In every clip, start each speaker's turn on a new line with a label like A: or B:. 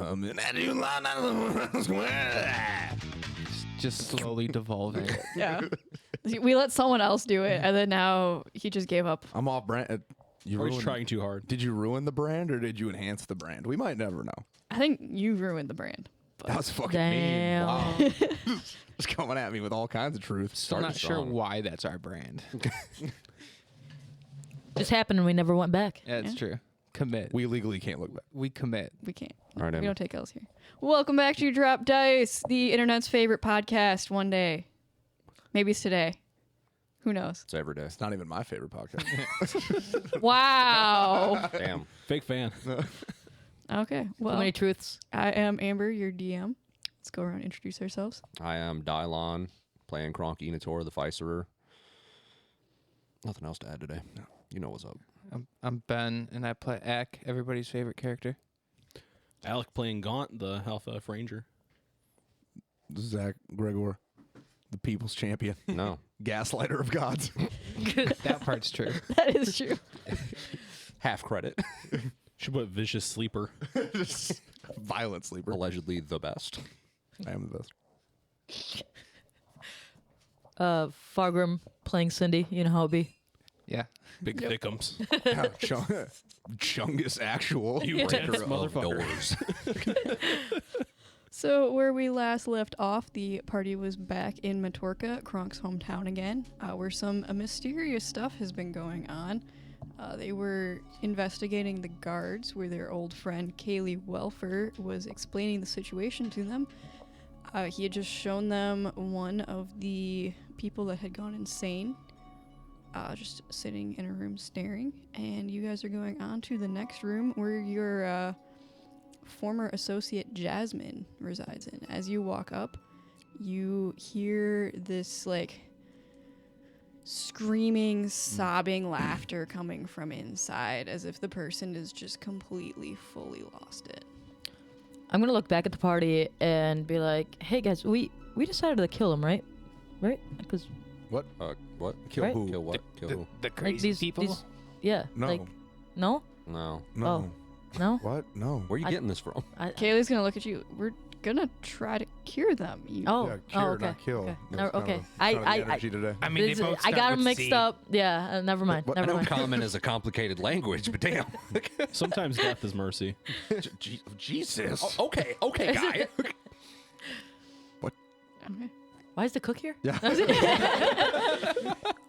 A: coming at you
B: Just slowly devolving.
C: Yeah. We let someone else do it, and then now he just gave up.
A: I'm off brand. You
D: Or he's trying too hard.
A: Did you ruin the brand or did you enhance the brand? We might never know.
C: I think you ruined the brand.
A: That was fucking
E: Damn.
A: mean. Wow. Just coming at me with all kinds of truth.
B: Still not sure why that's our brand.
E: Just happened and we never went back.
B: Yeah, it's true. Commit.
A: We legally can't look back.
B: We commit.
C: We can't.
D: All right,
C: We
D: Emma.
C: don't take L's here. Welcome back to Drop Dice, the internet's favorite podcast one day. Maybe it's today. Who knows?
D: It's every day.
A: It's not even my favorite podcast.
C: Wow.
D: Damn. Fake fan.
C: Okay.
E: Too
C: Well,
E: many truths.
C: I am Amber, your DM. Let's go around and introduce ourselves.
D: I am Dylon, playing Kronk Enator, the Vicerer. Nothing else to add today. You know what's up.
B: I'm Ben, and I play Eck, everybody's favorite character.
D: Alec playing Gaunt, the Alpha Ranger.
A: Zach Gregor, the people's champion.
D: No.
A: Gaslighter of gods.
B: That part's true.
C: That is true.
D: Half credit.
F: Should put Vicious Sleeper.
A: Just violent sleeper.
D: Allegedly the best.
A: I am the best.
E: Fargrim playing Cindy. You know how it be.
B: Yeah.
F: Big thickums.
A: Chungus actual.
F: You
A: breaker
F: rats,
A: of
F: motherfucker.
A: doors.
C: So where we last left off, the party was back in Matorca, Kronk's hometown again, where some mysterious stuff has been going on. They were investigating the guards, where their old friend Kaylee Welfer was explaining the situation to them. He had just shown them one of the people that had gone insane, just sitting in a room staring. And you guys are going on to the next room where your former associate Jasmine resides in. As you walk up, you hear this like screaming, sobbing laughter coming from inside, as if the person is just completely, fully lost it.
E: I'm gonna look back at the party and be like, "Hey guys, we decided to kill him, right? Right? Because
A: What?
D: What?
A: Kill
E: Right?
A: who?
D: Kill what? Kill who?
B: The
E: like
B: crazy people.
E: yeah,
A: No.
E: like no,
D: No.
A: No.
E: Oh. no.
A: What? No.
D: Where are you
E: I-
D: getting this from?
C: Kaylee's gonna look at you. We're gonna try to cure them. You,
E: Oh,
A: Yeah, cure,
E: okay.
A: not kill.
E: Okay.
A: That's
E: No,
A: kind
E: okay.
A: of the energy today.
B: I mean, they
E: This-
B: both
E: I
B: start
E: got them
B: with
E: mixed
B: C.
E: up. Yeah, never mind.
A: What?
D: I
E: Never
D: know
E: mind.
D: common is a complicated language, but damn.
F: Sometimes death is mercy.
A: Jesus.
D: Okay, guy.
C: Okay.
E: Why is the cook here?
A: Yeah.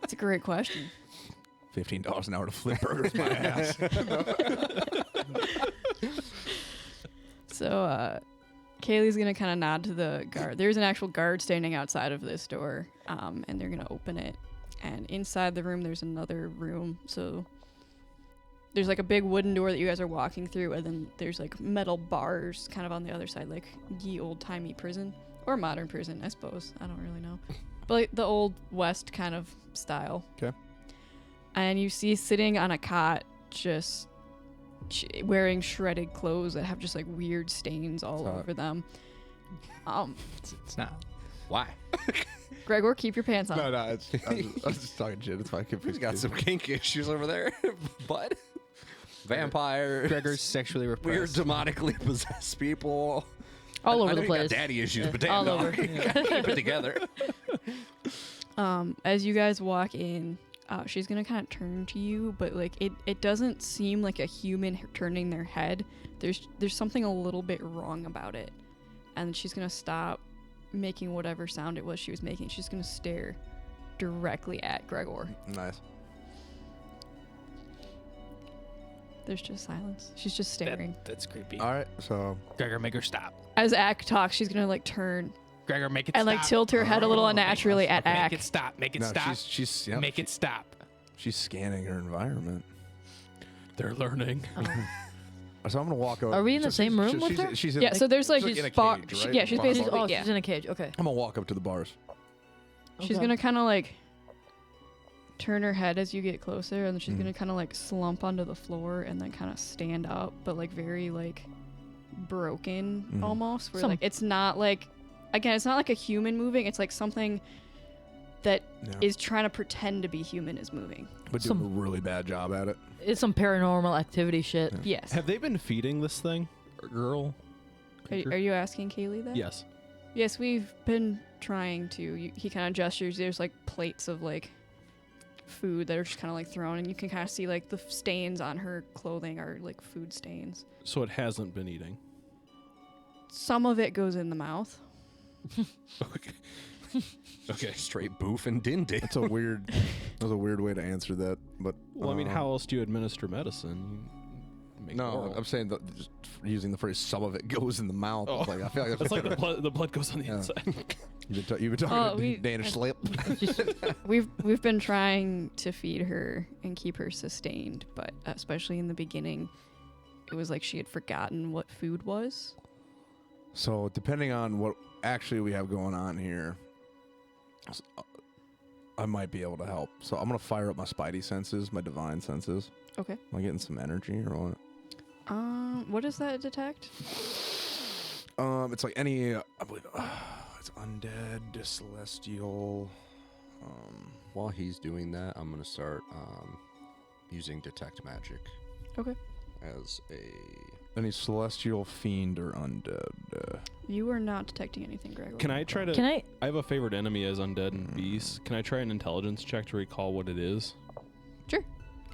C: It's a great question.
A: $15 an hour to flip burgers my ass.
C: So, Kaylee's gonna kind of nod to the guard. There's an actual guard standing outside of this door, and they're gonna open it. And inside the room, there's another room. So there's like a big wooden door that you guys are walking through, and then there's like metal bars kind of on the other side, like ye old-timey prison or modern prison, I suppose. I don't really know, but like the old west kind of style.
A: Okay.
C: And you see sitting on a cot, just wearing shredded clothes that have just like weird stains all
A: Hot.
C: over them.
B: It's not.
D: Why?
C: Gregor, keep your pants on.
A: No, I was just talking shit. It's fine.
D: He's got some kink issues over there, bud. Vampire.
B: Gregor's sexually
D: Weird,
B: repressed.
D: demonically possessed people.
E: All over
D: I know
E: the
D: you
E: place.
D: got daddy issues, but damn,
E: All
D: no.
E: over.
D: You gotta keep it together.
C: As you guys walk in, she's gonna kind of turn to you, but like it doesn't seem like a human turning their head. There's something a little bit wrong about it, and she's gonna stop making whatever sound it was she was making. She's gonna stare directly at Gregor.
A: Nice.
C: There's just silence. She's just staring.
B: That's creepy.
A: All right. So
B: Gregor, make her stop.
C: As Ack talks, she's gonna like turn
B: Gregor, make it
C: and
B: stop.
C: like tilt her head a little unnaturally at
B: Make
C: Ack.
B: it stop. Make it
A: no,
B: stop.
A: she's yeah,
B: Make it stop.
A: she's scanning her environment.
F: They're learning.
A: So I'm gonna walk over.
E: Are we in the same room with her?
A: She's in,
C: Yeah, so there's like
A: she's in a
C: bar-
A: cage,
C: she-
A: right?
C: yeah, she's
A: Behind
C: basically-
A: bars.
E: Oh,
C: yeah.
E: she's in a cage. Okay.
A: I'm gonna walk up to the bars.
C: She's
E: Okay.
C: gonna kind of like turn her head as you get closer, and then she's gonna kind of like slump onto the floor and then kind of stand up, but like very like broken almost. Where
E: Some-
C: like it's not like, again, it's not like a human moving. It's like something that is
A: Yeah.
C: trying to pretend to be human is moving.
A: But doing a really bad job at it.
E: It's some paranormal activity shit.
C: Yes.
F: Have they been feeding this thing? Or girl? creature?
C: Are you asking Kaylee that?
F: Yes.
C: Yes, we've been trying to. He kind of gestures. There's like plates of like food that are just kind of like thrown, and you can kind of see like the stains on her clothing are like food stains.
F: So it hasn't been eating.
C: Some of it goes in the mouth.
F: Okay. Okay.
D: Straight boof and din din.
A: That's a weird. That was a weird way to answer that. But
F: Well, I mean, how else do you administer medicine? You make
A: No,
F: oral.
A: I'm saying that just using the phrase "some of it goes in the mouth."
F: Oh.
A: It's like I feel like
F: It's like the blood goes on the
A: Yeah.
F: inside.
A: you've been talking
C: Oh,
A: to
C: we-
A: Danish slip.
C: We've been trying to feed her and keep her sustained, but especially in the beginning, it was like she had forgotten what food was.
A: So depending on what actually we have going on here, I might be able to help. So I'm gonna fire up my spidey senses, my divine senses.
C: Okay.
A: Am I getting some energy or what?
C: What does that detect?
A: It's like any, I believe, it's undead, celestial.
D: While he's doing that, I'm gonna start using detect magic.
C: Okay.
D: As a
A: Any celestial, fiend, or undead.
C: You are not detecting anything, Gregor.
F: Can I try to?
E: Can I?
F: I have a favorite enemy as undead and beasts. Can I try an intelligence check to recall what it is?
C: Sure.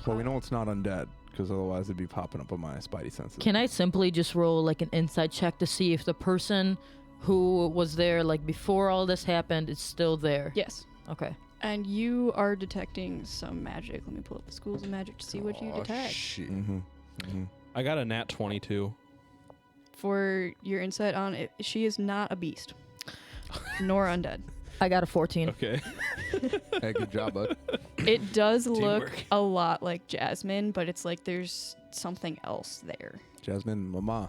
A: Well, we know it's not undead because otherwise it'd be popping up on my spidey senses.
E: Can I simply just roll like an inside check to see if the person who was there like before all this happened is still there?
C: Yes.
E: Okay.
C: And you are detecting some magic. Let me pull up the schools of magic to see what you detect.
D: Shit.
A: Mm-hmm. Mm-hmm.
F: I got a nat 22.
C: For your insight on it, she is not a beast, nor undead.
E: I got a 14.
F: Okay.
A: Hey, good job, bud.
C: It does look
F: Teamwork.
C: a lot like Jasmine, but it's like there's something else there.
A: Jasmine, mama.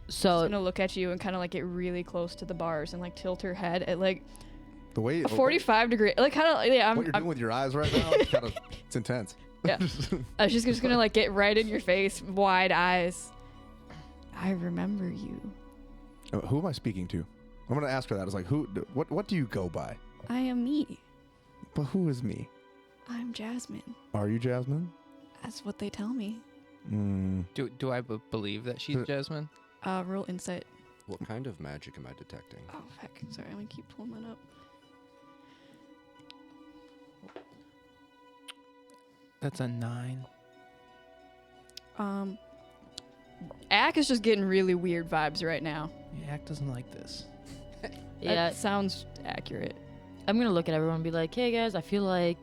C: She's
E: So
C: gonna look at you and kind of like get really close to the bars and like tilt her head at like
A: The way
C: a 45 degree, like kind of yeah.
A: what you're doing with your eyes right now, it's intense.
C: Yeah. She's just gonna like get right in your face, wide eyes. I remember you.
A: Who am I speaking to? I'm gonna ask her that. It's like, what do you go by?
C: I am me.
A: But who is me?
C: I'm Jasmine.
A: Are you Jasmine?
C: That's what they tell me.
B: Do I believe that she's Jasmine?
C: Roll insight.
D: What kind of magic am I detecting?
C: Oh heck, sorry, I'm gonna keep pulling that up.
B: That's a 9.
C: Ack is just getting really weird vibes right now.
B: Yeah, Ack doesn't like this.
E: yeah,
C: That sounds accurate.
E: I'm gonna look at everyone and be like, "Hey guys, I feel like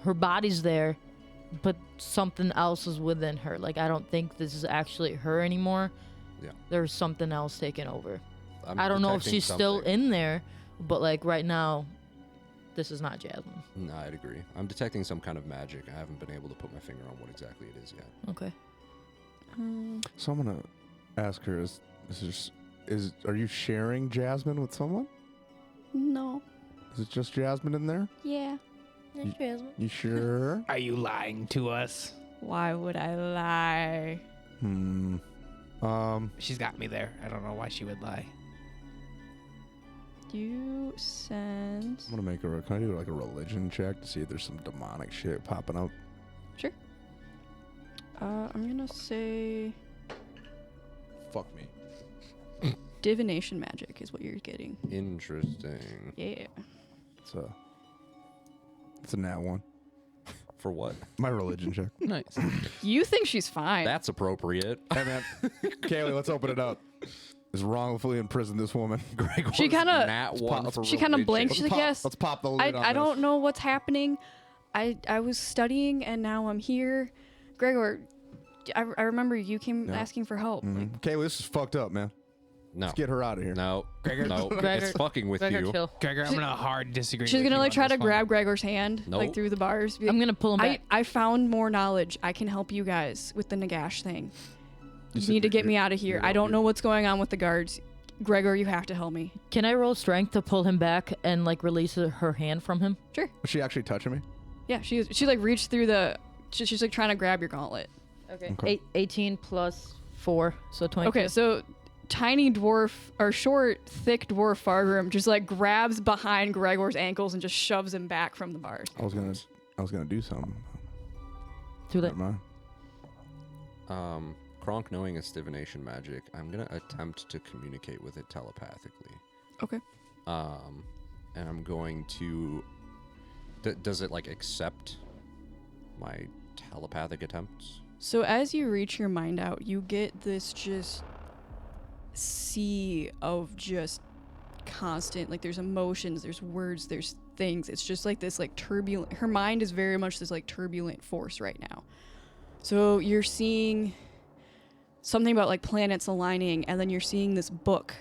E: her body's there, but something else is within her. Like I don't think this is actually her anymore.
D: Yeah.
E: There's something else taking over.
D: I'm
E: I don't know if
D: detecting
E: she's still
D: something.
E: in there, but like right now, this is not Jasmine."
D: No, I'd agree. I'm detecting some kind of magic. I haven't been able to put my finger on what exactly it is yet.
E: Okay.
A: So I'm gonna ask her: are you sharing Jasmine with someone?
C: No.
A: Is it just Jasmine in there?
C: Yeah.
E: Jasmine.
A: You sure?
B: Are you lying to us?
C: Why would I lie?
B: She's got me there. I don't know why she would lie.
C: You sense.
A: I'm gonna make can I do like a religion check to see if there's some demonic shit popping up?
C: Sure. I'm gonna say
A: Fuck me.
C: divination magic is what you're getting.
D: Interesting.
C: Yeah.
A: It's a nat 1.
D: For what?
A: My religion check.
B: Nice.
C: You think she's fine?
D: That's appropriate.
A: Hey man, Kaylee, let's open it up. Is wrongfully imprisoned this woman. Gregor.
C: She kind of
D: Nat one for
C: she kind of
D: religion.
C: blinks. She's like, yes.
A: Let's pop the lid on
C: I don't
A: this.
C: know what's happening. I was studying and now I'm here. Gregor, I remember you came
A: Yeah.
C: asking for help.
A: Mhm.
C: Like,
A: Kaylee, this is fucked up, man.
D: No.
A: Let's get her out of here.
D: No.
B: Gregor.
D: No.
E: Gregor-
D: It's fucking with
E: Gregor,
D: you.
E: chill.
B: Gregor, I'm gonna hard disagree.
C: she's
B: with
C: gonna
B: you
C: like
B: on
C: try
B: this
C: to
B: one.
C: grab Gregor's hand like
D: Nope.
C: through the bars. Be like,
E: I'm gonna pull him back.
C: I found more knowledge. I can help you guys with the Nagash thing. You
A: said
C: need to
A: you're-
C: get me out of here.
A: you're-
C: I don't know what's going on with the guards. Gregor, you have to help me.
E: Can I roll strength to pull him back and like release her hand from him?
C: Sure.
A: Was she actually touching me?
C: Yeah, she like reached through the. She's like trying to grab your gauntlet.
A: Okay.
E: 18 plus 4, so 22.
C: Okay, so tiny dwarf or short, thick dwarf Fargrim just like grabs behind Gregor's ankles and just shoves him back from the bars.
A: I was gonna do something.
E: Too late.
A: Never mind.
D: Kronk knowing it's divination magic, I'm gonna attempt to communicate with it telepathically.
C: Okay.
D: And I'm going to. Does it like accept my telepathic attempts?
C: So as you reach your mind out, you get this just sea of just constant, like there's emotions, there's words, there's things. It's just like this like turbulent, her mind is very much this like turbulent force right now. So you're seeing something about like planets aligning, and then you're seeing this book,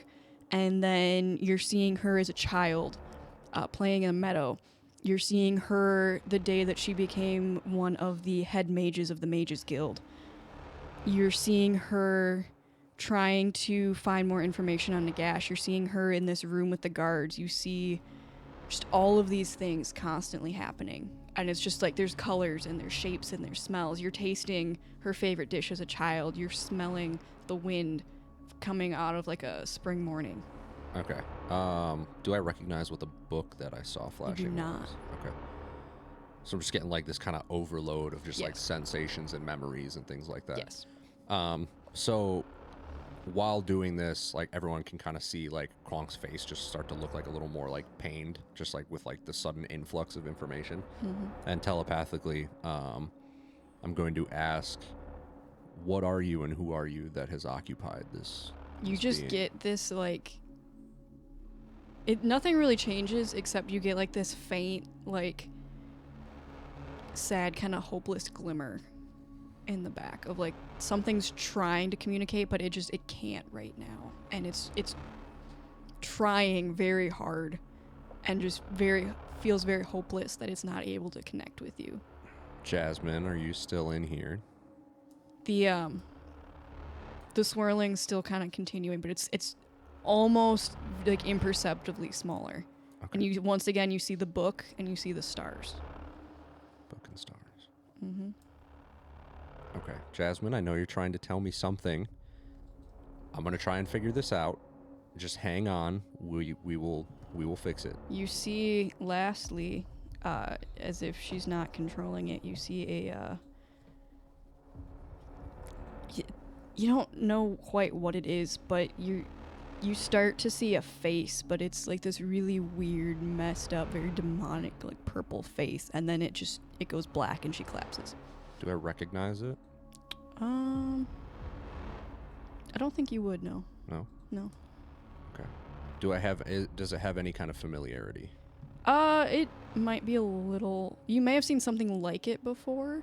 C: and then you're seeing her as a child playing in a meadow. You're seeing her the day that she became one of the head mages of the Mages Guild. You're seeing her trying to find more information on Nagash. You're seeing her in this room with the guards. You see just all of these things constantly happening. And it's just like there's colors and there's shapes and there's smells. You're tasting her favorite dish as a child. You're smelling the wind coming out of like a spring morning.
D: Okay. Do I recognize what the book that I saw flashing
C: not.
D: was? Okay. So I'm just getting like this kind of overload of just like
C: Yes.
D: sensations and memories and things like that.
C: Yes.
D: So while doing this, like everyone can kind of see like Kronk's face just start to look like a little more like pained, just like with like the sudden influx of information.
C: Mm-hmm.
D: And telepathically, I'm going to ask, what are you and who are you that has occupied this?
C: You
D: this
C: just
D: being?
C: get this like nothing really changes except you get like this faint like sad kind of hopeless glimmer in the back of like something's trying to communicate, but it can't right now, and it's trying very hard and just feels very hopeless that it's not able to connect with you.
D: Jasmine, are you still in here?
C: The swirling's still kind of continuing, but it's almost like imperceptibly smaller.
D: Okay.
C: And you once again you see the book and you see the stars.
D: Book and stars.
C: Mm-hmm.
D: Okay, Jasmine, I know you're trying to tell me something. I'm gonna try and figure this out. Just hang on. We will fix it.
C: You see, lastly, as if she's not controlling it, you see a. You don't know quite what it is, but you start to see a face, but it's like this really weird, messed up, very demonic, like purple face, and then it goes black and she collapses.
D: Do I recognize it?
C: I don't think you would, no.
D: No.
C: No.
D: Okay. Does it have any kind of familiarity?
C: It might be a little. You may have seen something like it before.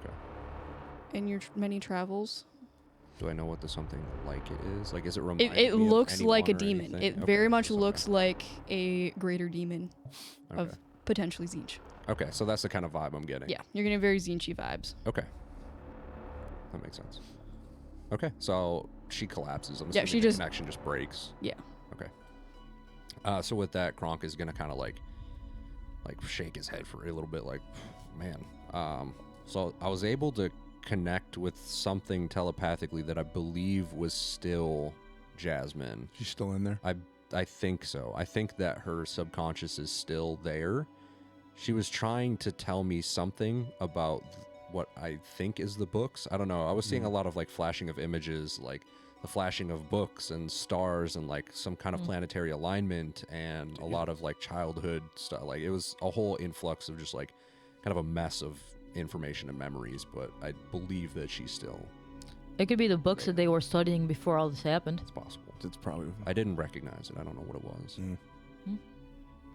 D: Okay.
C: In your many travels.
D: Do I know what the something like it is? Like, is it reminding me
C: It
D: of
C: looks like a
D: anyone or
C: demon.
D: anything?
C: It
D: Okay,
C: very much
D: so
C: looks
D: okay.
C: like a greater demon
D: Okay.
C: of potentially Zinch.
D: Okay, so that's the kind of vibe I'm getting.
C: Yeah, you're getting very Zinchy vibes.
D: Okay. That makes sense. Okay, so she collapses. I'm
C: Yeah,
D: assuming
C: she
D: the
C: just-
D: connection just breaks.
C: Yeah.
D: Okay. So with that, Kronk is gonna kind of like shake his head for a little bit, like, man. So I was able to connect with something telepathically that I believe was still Jasmine.
A: She's still in there.
D: I think so. I think that her subconscious is still there. She was trying to tell me something about what I think is the books. I don't know. I was seeing a lot of like flashing of images, like the flashing of books and stars and like some kind of planetary alignment and a lot of like childhood stuff. Like it was a whole influx of just like kind of a mess of information and memories, but I believe that she's still,
E: It could be the books that they were studying before all this happened.
D: it's possible.
A: It's probably.
D: I didn't recognize it. I don't know what it was.
A: Mm.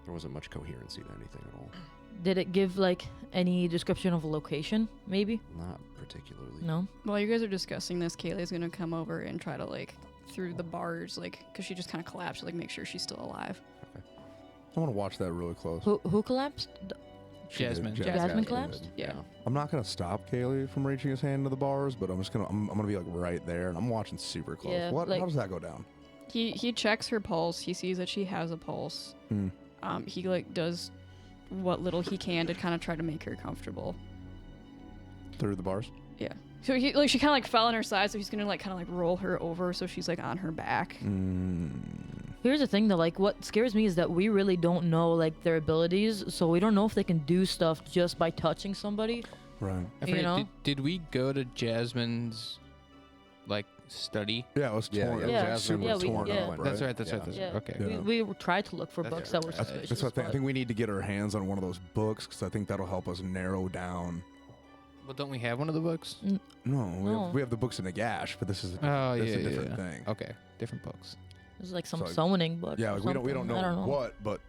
D: There wasn't much coherency to anything at all.
E: Did it give like any description of a location? Maybe.
D: Not particularly.
E: No.
C: While you guys are discussing this, Kaylee's gonna come over and try to like through the bars, like, cause she just kind of collapsed, like make sure she's still alive.
A: I want to watch that really close.
E: Who collapsed?
A: She did.
B: Jasmine.
E: Jasmine collapsed?
C: Yeah.
A: I'm not gonna stop Kaylee from reaching his hand to the bars, but I'm gonna be like right there, and I'm watching super close.
E: Yeah,
A: What?
E: like-
A: How does that go down?
C: He checks her pulse. He sees that she has a pulse.
A: Hmm.
C: He like does what little he can to kind of try to make her comfortable.
A: Through the bars?
C: Yeah. So he like she kind of like fell on her side, so he's gonna like kind of like roll her over so she's like on her back.
E: Here's the thing though, like what scares me is that we really don't know like their abilities, so we don't know if they can do stuff just by touching somebody.
A: Right.
B: I
E: You
B: forget,
E: know?
B: did we go to Jasmine's like study?
A: Yeah, it was
D: Yeah,
A: torn.
D: yeah.
A: It was
E: Yeah.
A: super
E: Yeah, we-
A: torn
E: yeah.
A: up, right?
B: That's right. That's right. That's
E: Yeah.
B: right. Okay.
A: Yeah.
E: We tried to look for
B: That's
E: books that were
B: correct.
E: suspicious.
A: That's what I think. I
E: but-
A: think we need to get our hands on one of those books because I think that'll help us narrow down.
B: Well, don't we have one of the books?
A: No,
E: No.
A: we have the books in the gash, but this is a,
B: Oh,
A: this is
B: yeah,
A: a different
B: yeah.
A: thing.
B: Okay, different books.
E: It's like some
A: So, like,
E: summoning book.
A: Yeah,
E: or
A: like we don't
E: something. I
A: know,
E: don't know
A: what, but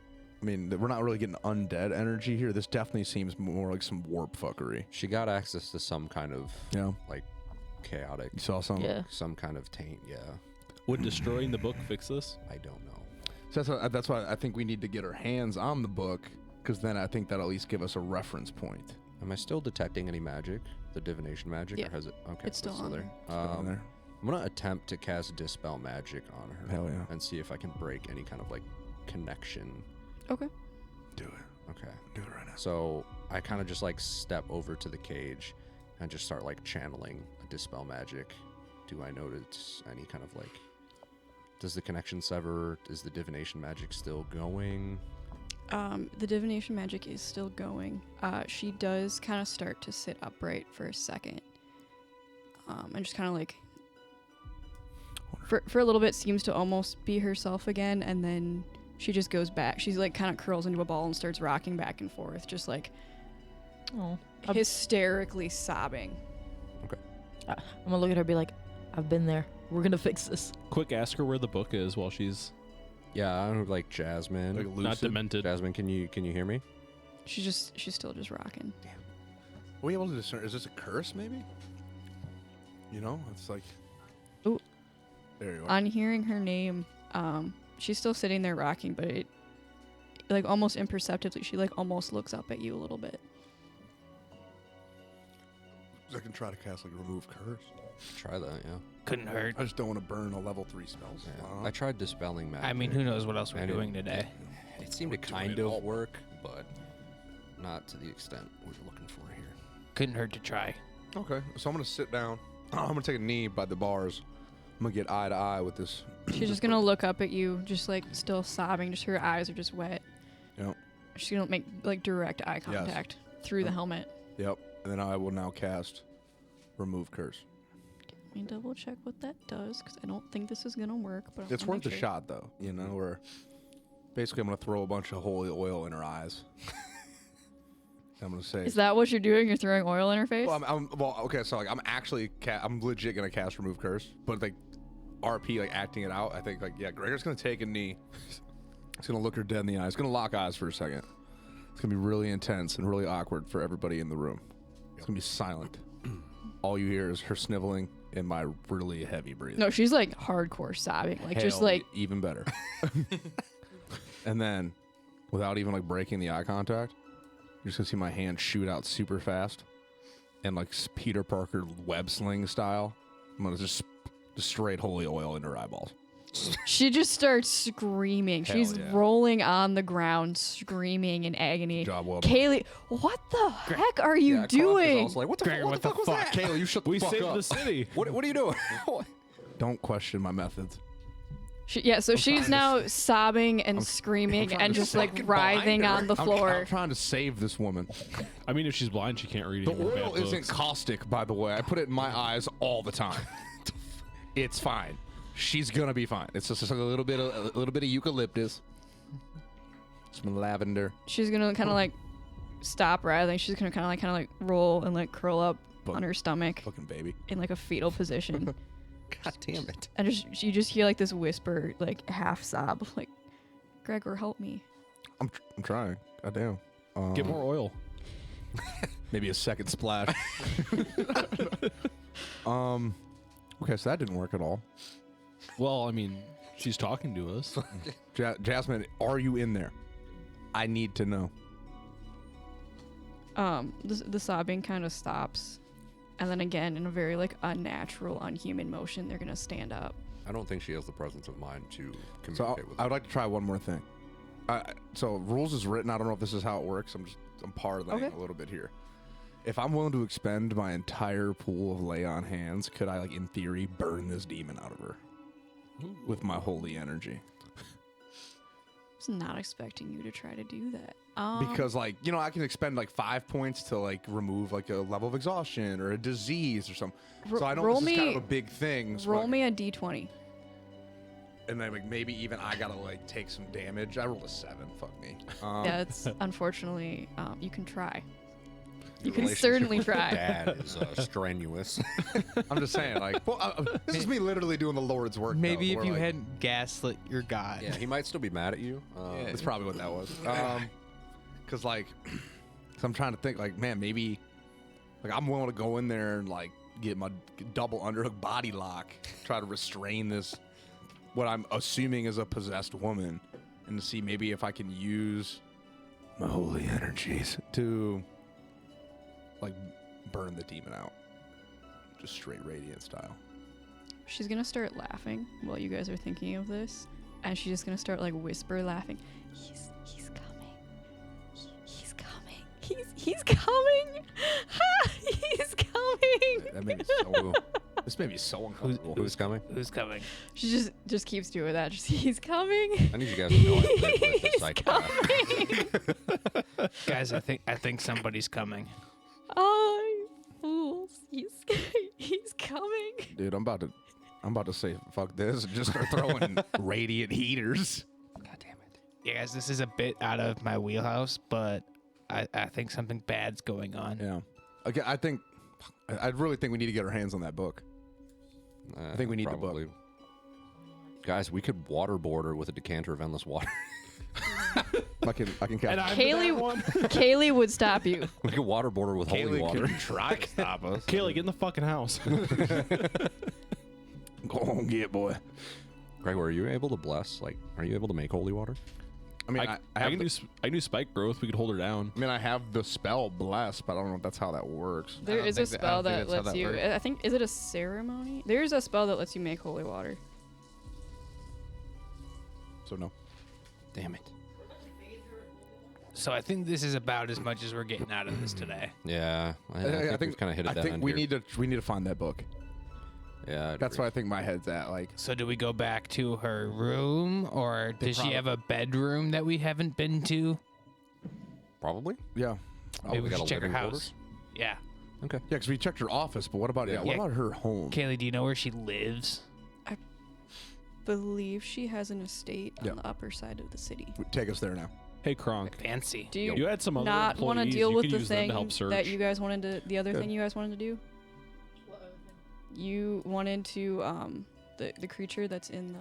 A: I mean we're not really getting undead energy here. This definitely seems more like some warp fuckery.
D: She got access to some kind of
A: Yeah,
D: chaotic,
A: you saw some.
E: Yeah.
D: some kind of taint. Yeah,
F: Would destroying the book fix this?
D: I don't know.
A: So that's why I think we need to get our hands on the book because then I think that'll at least give us a reference point.
D: Am I still detecting any magic? The divination magic,
C: Yeah.
D: or has it? Okay,
C: It's still on
D: there.
A: Down there.
D: I'm gonna attempt to cast dispel magic on her.
A: Hell yeah.
D: And see if I can break any kind of like connection.
C: Okay.
A: Do it.
D: Okay.
A: Do it right now.
D: So I kind of just like step over to the cage and just start like channeling a dispel magic. Do I notice any kind of like? Does the connection sever? Is the divination magic still going?
C: The divination magic is still going. She does kind of start to sit upright for a second. And just kind of like, for a little bit, seems to almost be herself again. And then she just goes back. She's like kind of curls into a ball and starts rocking back and forth, just like
E: Oh.
C: hysterically sobbing.
E: I'm gonna look at her and be like, I've been there. We're gonna fix this.
F: Quick, ask her where the book is while she's
D: Yeah, I'm like Jasmine.
A: Like
F: not
A: lucid.
F: demented.
D: Jasmine, can you hear me?
C: She's still just rocking.
A: Are we able to discern? Is this a curse, maybe? You know, it's like.
C: Ooh.
A: There you are.
C: On hearing her name, she's still sitting there rocking, but it, like almost imperceptibly, she like almost looks up at you a little bit.
A: I can try to cast like remove curse.
D: Try that, yeah.
B: Couldn't hurt.
A: I just don't want to burn a level 3 spells.
D: I tried dispelling magic.
B: I mean, who knows what else we're
D: And it-
B: doing today?
D: It seemed to
A: We're doing
D: kind
A: it
D: of
A: all.
D: work, but not to the extent we were looking for here.
B: Couldn't hurt to try.
A: Okay, so I'm gonna sit down. I'm gonna take a knee by the bars. I'm gonna get eye to eye with this.
C: She's just gonna look up at you, just like still sobbing. Just her eyes are just wet.
A: Yep.
C: She's gonna make like direct eye contact through the helmet.
A: Yep. And then I will now cast remove curse.
C: Let me double check what that does, because I don't think this is gonna work. But
A: It's worth a shot though, you know. Where basically I'm gonna throw a bunch of holy oil in her eyes. I'm gonna say.
C: Is that what you're doing? You're throwing oil in her face?
A: Well, okay. So like, I'm actually, I'm legit gonna cast remove curse, but like, RP like acting it out. I think like, yeah, Gregor's gonna take a knee. He's gonna look her dead in the eyes. He's gonna lock eyes for a second. It's gonna be really intense and really awkward for everybody in the room. It's gonna be silent. All you hear is her sniveling and my really heavy breathing.
C: No, she's like hardcore sobbing, like just
A: Hell,
C: like
A: even better. And then, without even like breaking the eye contact, you're just gonna see my hand shoot out super fast, and like Peter Parker web sling style. I'm gonna just straight holy oil in her eyeballs.
C: she just starts screaming.
A: Hell
C: She's
A: yeah.
C: rolling on the ground, screaming in agony.
A: Job well done.
C: Kaylee, what the heck are you
D: Yeah, Clark is
C: doing?
D: also like, what the,
B: Gregor,
D: what the fuck was that?
A: Kayla, you shut the
F: We
A: fuck
F: saved
A: up.
F: the city.
D: What are you doing?
A: Don't question my methods.
C: So she's
A: trying to
C: now sobbing and
A: I'm
C: screaming
A: trying
C: and
A: to
C: just like
A: fucking
C: writhing
A: bind her.
C: on the
A: I'm
C: floor.
A: trying to save this woman.
F: I mean, if she's blind, she can't read
A: The
F: any more bad
A: oil isn't
F: books.
A: caustic, by the way. I put it in my eyes all the time. It's fine. She's gonna be fine. It's just a little bit of eucalyptus, some lavender.
C: She's gonna kind of like stop writhing. She's gonna kind of like roll and like curl up
A: Fuck.
C: on her stomach
A: Fucking baby.
C: in like a fetal position.
D: God damn it.
C: And you just hear like this whisper, like half sob, like, Gregor, help me.
A: I'm trying. Goddamn.
F: Get more oil.
A: Maybe a second splash. Okay, so that didn't work at all.
F: Well, I mean, she's talking to us.
A: Jasmine, are you in there? I need to know.
C: The sobbing kind of stops, and then again, in a very like unnatural, unhuman motion, they're gonna stand up.
D: I don't think she has the presence of mind to
A: So
D: communicate with
A: I would like to try one more thing. So rules is written. I don't know if this is how it works. I'm parlaying
C: Okay.
A: a little bit here. If I'm willing to expend my entire pool of lay on hands, could I, like in theory, burn this demon out of her with my holy energy?
C: was not expecting you to try to do that.
A: Because like, you know, I can expend like 5 points to like remove like a level of exhaustion or a disease or something. So I know
C: roll
A: this is kind
C: me-
A: of a big thing. so
C: roll
A: like-
C: me a d20.
A: And then like maybe even I gotta like take some damage. I rolled a 7. Fuck me.
C: Yeah, it's unfortunately, you can try. You
D: Your
C: can
D: relationship
C: certainly
D: with
C: try.
D: Dad is strenuous.
A: I'm just saying, like, well, this is me literally doing the Lord's work.
B: Maybe
A: though,
B: if
A: where,
B: you
A: like,
B: hadn't gaslit your god.
D: Yeah, he might still be mad at you.
A: that's probably what that was. Cause like, cause I'm trying to think, like, man, maybe, like, I'm willing to go in there and like get my double underhook body lock, try to restrain this, what I'm assuming is a possessed woman, and to see maybe if I can use my holy energies to, like, burn the demon out, just straight radiant style.
C: She's gonna start laughing while you guys are thinking of this, and she's just gonna start like whisper laughing. He's coming. He's coming. He's coming. He's coming.
A: That made me so. This made me so uncomfortable.
D: Who's coming?
B: Who's coming?
C: She just keeps doing that. Just he's coming.
D: I need you guys to know I live with
C: He's
D: a psychopath.
C: coming.
B: Guys, I think somebody's coming.
C: Oh, fools! He's coming.
A: Dude, I'm about to say fuck this and just start throwing radiant heaters.
B: God damn it. Yeah, guys, this is a bit out of my wheelhouse, but I think something bad's going on.
A: Yeah. Okay, I really think we need to get our hands on that book. I think we need the book.
D: Probably. Guys, we could waterboard her with a decanter of endless water.
A: I can cast.
F: And I'm the bad one.
C: Kaylee would stop you.
D: We could waterboard her with holy
A: Kaylee
D: water.
A: can try to stop us.
F: Kaylee, get in the fucking house.
A: Go on, get boy.
D: Gregor, are you able to bless? Like, are you able to make holy water?
A: I mean,
F: I
A: have
F: can do spike growth. We could hold her down.
A: I mean, I have the spell bless, but I don't know if that's how that works.
C: There
B: don't
C: is a
B: think that- I
C: spell
B: don't think
C: that
B: that's how
C: lets
B: that
C: you.
B: works.
C: I think is it a ceremony? There's a spell that lets you make holy water.
A: So no.
D: Damn it.
B: So I think this is about as much as we're getting out of this today.
D: Yeah, I think we've kind of hit a
A: I
D: dead
A: think
D: end
A: we
D: here.
A: need to find that book.
D: Yeah, I'd
A: That's
D: agree.
A: where I think my head's at. Like,
B: So do we go back to her room, or does she have a bedroom that we haven't been to?
D: Probably.
A: yeah,
B: Maybe
D: we
B: we
D: got
B: should
D: a
B: check her
D: living
B: house.
D: quarters?
B: Yeah.
D: Okay.
A: yeah, because we checked her office, but what about
D: Yeah.
A: what
B: Yeah.
A: about her home?
B: Kaylee, do you know where she lives?
C: Believe she has an estate on
A: Yeah.
C: the upper side of the city.
A: Take us there now.
F: Hey, Kronk.
B: Fancy.
C: Do you
F: You had some other
C: not want to
F: employees.
C: deal
F: You
C: with
F: could
C: the
F: use them
C: thing
F: to help search.
C: that you guys wanted to? The other
A: Good.
C: thing you guys wanted to do? You wanted to the creature that's in the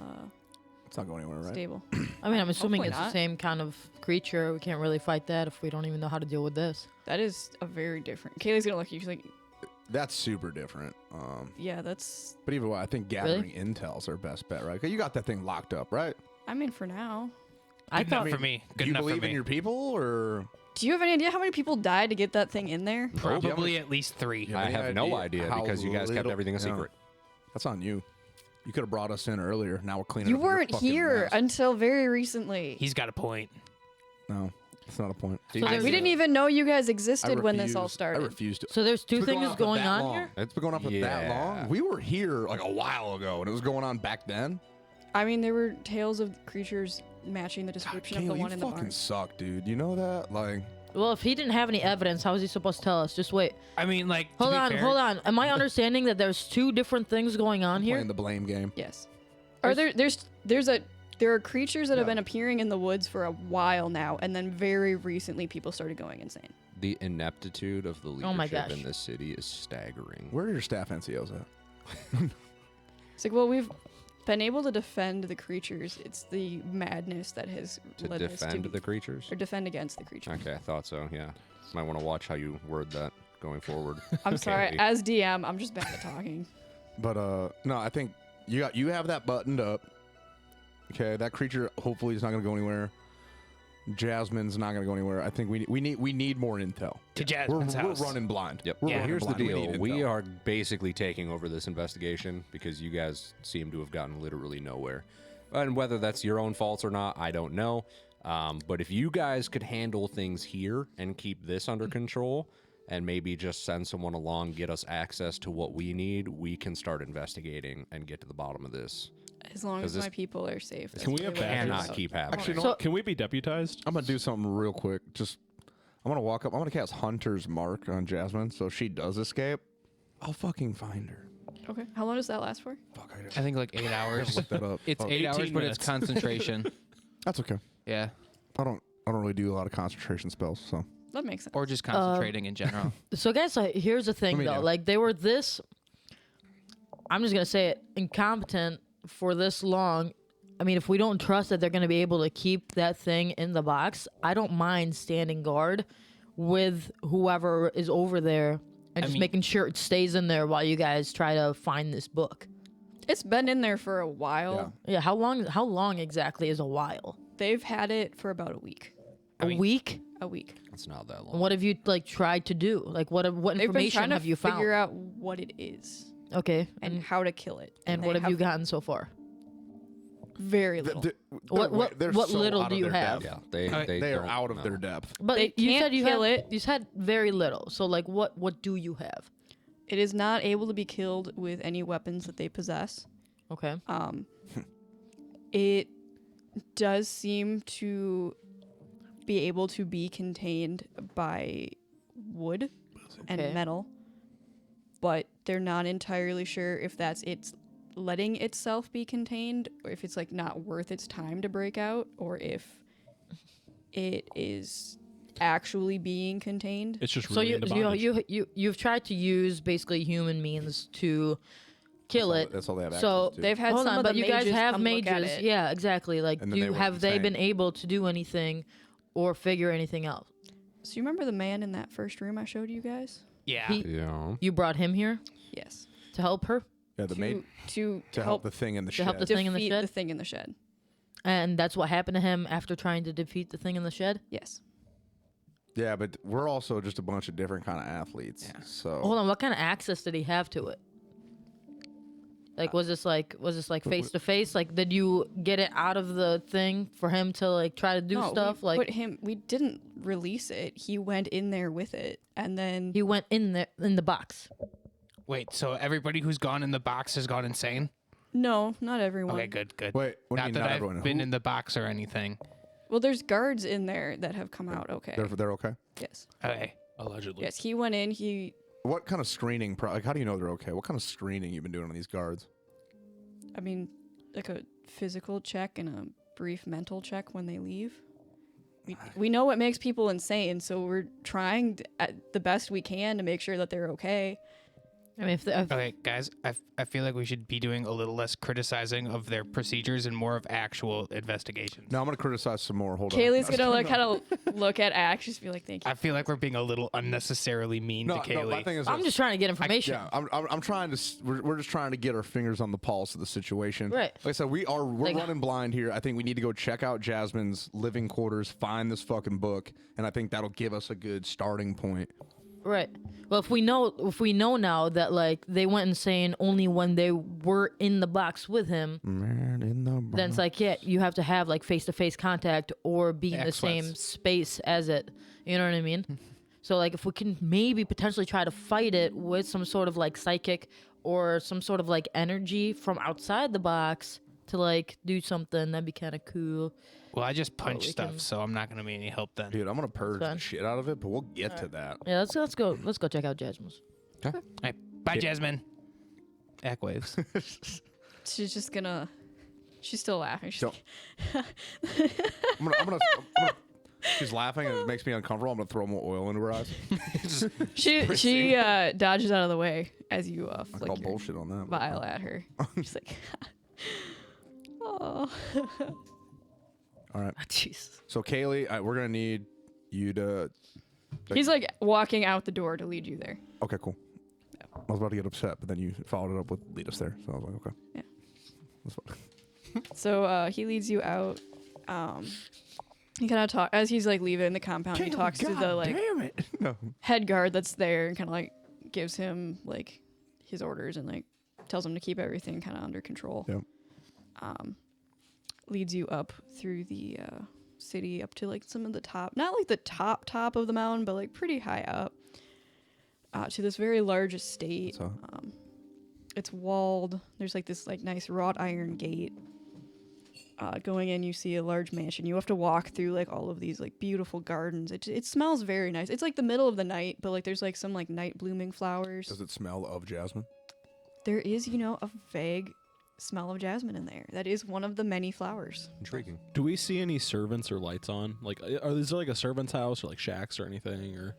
A: It's not going anywhere, right?
C: stable.
E: I mean, I'm assuming
C: Hopefully
E: it's the
C: not.
E: same kind of creature. We can't really fight that if we don't even know how to deal with this.
C: That is a very different. Kaylee's gonna look at you. She's like,
A: That's super different.
C: yeah, that's.
A: But even way, I think gathering intel's our best bet, right? 'Cause you got that thing locked up, right?
C: I mean, for now.
E: I
B: Good
E: thought
B: enough for me.
A: Do
B: Good
A: you
B: enough for
A: believe in
B: me.
A: your people, or
C: Do you have any idea how many people died to get that thing in there?
B: Probably at least 3.
A: Yeah.
D: I
A: Any
D: have no
A: idea
D: idea
A: how
D: because you guys kept
A: little-
D: everything a
A: yeah.
D: secret.
A: that's on you? You could have brought us in earlier. Now we're cleaning.
C: You
A: up your
C: weren't
A: fucking
C: here
A: mess.
C: until very recently.
B: He's got a point.
A: No, that's not a point.
E: So there's-
C: We didn't even know you guys
A: I
C: existed when this all
A: refuse- I
C: started.
A: refuse to.
E: so. There's two
A: It's been
E: things
A: on for
E: going
A: that
E: on
A: long.
E: here.
A: It's been going on for that
D: Yeah.
A: long. We were here like a while ago, and it was going on back then.
C: I mean, there were tales of creatures matching the
A: God,
C: description of
A: Kayla,
C: the one
A: you
C: in the
A: fucking
C: barn.
A: suck, dude. You know that? Like,
E: Well, if he didn't have any evidence, how was he supposed to tell us? Just wait.
B: I mean, like, to
E: Hold
B: be
E: on,
B: fair,
E: hold on. Am I understanding that there's two different things going on here?
A: playing the blame game.
C: Yes. Are there are creatures that have
A: Yeah.
C: been appearing in the woods for a while now, and then very recently people started going insane.
D: The ineptitude of the leadership
E: Oh my gosh.
D: in this city is staggering.
A: Where are your staff NCOs at?
C: It's like, well, we've been able to defend the creatures. It's the madness that has
D: To
C: led us to
D: defend the creatures?
C: or defend against the creatures.
D: Okay, I thought so, yeah. Might want to watch how you word that going forward.
C: I'm sorry,
D: Okay.
C: as DM, I'm just bad at talking.
A: But no, I think you have that buttoned up. Okay, that creature hopefully is not going to go anywhere. Jasmine's not going to go anywhere. I think we need more intel.
B: to
A: We're,
B: Jasmine's
A: we're
B: house.
A: running blind.
D: Yep.
A: We're
B: Yeah.
A: running
D: Here's the
A: blind.
D: deal.
A: need
D: We
A: intel.
D: are basically taking over this investigation because you guys seem to have gotten literally nowhere. And whether that's your own faults or not, I don't know. But if you guys could handle things here and keep this under control and maybe just send someone along, get us access to what we need, we can start investigating and get to the bottom of this.
C: As long
D: 'Cause
C: as my
D: this-
C: people are safe.
F: Can we
C: that's really what
F: abandon
C: it's
D: Cannot
C: about.
D: keep happening.
A: Actually, no,
E: So
F: Can we be deputized?
A: I'm gonna do something real quick. I'm gonna walk up. I'm gonna cast Hunter's Mark on Jasmine. So if she does escape, I'll fucking find her.
C: Okay. How long does that last for?
A: Fuck, I
B: I think like 8 hours.
A: look that up.
B: It's
A: Fuck.
B: 8 hours,
F: 18
B: but
F: minutes.
B: it's concentration.
A: That's okay.
B: Yeah.
A: I don't really do a lot of concentration spells. So
C: That makes sense.
B: Or just concentrating in general.
E: So, guys, here's the thing,
A: Let me
E: though.
A: know.
E: Like, they were this, I'm just going to say it, incompetent for this long. I mean, if we don't trust that they're going to be able to keep that thing in the box, I don't mind standing guard with whoever is over there and
B: I
E: just
B: mean-
E: making sure it stays in there while you guys try to find this book.
C: It's been in there for a while.
A: Yeah.
E: Yeah, how long exactly is a while?
C: They've had it for about a week.
E: A week?
C: A week.
D: It's not that long.
E: And what have you like tried to do? Like what
C: They've been
E: information
C: trying to
E: have you found?
C: figure out what it is
E: Okay.
C: and how to kill it.
E: And
C: they
E: what have you gotten so far?
C: Very little.
E: What little do you have?
D: Yeah, they
A: They are
D: don't
A: out of
D: know.
A: their depth.
E: But
C: They
E: you
C: can't
E: said you
C: kill
E: had,
C: it.
E: You said very little. So like what do you have?
C: It is not able to be killed with any weapons that they possess.
E: Okay.
C: It does seem to be able to be contained by wood and
E: Okay.
C: metal, but they're not entirely sure if that's it's letting itself be contained or if it's like not worth its time to break out or if it is actually being contained.
F: It's just
E: So
F: really into bondage.
E: you've tried to use basically human means to kill it.
A: That's all they have
E: So
A: access to.
C: They've had
E: Hold
C: some
E: on,
C: of
E: but
C: the
E: you guys
C: mages
E: have
C: come look at
E: mages.
C: it.
E: Yeah, exactly. Like
A: And then they were
E: have they been
A: insane.
E: able to do anything or figure anything out?
C: So you remember the man in that first room I showed you guys?
B: Yeah.
E: He-
D: Yeah.
E: You brought him here
C: Yes.
E: to help her,
A: yeah, the
C: to,
A: maid
C: to
A: to help the thing in the
E: to help
A: shed.
E: the thing in the
C: defeat
E: shed?
C: the thing in the shed.
E: and that's what happened to him after trying to defeat the thing in the shed.
C: Yes.
A: Yeah, but we're also just a bunch of different kind of athletes.
B: Yeah.
A: So
E: Hold on, what kind of access did he have to it? Like, was this like face to face? Like, did you get it out of the thing for him to like try to do
C: No,
E: stuff?
C: we
E: Like,
C: put him. We didn't release it. He went in there with it, and then
E: he went in there in the box.
B: Wait, so everybody who's gone in the box has gone insane?
C: no, not everyone.
B: Okay, good, good.
A: wait, what do you
B: Not
A: mean
B: that
A: not
B: I've
A: everyone?
B: been
A: Who-
B: in the box or anything.
C: Well, there's guards in there that have come out. Okay.
A: they're okay.
C: Yes.
B: Okay.
F: Allegedly.
C: Yes. He went in. He.
A: What kind of screening? Like, how do you know they're okay? What kind of screening you've been doing on these guards?
C: I mean, like a physical check and a brief mental check when they leave. We know what makes people insane, so we're trying at the best we can to make sure that they're okay.
E: I mean,
B: Okay, guys, I feel like we should be doing a little less criticizing of their procedures and more of actual investigations.
A: No, I'm gonna criticize some more. Hold
C: Kaylee's
A: on.
C: gonna like kind of look at Axe, just be like, "Thank you."
B: I feel like we're being a little unnecessarily mean to
A: No,
B: Kaylee.
A: my thing is,
E: I'm just trying to get information.
A: yeah, I'm trying to. We're just trying to get our fingers on the pulse of the situation.
E: Right.
A: Like I said, we're
E: Like-
A: running blind here. I think we need to go check out Jasmine's living quarters, find this fucking book, and I think that'll give us a good starting point.
E: Right. Well, if we know now that like they went insane only when they were in the box with him,
A: Man in the
E: then it's like, yeah, you have to have like face to face contact or be in the
B: X-Files.
E: same space as it. You know what I mean? So like if we can maybe potentially try to fight it with some sort of like psychic or some sort of like energy from outside the box to like do something, that'd be kind of cool.
B: Well, I just punched
E: we
B: stuff,
E: can-
B: so I'm not going to be any help then.
A: Dude, I'm gonna purge
E: Done.
A: the shit out of it, but we'll get to that.
E: Yeah, let's go check out Jasmine's.
B: All right, bye, Jasmine. Ackwaves.
C: She's just gonna. She's still laughing. She's
A: So-
C: like,
A: I'm gonna she's laughing and it makes me uncomfortable. I'm gonna throw more oil into her eyes.
C: she dodges out of the way as you
A: I
C: flick
A: call
C: your
A: bullshit on that.
C: vial at her. She's like, "Oh."
A: All right.
E: Jeez.
A: So Kaylee, we're gonna need you to.
C: He's like walking out the door to lead you there.
A: Okay, cool. I was about to get upset, but then you followed it up with lead us there. So I was like, okay.
C: Yeah.
A: That's fine.
C: So he leads you out. He kind of talk as he's like leaving the compound. He talks to the like
A: Damn it! No.
C: head guard that's there and kind of like gives him like his orders and like tells him to keep everything kind of under control.
A: Yep.
C: Leads you up through the city up to like some of the top, not like the top of the mountain, but like pretty high up to this very large estate.
A: So
C: It's walled. There's like this like nice wrought iron gate. Going in, you see a large mansion. You have to walk through like all of these like beautiful gardens. It smells very nice. It's like the middle of the night, but like there's like some like night blooming flowers.
A: Does it smell of jasmine?
C: There is, a vague smell of jasmine in there. That is one of the many flowers.
D: Intriguing.
F: Do we see any servants or lights on? Like, is there like a servant's house or like shacks or anything? Or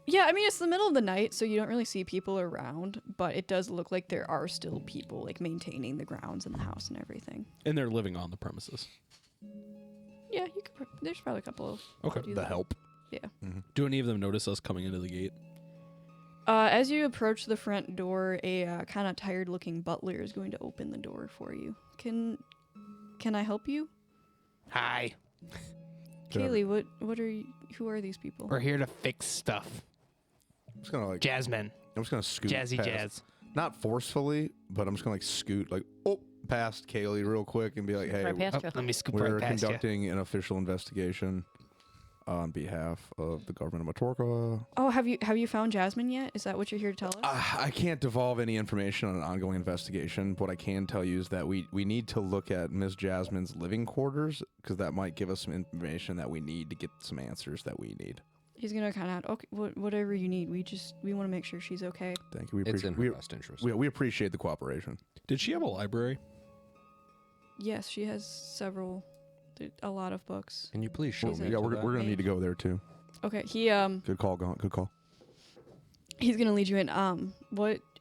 C: Yeah, I mean, it's the middle of the night, so you don't really see people around, but it does look like there are still people, like, maintaining the grounds and the house and everything.
F: and they're living on the premises.
C: Yeah, there's probably a couple of...
F: Okay.
C: do
A: The
C: that.
A: help.
C: Yeah.
F: Do any of them notice us coming into the gate?
C: As you approach the front door, a kind of tired-looking butler is going to open the door for you. Can I help you?
B: Hi.
C: Kaylee, what are you... Who are these people?
B: We're here to fix stuff.
A: I'm just gonna like.
B: Jasmine.
A: I'm just gonna scoot.
B: Jazzy
A: past.
B: jazz.
A: Not forcefully, but I'm just gonna like scoot like past Kaylee real quick and be like, hey,
E: Right past
B: Oh,
E: you.
B: let me scoop
A: we're
B: right past you.
A: conducting an official investigation on behalf of the government of Matorca.
C: Oh, have you found Jasmine yet? Is that what you're here to tell us?
A: I can't devolve any information on an ongoing investigation. What I can tell you is that we need to look at Miss Jasmine's living quarters because that might give us some information that we need to get some answers that we need.
C: He's gonna kind of okay, whatever you need. We want to make sure she's okay.
A: Thank you. We
D: It's in
A: appreciate
D: her best interest.
A: we appreciate the cooperation.
F: Did she have a library?
C: Yes, she has a lot of books.
D: Can you please show
C: She's
D: me?
C: a-
A: Yeah,
D: to
A: we're
D: that?
A: gonna need to go there too.
C: Okay,
A: Good call, Gaunt. Good call.
C: he's gonna lead you in.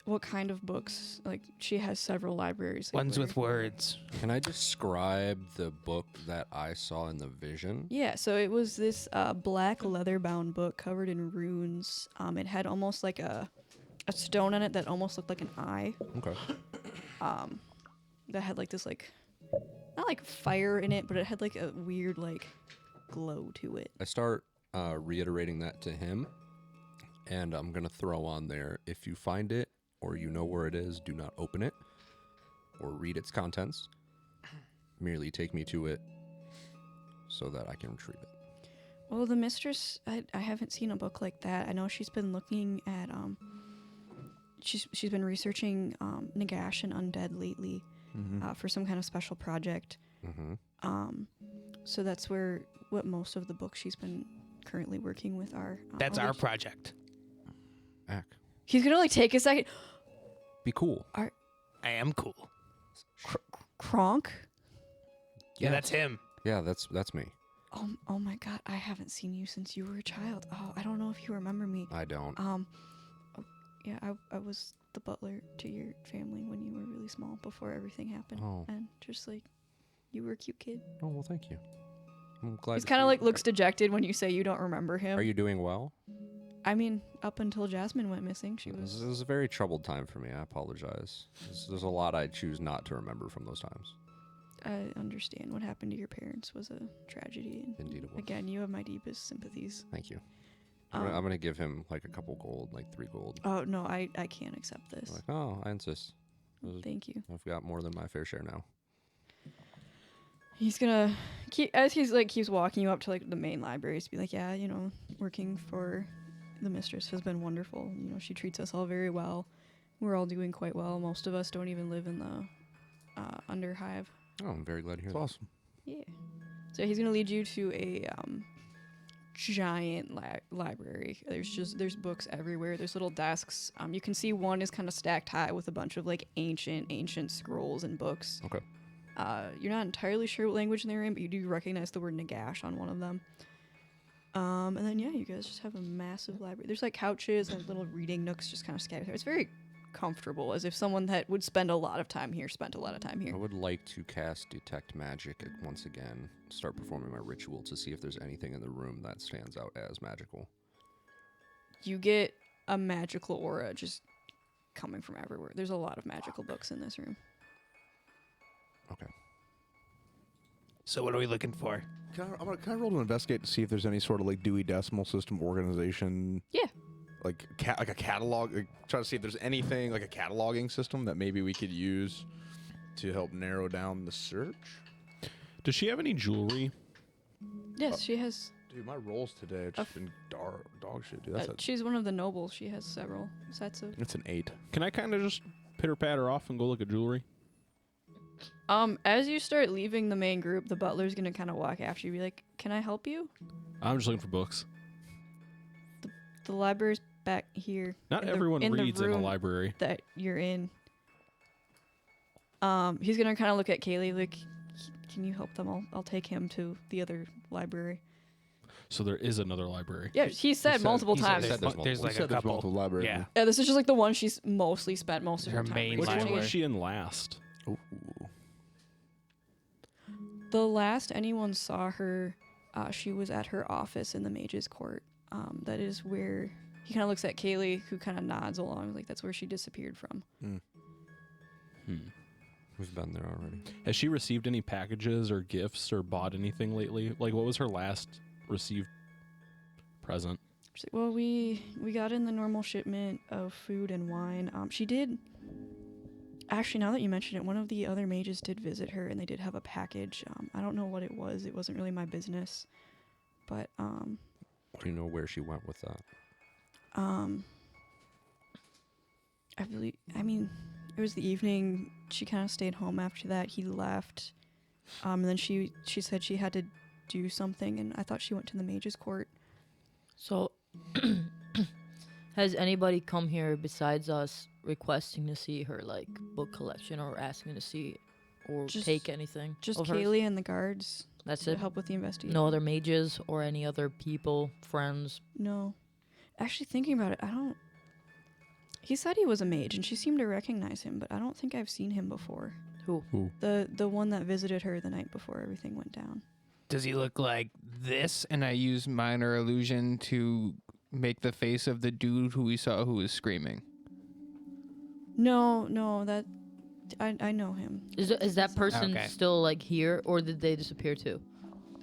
C: What kind of books? Like she has several libraries. like,
B: Ones
C: where-
B: with words.
D: Can I describe the book that I saw in the vision?
C: Yeah, so it was this black leather-bound book covered in runes. It had almost like a stone on it that almost looked like an eye.
D: Okay.
C: That had like this like not like fire in it, but it had like a weird like glow to it.
D: I start reiterating that to him, and I'm going to throw on there, if you find it or you know where it is, do not open it or read its contents. Merely take me to it so that I can retrieve it.
C: Well, the mistress, I haven't seen a book like that. I know she's been looking at she's been researching Nagash and undead lately for some kind of special project.
D: Mm-hmm.
C: So that's what most of the books she's been currently working with are.
B: That's
C: I'll
B: our
C: let-
B: project.
D: Ack.
C: He's gonna like take a second.
D: Be cool.
B: I am cool.
C: Kronk.
B: Yeah, that's him.
D: Yeah, that's me.
C: Oh my God! I haven't seen you since you were a child. Oh, I don't know if you remember me.
D: I don't.
C: Yeah, I was the butler to your family when you were really small before everything happened.
D: Oh.
C: And just like, you were a cute kid.
D: Oh, well, thank you. I'm glad.
C: He's
D: to
C: kind
D: see
C: of
D: you.
C: like looks dejected when you say you don't remember him.
D: Are you doing well?
C: I mean, up until Jasmine went missing, she
D: This
C: was.
D: is a very troubled time for me. I apologize. There's a lot I choose not to remember from those times.
C: I understand what happened to your parents was a tragedy. And
D: Indeed it was.
C: again, you have my deepest sympathies.
D: Thank you.
C: Um,
D: I'm gonna give him like a couple gold, like 3 gold.
C: Oh no, I can't accept this.
D: Like, oh, I insist.
C: Thank you.
D: I've got more than my fair share now.
C: He's gonna keeps walking you up to like the main libraries to be like, yeah, working for the mistress has been wonderful. She treats us all very well. We're all doing quite well. Most of us don't even live in the Underhive.
D: Oh, I'm very glad to hear
A: It's
D: that.
A: awesome.
C: Yeah. So he's gonna lead you to a giant library. There's books everywhere. There's little desks. You can see one is kind of stacked high with a bunch of like ancient scrolls and books.
D: Okay.
C: You're not entirely sure what language they're in, but you do recognize the word Nagash on one of them. And then yeah, you guys just have a massive library. There's like couches and little reading nooks just kind of scattered there. It's very comfortable, as if someone that would spend a lot of time here spent a lot of time
D: I
C: here.
D: would like to cast Detect Magic once again. Start performing my ritual to see if there's anything in the room that stands out as magical.
C: You get a magical aura just coming from everywhere. There's a lot of magical books in this room.
D: Okay.
B: So what are we looking for?
A: Can I roll to investigate to see if there's any sort of like Dewey Decimal System organization?
C: Yeah.
A: Like like a catalog. Like, try to see if there's anything like a cataloging system that maybe we could use to help narrow down the search.
F: Does she have any jewelry?
C: Yes, she has.
A: Dude, my rolls today have just been dog shit, dude.
C: She's one of the nobles. She has several sets of.
A: It's an 8.
F: Can I kind of just pitter patter off and go look at jewelry?
C: As you start leaving the main group, the butler's gonna kind of walk after you, be like, "Can I help you?"
F: I'm just looking for books.
C: The library's back here.
F: Not
C: in the-
F: everyone
C: in the
F: reads in a
C: room
F: library.
C: that you're in. He's gonna kind of look at Kaylee like, "Can you help them? I'll take him to the other library."
F: So there is another library.
C: Yeah, he said multiple
B: He said
C: times.
B: there's like a
A: There's
B: couple.
A: multiple libraries.
B: Yeah.
C: Yeah, this is just like the one she's mostly spent most of her
B: Her
C: time
B: main
F: Which one
C: researching.
F: was she in last?
A: Ooh.
C: The last anyone saw her, she was at her office in the Mage's Court. That is where he kind of looks at Kaylee, who kind of nods along, like that's where she disappeared from.
D: We've been there already.
F: Has she received any packages or gifts or bought anything lately? Like, what was her last received present?
C: She's like, well, we got in the normal shipment of food and wine. She did. Actually, now that you mention it, one of the other mages did visit her, and they did have a package. I don't know what it was. It wasn't really my business, but
D: Do you know where she went with that?
C: I believe. I mean, it was the evening. She kind of stayed home after that. He left. And then she said she had to do something, and I thought she went to the mage's court.
E: So, has anybody come here besides us requesting to see her like book collection or asking to see or
C: Just-
E: take anything?
C: Just
E: of hers?
C: Kaylee and the guards
E: That's
C: to
E: it.
C: help with the investigation.
E: No other mages or any other people, friends.
C: No. Actually, thinking about it, I don't. He said he was a mage, and she seemed to recognize him, but I don't think I've seen him before.
E: Who?
C: The one that visited her the night before everything went down.
B: Does he look like this? And I use minor illusion to make the face of the dude who we saw who was screaming.
C: No, that I know him.
E: Is that person
B: Okay.
E: still like here, or did they disappear too?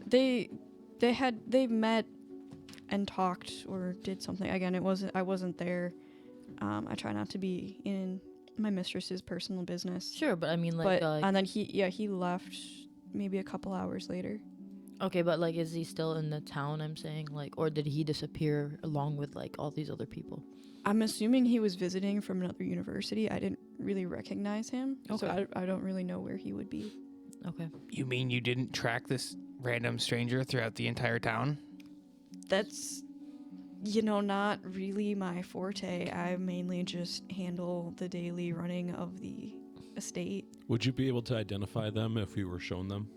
C: They met and talked or did something. Again, I wasn't there. I try not to be in my mistress's personal business.
E: Sure, but I mean like,
C: But and then he left maybe a couple hours later.
E: okay, but like, is he still in the town? I'm saying like, or did he disappear along with like all these other people?
C: I'm assuming he was visiting from another university. I didn't really recognize him, so
E: Okay.
C: I don't really know where he would be.
E: Okay.
B: You mean you didn't track this random stranger throughout the entire town?
C: That's, not really my forte. I mainly just handle the daily running of the estate.
F: Would you be able to identify them if we were shown them?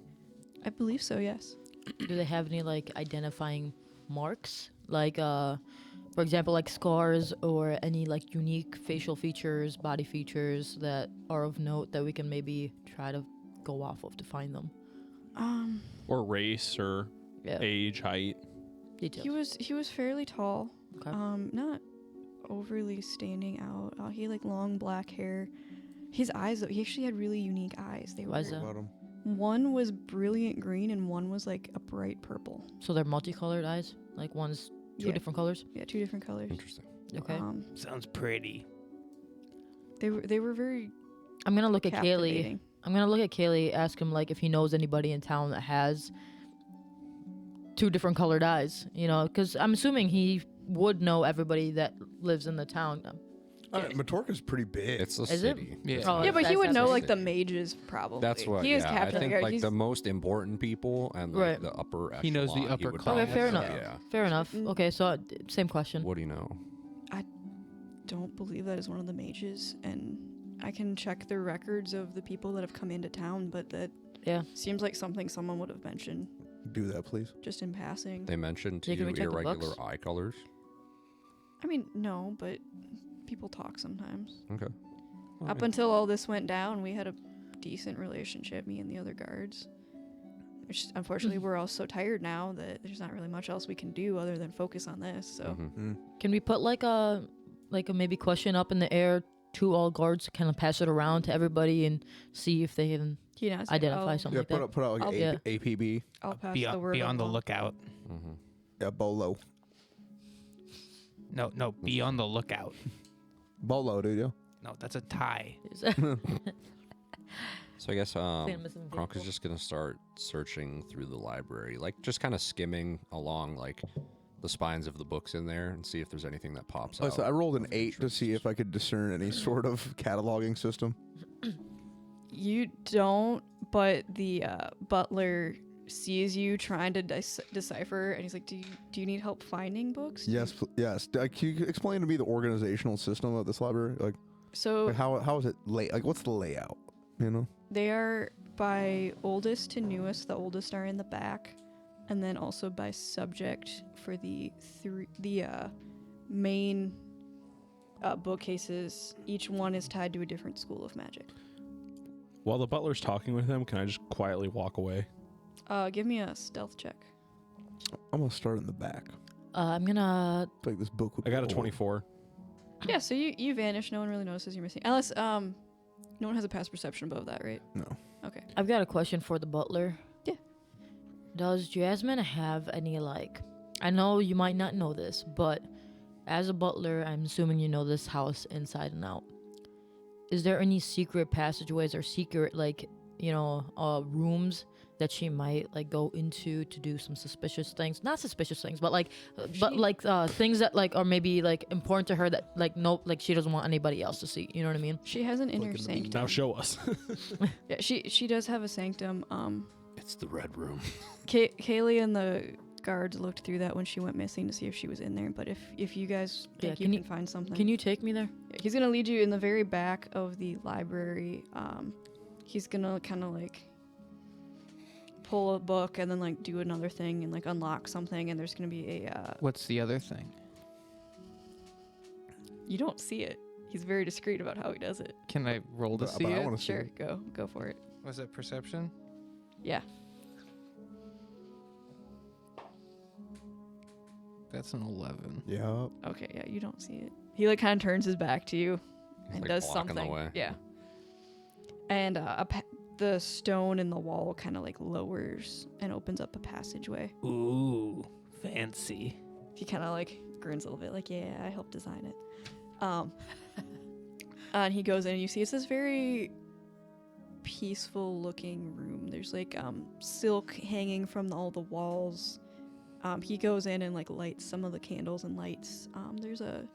C: I believe so, yes.
E: Do they have any like identifying marks, like for example, like scars or any like unique facial features, body features that are of note that we can maybe try to go off of to find them?
F: Or race or
E: Yeah.
F: age, height?
E: Details.
C: He was fairly tall.
E: Okay.
C: Not overly standing out. He had like long black hair. His eyes, though, he actually had really unique eyes. They
E: Why
C: were
E: is that?
C: one was brilliant green and one was like a bright purple.
E: So they're multicolored eyes, like one's two
C: Yeah.
E: different colors.
C: Yeah, two different colors.
D: Interesting.
E: Okay.
B: Sounds pretty.
C: They were very
E: I'm gonna look at Kaylee.
C: captivating.
E: I'm gonna look at Kaylee, ask him like if he knows anybody in town that has two different colored eyes, because I'm assuming he would know everybody that lives in the town.
A: Matorca's pretty big.
D: It's a
E: Is it?
D: city.
B: Yeah.
E: Oh,
C: Yeah, but he
E: that's-
C: would
E: that's
C: know
E: what-
C: like the mages probably.
D: That's what.
C: he is
D: Yeah, I
C: captain.
D: think
C: yeah,
D: like
C: he's-
D: the most important people and like
E: Right.
D: the upper.
B: He knows the
D: echelon,
B: upper
D: would
B: class.
E: Okay,
D: probably
E: fair
D: know.
E: enough.
D: Yeah.
E: Fair enough. Okay, so same question.
D: What do you know?
C: don't believe that is one of the mages, and I can check the records of the people that have come into town, but that
E: Yeah.
C: seems like something someone would have mentioned
A: Do that, please.
C: just in passing.
D: They mentioned to
E: Yeah, can
D: you
E: we check the
D: irregular
E: books?
D: eye colors.
C: I mean, no, but people talk sometimes.
D: Okay.
C: Up until all this went down, we had a decent relationship, me and the other guards. Which, unfortunately, we're all so tired now that there's not really much else we can do other than focus on this. So,
E: Can we put like a maybe question up in the air to all guards to kind of pass it around to everybody and see if they can identify something like that?
A: Put out like
C: I'll-
E: Yeah.
A: APB.
C: I'll pass
B: Be
C: the
B: on,
C: word
B: be on the
C: along.
B: lookout.
A: Yeah, Bolo.
B: No, be on the lookout.
A: Bolo, dude. Yeah.
B: No, that's a tie.
D: So I guess
E: I'm missing
D: Kronk is
E: vehicle.
D: just gonna start searching through the library, like just kind of skimming along, like the spines of the books in there and see if there's anything that pops
A: Oh,
D: out.
A: so I rolled an
D: of
A: 8 to see
D: interest.
A: if I could discern any sort of cataloging system.
C: You don't, but the butler sees you trying to decipher, and he's like, "Do you need help finding books?"
A: Yes, yes. Can you explain to me the organizational system of this library? Like
C: So
A: how is it like what's the layout? You know?
C: they are by oldest to newest. The oldest are in the back, and then also by subject for the main bookcases. Each one is tied to a different school of magic.
F: While the butler's talking with him, can I just quietly walk away?
C: Give me a stealth check.
A: I'm gonna start in the back.
E: I'm gonna.
A: I feel like this book would
F: I
A: be
F: got a
A: old.
F: 24.
C: Yeah, so you vanish. No one really notices you're missing, unless no one has a past perception above that, right?
A: No.
C: Okay.
E: I've got a question for the butler.
C: Yeah.
E: Does Jasmine have any like? I know you might not know this, but as a butler, I'm assuming you know this house inside and out. Is there any secret passageways or secret rooms that she might like go into to do some suspicious things? Not suspicious things, but things that like are maybe like important to her that she doesn't want anybody else to see. You know what I mean?
C: She has an inner
A: in the
C: sanctum.
F: Now show us.
C: Yeah, she does have a sanctum.
D: It's the red room.
C: Kaylee and the guards looked through that when she went missing to see if she was in there. But if you guys think you can find something,
E: Can you take me there?
C: he's gonna lead you in the very back of the library. He's gonna kind of like pull a book and then like do another thing and like unlock something. And there's gonna be a
B: What's the other thing?
C: you don't see it. He's very discreet about how he does it.
B: Can I roll to
A: But
B: see
A: I
B: it?
A: wanna see
C: Sure,
A: it.
C: go for it.
B: Was it perception?
C: Yeah.
B: That's an 11.
A: Yeah.
C: Okay, yeah, you don't see it. He like kind of turns his back to you
D: He's,
C: and
D: like,
C: does
D: blocking the
C: something.
D: way.
C: Yeah. And the stone in the wall kind of like lowers and opens up a passageway.
B: Ooh, fancy.
C: He kind of like grins a little bit, like, "Yeah, I helped design it." And he goes in, and you see it's this very peaceful looking room. There's like silk hanging from all the walls. He goes in and like lights some of the candles and lights. There's a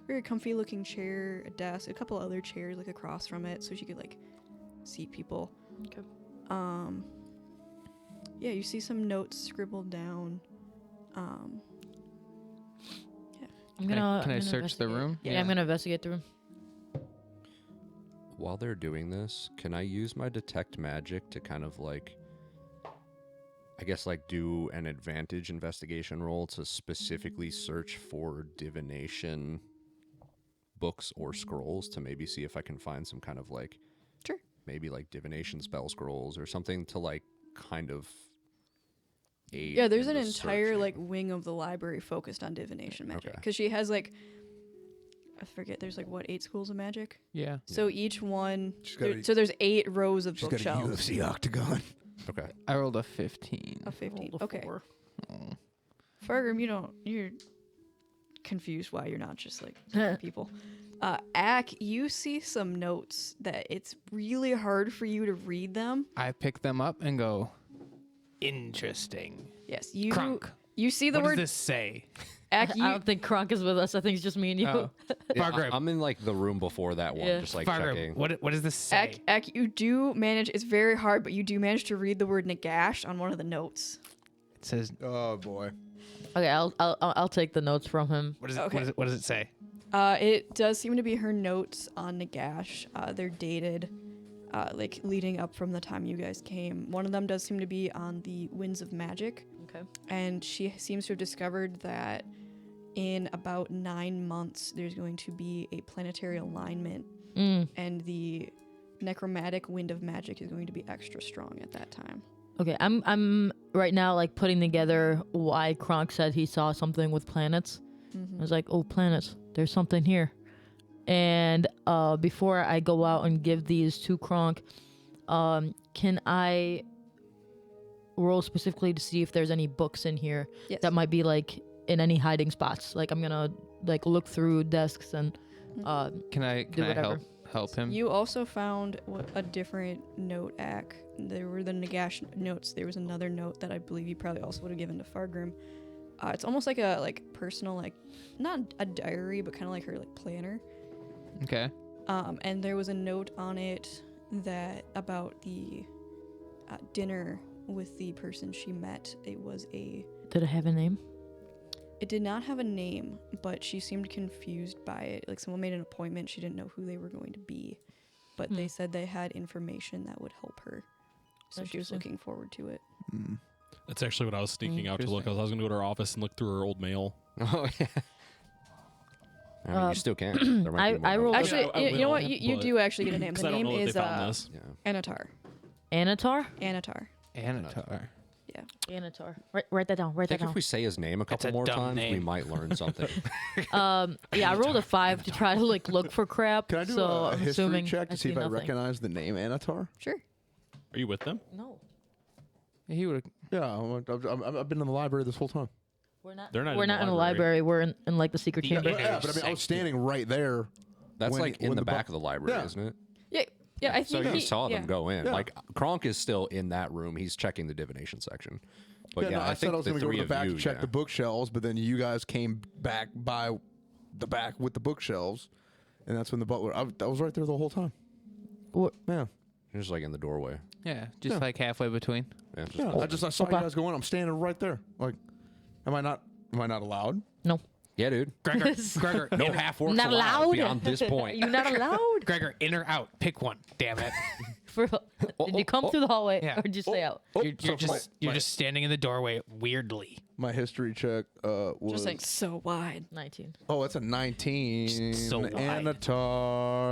C: very comfy looking chair, a desk, a couple other chairs like across from it, so she could like seat people.
E: Okay.
C: Yeah, you see some notes scribbled down.
E: I'm
B: Can
E: gonna.
B: I
E: I'm gonna
B: search the
E: investigate.
B: room?
E: Yeah, I'm gonna investigate the room.
D: While they're doing this, can I use my detect magic to kind of like, I guess like do an advantage investigation roll to specifically search for divination books or scrolls to maybe see if I can find some kind of like,
C: Sure.
D: maybe like divination spell scrolls or something to like kind of aid.
C: Yeah, there's
D: in
C: an
D: the
C: entire
D: searching.
C: like wing of the library focused on divination magic
D: Okay.
C: because she has like, I forget, there's like what, 8 schools of magic.
B: Yeah.
C: So each one,
A: She's got a-
C: so there's 8 rows of
A: She's got a
C: bookshelves.
A: UFC octagon.
D: Okay.
B: I rolled a 15.
C: A 15.
E: Rolled a
C: Okay.
E: 4.
B: Oh.
C: Fargrim, you're confused why you're not just like people. Ack, you see some notes that it's really hard for you to read them.
B: I pick them up and go, interesting.
C: Yes, you
B: Crunk.
C: you see the
B: What
C: word
B: does this say?
C: Ack.
E: I
C: You
E: don't think Kronk is with us. I think it's just me and you.
B: Oh.
D: Yeah,
B: Fargrim.
D: I'm in like the room before that one,
E: Yeah.
D: just like
B: Fargrim,
D: checking.
B: what does this say?
C: Ack, you do manage. It's very hard, but you do manage to read the word Nagash on one of the notes.
B: It says,
A: Oh boy.
E: Okay, I'll take the notes from him.
B: what, is it,
C: Okay.
B: what does it say?
C: It does seem to be her notes on Nagash. They're dated, like leading up from the time you guys came. One of them does seem to be on the Winds of Magic,
E: Okay.
C: and she seems to have discovered that in about 9 months there's going to be a planetary alignment, and the necromantic Wind of Magic is going to be extra strong at that time.
E: Okay, I'm right now like putting together why Kronk said he saw something with planets. I was like, oh, planets, there's something here. And before I go out and give these to Kronk, can I roll specifically to see if there's any books in here
C: Yes.
E: that might be like in any hiding spots? Like I'm gonna like look through desks and
B: Can I
E: whatever.
B: help him?
C: You also found a different note, Ack. There were the Nagash notes. There was another note that I believe you probably also would have given to Fargrim. It's almost like a personal, not a diary, but kind of like her planner.
B: Okay.
C: And there was a note on it that about the dinner with the person she met. It was
E: Did it have a name?
C: It did not have a name, but she seemed confused by it. Like someone made an appointment, she didn't know who they were going to be, but they said they had information that would help her. So she was
E: Interesting.
C: looking forward to it.
F: That's actually what I was sneaking out to look. I was going to go to her office and look through her old mail.
D: Oh yeah. I mean, you still can. There might be more
E: I rolled-
D: notes.
C: Actually,
F: I
C: you know what?
F: will,
C: You
F: but-
C: do actually get a name.
F: 'Cause
C: The
F: I don't
C: name
F: know that
C: is
F: they found this.
D: Yeah.
C: Anatar.
E: Anatar?
C: Anatar.
B: Anatar.
E: Anatar. Write that down. Write
D: I think
E: that
D: if
E: down.
D: we say his name a couple
B: a
D: more
B: dumb
D: times, we
B: name.
D: might learn something.
E: Yeah, I rolled a 5 to try to look for crap.
A: Can I do
E: so
A: a
E: I'm
A: history
E: assuming
A: check to see if I
E: nothing.
A: recognize the name Anatar?
C: Sure.
F: Are you with them?
E: No,
B: He would.
A: Yeah, I've been in the library this whole time.
E: we're not.
F: They're not
E: We're
F: in
E: not
F: the
E: in the
F: library.
E: library. We're in like the secret chamber.
A: Yeah, but I mean, I was standing right there.
D: That's
A: when-
D: like in
A: when
D: the back
A: bu-
D: of the library,
A: Yeah.
D: isn't it?
C: Yeah, I
D: So
C: think
D: he saw them
C: yeah.
D: go in.
A: Yeah.
D: Like Kronk is still in that room. He's checking the divination section. But yeah,
A: no,
D: I,
A: I said
D: think
A: I was
D: the
A: going to go
D: three
A: to the
D: of
A: back
D: you,
A: to check
D: yeah.
A: the bookshelves, but then you guys came back by the back with the bookshelves, and that's when the butler. I was right there the whole time.
E: What-
A: Yeah,
D: You're just like in the doorway.
B: Yeah, just
A: Yeah.
B: like halfway between.
D: Yeah, just
A: yeah. I saw
E: Okay.
A: you guys go in. I'm standing right there. Like, am I not allowed?
E: No.
D: yeah, dude.
B: Gregor, Gregor,
D: No
B: in-
D: half works
E: Not
D: allowed
E: allowed.
D: beyond this point.
E: You're not allowed.
B: Gregor, in or out? Pick one. Damn it.
E: Did you come through the hallway
B: Yeah.
E: or did you stay out?
B: You're
A: so
B: just standing in the doorway weirdly.
A: My history check was.
C: Just like so wide.
E: 19.
A: Oh, it's a 19.
B: So wide.
A: Anatar.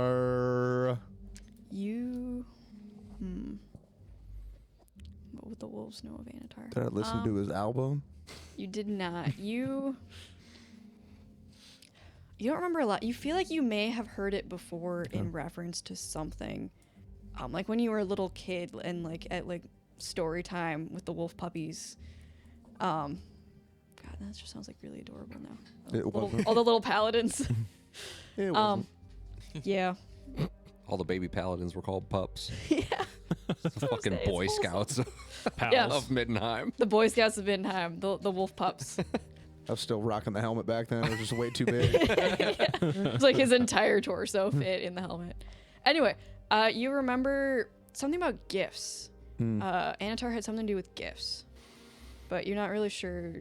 C: You. What would the wolves know of Anatar?
A: Did I listen to his album?
C: You did not. You don't remember a lot. You feel like you may have heard it before in reference to something. Like when you were a little kid and like at like story time with the wolf puppies. God, that just sounds like really adorable now.
A: It wasn't.
C: All the little paladins.
A: It wasn't.
C: Yeah.
D: All the baby paladins were called pups.
C: Yeah.
D: The fucking
C: It's
D: Boy
C: wholesome.
D: Scouts
F: Pals.
C: Yeah.
D: of Middenheim.
C: The Boy Scouts of Middenheim, the wolf pups.
A: I was still rocking the helmet back then. It was just way too big.
C: It's like his entire torso fit in the helmet. Anyway, you remember something about gifts. Anatar had something to do with gifts, but you're not really sure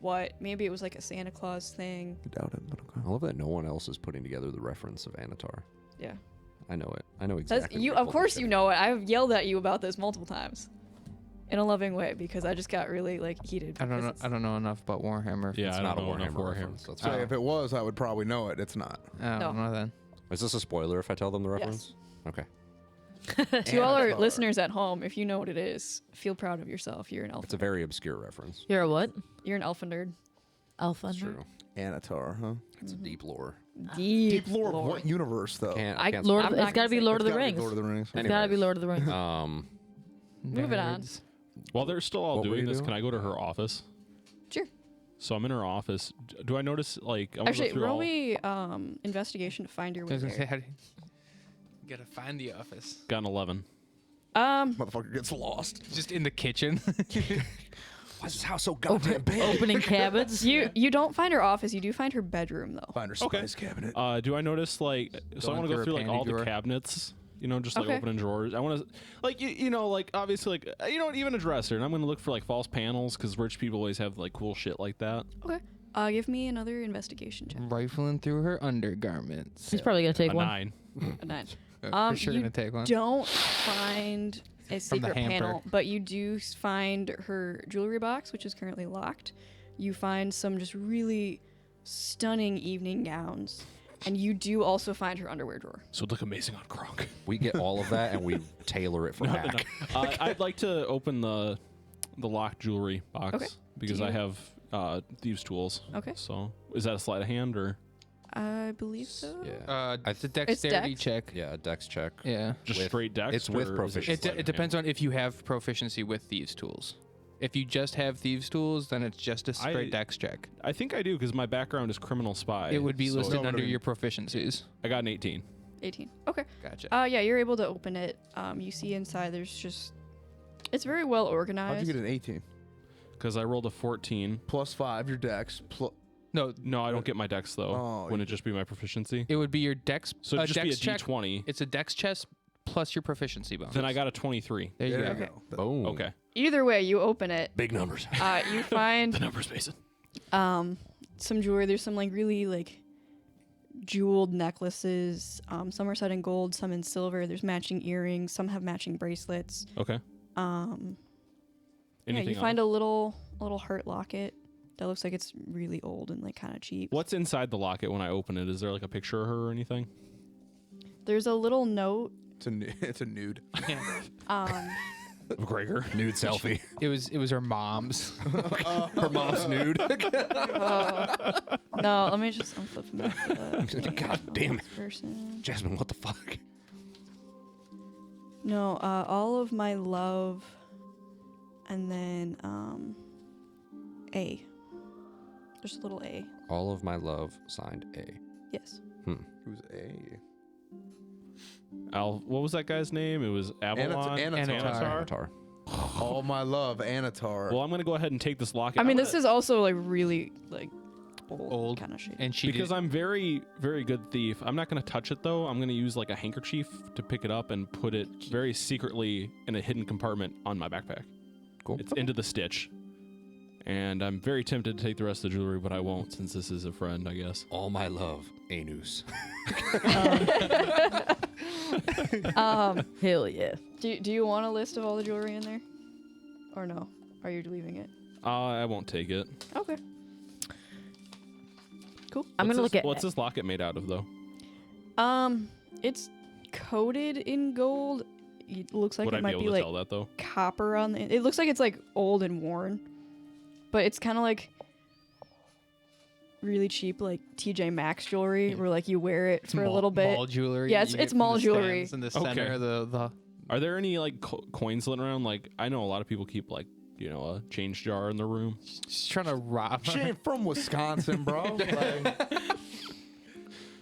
C: what. Maybe it was like a Santa Claus thing.
A: I doubt it, but okay.
D: I love that no one else is putting together the reference of Anatar.
C: Yeah.
D: I know it. I know
C: That's,
D: exactly.
C: you,
D: what
C: of
D: you're
C: course,
D: pulling
C: you know it. I've yelled at you about this multiple times, in a loving way, because I just got really like heated.
B: I don't
C: because
B: know.
C: it's-
B: I don't know enough about Warhammer.
F: Yeah,
D: It's
F: I
D: not a
F: don't know enough
D: Warhammer reference. That's
A: So
D: fine.
A: if it was, I would probably know it. It's not.
B: I don't know then.
D: Is this a spoiler if I tell them the reference? Okay.
C: To all our
A: Anatar.
C: listeners at home, if you know what it is, feel proud of yourself. You're an elf.
D: It's a very obscure reference.
E: You're a what?
C: You're an elfin nerd.
E: Alpha.
D: It's true.
A: Anatar, huh?
D: It's a deep lore.
C: Deep
A: Lord, what universe though?
D: I can't
E: Lord,
C: I'm
E: of,
C: not
E: it's got to
C: gonna
E: be
C: say-
E: Lord of
A: It's
E: the
A: gotta be
E: Rings.
A: Lord of the Rings.
E: It's got to be Lord of the Rings.
C: Moving on.
B: Nerds.
F: While they're still all
A: What were
F: doing
A: you
F: this,
A: doing?
F: can I go to her office?
C: Sure.
F: So I'm in her office. Do I notice like I'm gonna
C: Actually,
F: go through
C: roll
F: all,
C: me investigation to find your
B: I was
C: way
B: gonna say,
C: there.
B: how do you gotta find the office?
F: got an 11.
A: Motherfucker gets lost.
B: Just in the kitchen.
A: Why is this house so goddamn big?
E: Opening cabinets.
C: You don't find her office. You do find her bedroom though.
A: Find her
F: Okay.
A: spice cabinet.
F: Do I notice like so I
B: Going
F: want to go
B: through
F: through
B: a
F: like
B: panty
F: all
B: drawer.
F: the cabinets, you know, just like
C: Okay.
F: opening drawers. I want to like you know like obviously like you know what, even a dresser, and I'm going to look for like false panels cuz rich people always have like cool shit like that.
C: Okay. Give me another investigation check.
B: Rifling through her undergarments.
E: He's probably gonna take
F: A
E: one.
F: 9.
C: A 9.
B: For sure
C: you
B: gonna take one.
C: Don't find a
B: From the
C: secret
B: hamper.
C: panel, but you do find her jewelry box, which is currently locked. You find some just really stunning evening gowns, and you do also find her underwear drawer.
F: So it'd look amazing on Kronk.
D: We get all of that and we tailor it for Mac.
F: I'd like to open the locked jewelry box
C: Okay.
F: because
C: Do
F: I
C: you-
F: have thieves tools.
C: Okay.
F: So is that a sleight of hand or
C: I believe so.
D: Yeah.
B: It's a dexterity
C: dex?
B: check.
D: Yeah, a dex check.
B: Yeah.
F: just
D: With-
F: straight dex?
D: it's with
F: or is
D: proficiency.
B: It,
F: sleight of
B: it depends
F: hand?
B: on if you have proficiency with thieves' tools. If you just have thieves' tools, then it's just a straight dex check.
F: I think I do because my background is criminal spy.
B: It would be
F: so-
B: listed
A: No,
B: under
A: I mean-
B: your proficiencies.
F: I got an 18.
C: 18. Okay.
B: Gotcha.
C: Yeah, you're able to open it. You see inside there's just, it's very well
A: How'd
C: organized.
A: you get an 18?
F: because I rolled a 14.
A: +5 your dex.
B: No,
F: No, I don't get my dex though.
A: Oh,
F: Wouldn't it just be my proficiency?
B: it would be your dex.
F: So it'd just be a
B: dex check.
F: D20.
B: It's a dex chest plus your proficiency bonus.
F: Then I got a 23.
B: There you
A: There
B: go.
A: you
C: Okay.
A: go.
D: Boom.
F: Okay.
C: Either way, you open it.
F: Big numbers.
C: You find
F: The numbers, Mason.
C: some jewelry. There's some like really like jeweled necklaces. Some are set in gold, some in silver. There's matching earrings. Some have matching bracelets.
F: Okay.
C: Yeah,
F: Anything
C: you find a little heart locket that looks like it's really old and like kind of cheap.
F: What's inside the locket when I open it? Is there like a picture of her or anything?
C: There's a little note.
A: It's a nude.
F: Of Gregor.
D: Nude selfie.
B: It was her mom's.
A: Her mom's nude.
C: No, let me just. I'm flipping back to the
D: God damn it.
C: person.
D: Jasmine, what the fuck?
C: No, all of my love, and then A. Just a little A.
D: All of my love, signed A.
C: Yes.
A: Who's A?
F: What was that guy's name? It was Avalon.
B: Anatar.
D: Avatar.
A: All my love, Anatar.
F: Well, I'm gonna go ahead and take this locket.
C: I mean,
F: I'm
C: this
F: gonna-
C: is also like really like
B: Old.
C: kind of shape.
B: And she
F: because
B: did,
F: I'm very, very good thief. I'm not gonna touch it though. I'm gonna use like a handkerchief to pick it up and put it very secretly in a hidden compartment on my backpack.
D: Cool.
F: It's into the stitch. And I'm very tempted to take the rest of the jewelry, but I won't since this is a friend, I guess.
D: All my love, Anus.
E: Hell yeah.
C: Do you want a list of all the jewelry in there, or no? Are you leaving it?
F: I won't take it.
C: Okay. Cool.
E: I'm
F: What's
E: gonna
F: this-
E: look at.
F: What's this locket made out of though?
C: It's coated in gold. It looks like
F: Would
C: it
F: I be
C: might
F: able
C: be
F: to
C: like
F: tell that though?
C: copper on the. It looks like it's like old and worn, but it's kind of like really cheap, like TJ Maxx jewelry, where like you wear it for a little bit.
B: Mall jewelry.
C: Yeah,
B: that
C: it's-
B: you get
C: it's
B: from
C: mall
B: the
C: jewelry.
B: stands in the center.
F: Okay.
B: The
F: Are there any like coins lit around? Like I know a lot of people keep like a change jar in their room.
B: she's trying to rob.
A: She
B: her.
A: ain't from Wisconsin, bro.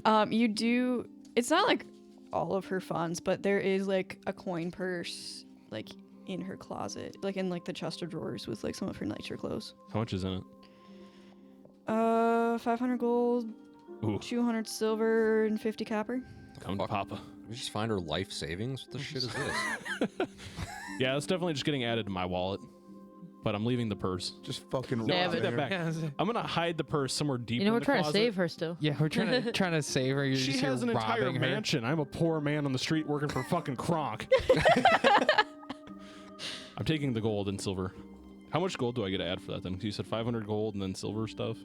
A: Like,
C: You do. It's not like all of her funds, but there is like a coin purse, like in her closet, like in like the chest of drawers with like some of her nicer clothes.
F: How much is in it?
C: 500 gold,
F: Ooh,
C: 200 silver, and 50 copper.
F: come to Papa.
D: We just find her life savings. What the shit is this?
F: Yeah, that's definitely just getting added to my wallet. But I'm leaving the purse.
A: just fucking.
F: No, I
E: Yeah,
F: take
E: but-
F: that back.
B: Yeah,
F: I'm gonna hide the purse somewhere deep.
E: You know,
F: in
E: we're
F: the
E: trying
F: closet.
E: to save her still.
B: yeah, we're trying to save her. You're
F: She
B: just
F: has
B: here
F: an entire
B: robbing her.
F: mansion. I'm a poor man on the street working for fucking Kronk. I'm taking the gold and silver. How much gold do I get to add for that then? 'Cause you said 500 gold and then silver stuff.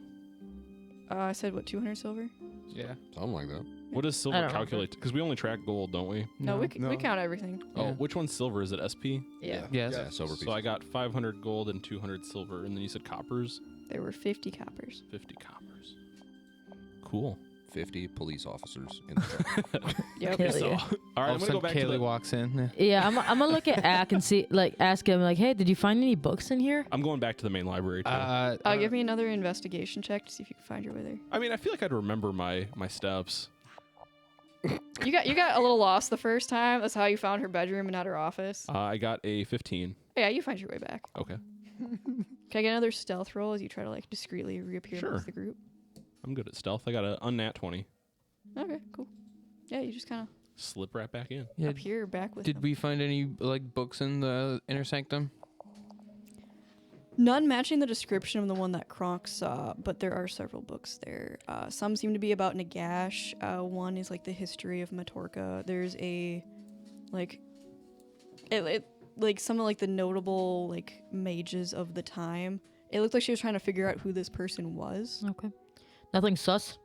C: I said what, 200 silver?
B: Yeah.
D: Something like that.
F: What does
E: I
F: silver
E: don't remember.
F: calculate? Because we only track gold, don't we?
C: No, we
A: no.
C: count everything.
F: Oh,
B: Yeah.
F: which one's silver? Is it SP?
C: Yeah.
B: Yes.
D: Yeah, silver piece.
F: So I got 500 gold and 200 silver, and then you said coppers,
C: There were 50 coppers.
F: 50 coppers. Cool.
D: 50 police officers in the
C: Yep.
E: Hell
F: So,
E: yeah.
F: all right,
B: All
F: I'm
B: of a
F: gonna go
B: sudden,
F: back to
B: Kaylee
F: the.
B: walks in.
E: Yeah, I'm gonna look at Ack and see, like, ask him, like, hey, did you find any books in here?
F: I'm going back to the main library. Too.
C: Give me another investigation check to see if you can find your way there.
F: I mean, I feel like I'd remember my steps.
C: You got a little lost the first time. That's how you found her bedroom and not her office.
F: I got a 15.
C: Yeah, you find your way back.
F: Okay,
C: Can I get another stealth roll as you try to like discreetly reappear
F: Sure.
C: amongst the group?
F: I'm good at stealth. I got a unnat 20.
C: Okay, cool. Yeah, you just kind of
F: Slip right back in.
B: Yeah.
C: appear back with
B: Did
C: them.
B: we find any like books in the inner sanctum?
C: None matching the description of the one that Kronk saw, but there are several books there. Some seem to be about Nagash. One is like the history of Matorca. There's a like like some of like the notable like mages of the time. It looked like she was trying to figure out who this person was.
E: Okay. Nothing sus?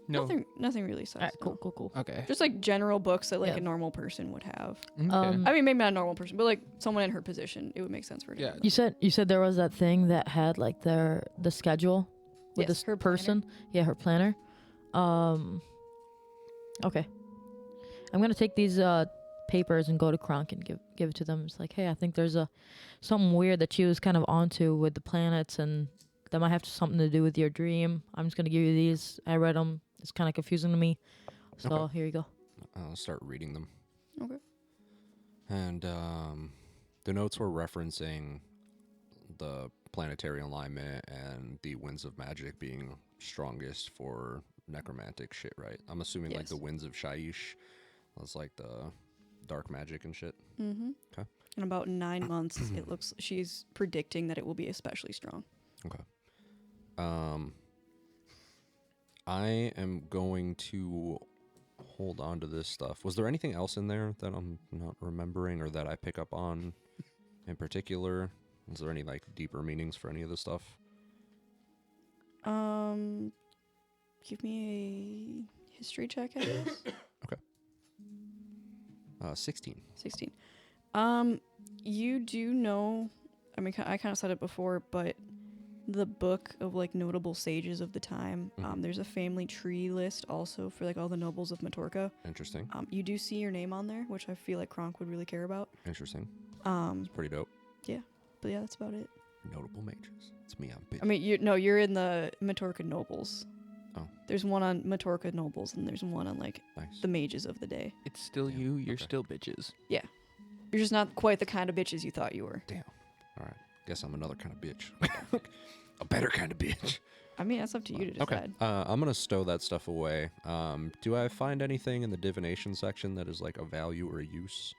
B: No.
C: Nothing really sus.
E: All right, cool,
C: no.
E: cool, cool.
B: Okay.
C: Just like general books that like
E: Yeah.
C: a normal person would have.
B: Okay.
C: I mean, maybe not a normal person, but like someone in her position, it would make sense for her. to
B: Yeah.
C: have
E: You said there was that thing that had like the schedule with
C: Yes,
E: this
C: her planner.
E: person. Yeah, her planner. Okay. I'm gonna take these papers and go to Kronk and give it to them. It's like, hey, I think there's something weird that she was kind of onto with the planets, and that might have something to do with your dream. I'm just gonna give you these. I read them. It's kind of confusing to me. So
D: Okay.
E: here you go.
D: I'll start reading them.
C: Okay.
D: And the notes were referencing the planetary alignment and the winds of magic being strongest for necromantic shit, right? I'm assuming like
C: Yes.
D: the winds of Shaiish was like the dark magic and shit.
C: Mm-hmm.
D: Okay.
C: In about 9 months, it looks she's predicting that it will be especially strong.
D: Okay. I am going to hold on to this stuff. Was there anything else in there that I'm not remembering or that I pick up on in particular? Is there any like deeper meanings for any of this stuff?
C: Give me a history check, I guess.
D: 16.
C: 16. You do know, I mean, I kind of said it before, but the book of like notable sages of the time, there's a family tree list also for like all the nobles of Matorca.
D: Interesting.
C: You do see your name on there, which I feel like Kronk would really care about.
D: Interesting. It's pretty dope.
C: But yeah, that's about it.
D: Notable mages. It's me, I'm bitch.
C: I mean, you're in the Matorca nobles.
D: Oh.
C: There's one on Matorca nobles, and there's one on like
D: Nice.
C: the mages of the day.
B: It's still
D: Yeah,
B: you. You're
D: okay.
B: still bitches.
C: You're just not quite the kind of bitches you thought you were.
D: Damn. All right. Guess I'm another kind of bitch. A better kind of bitch.
C: I mean, that's up to you to decide.
D: Okay. I'm going to stow that stuff away. Do I find anything in the divination section that is like a value or a use?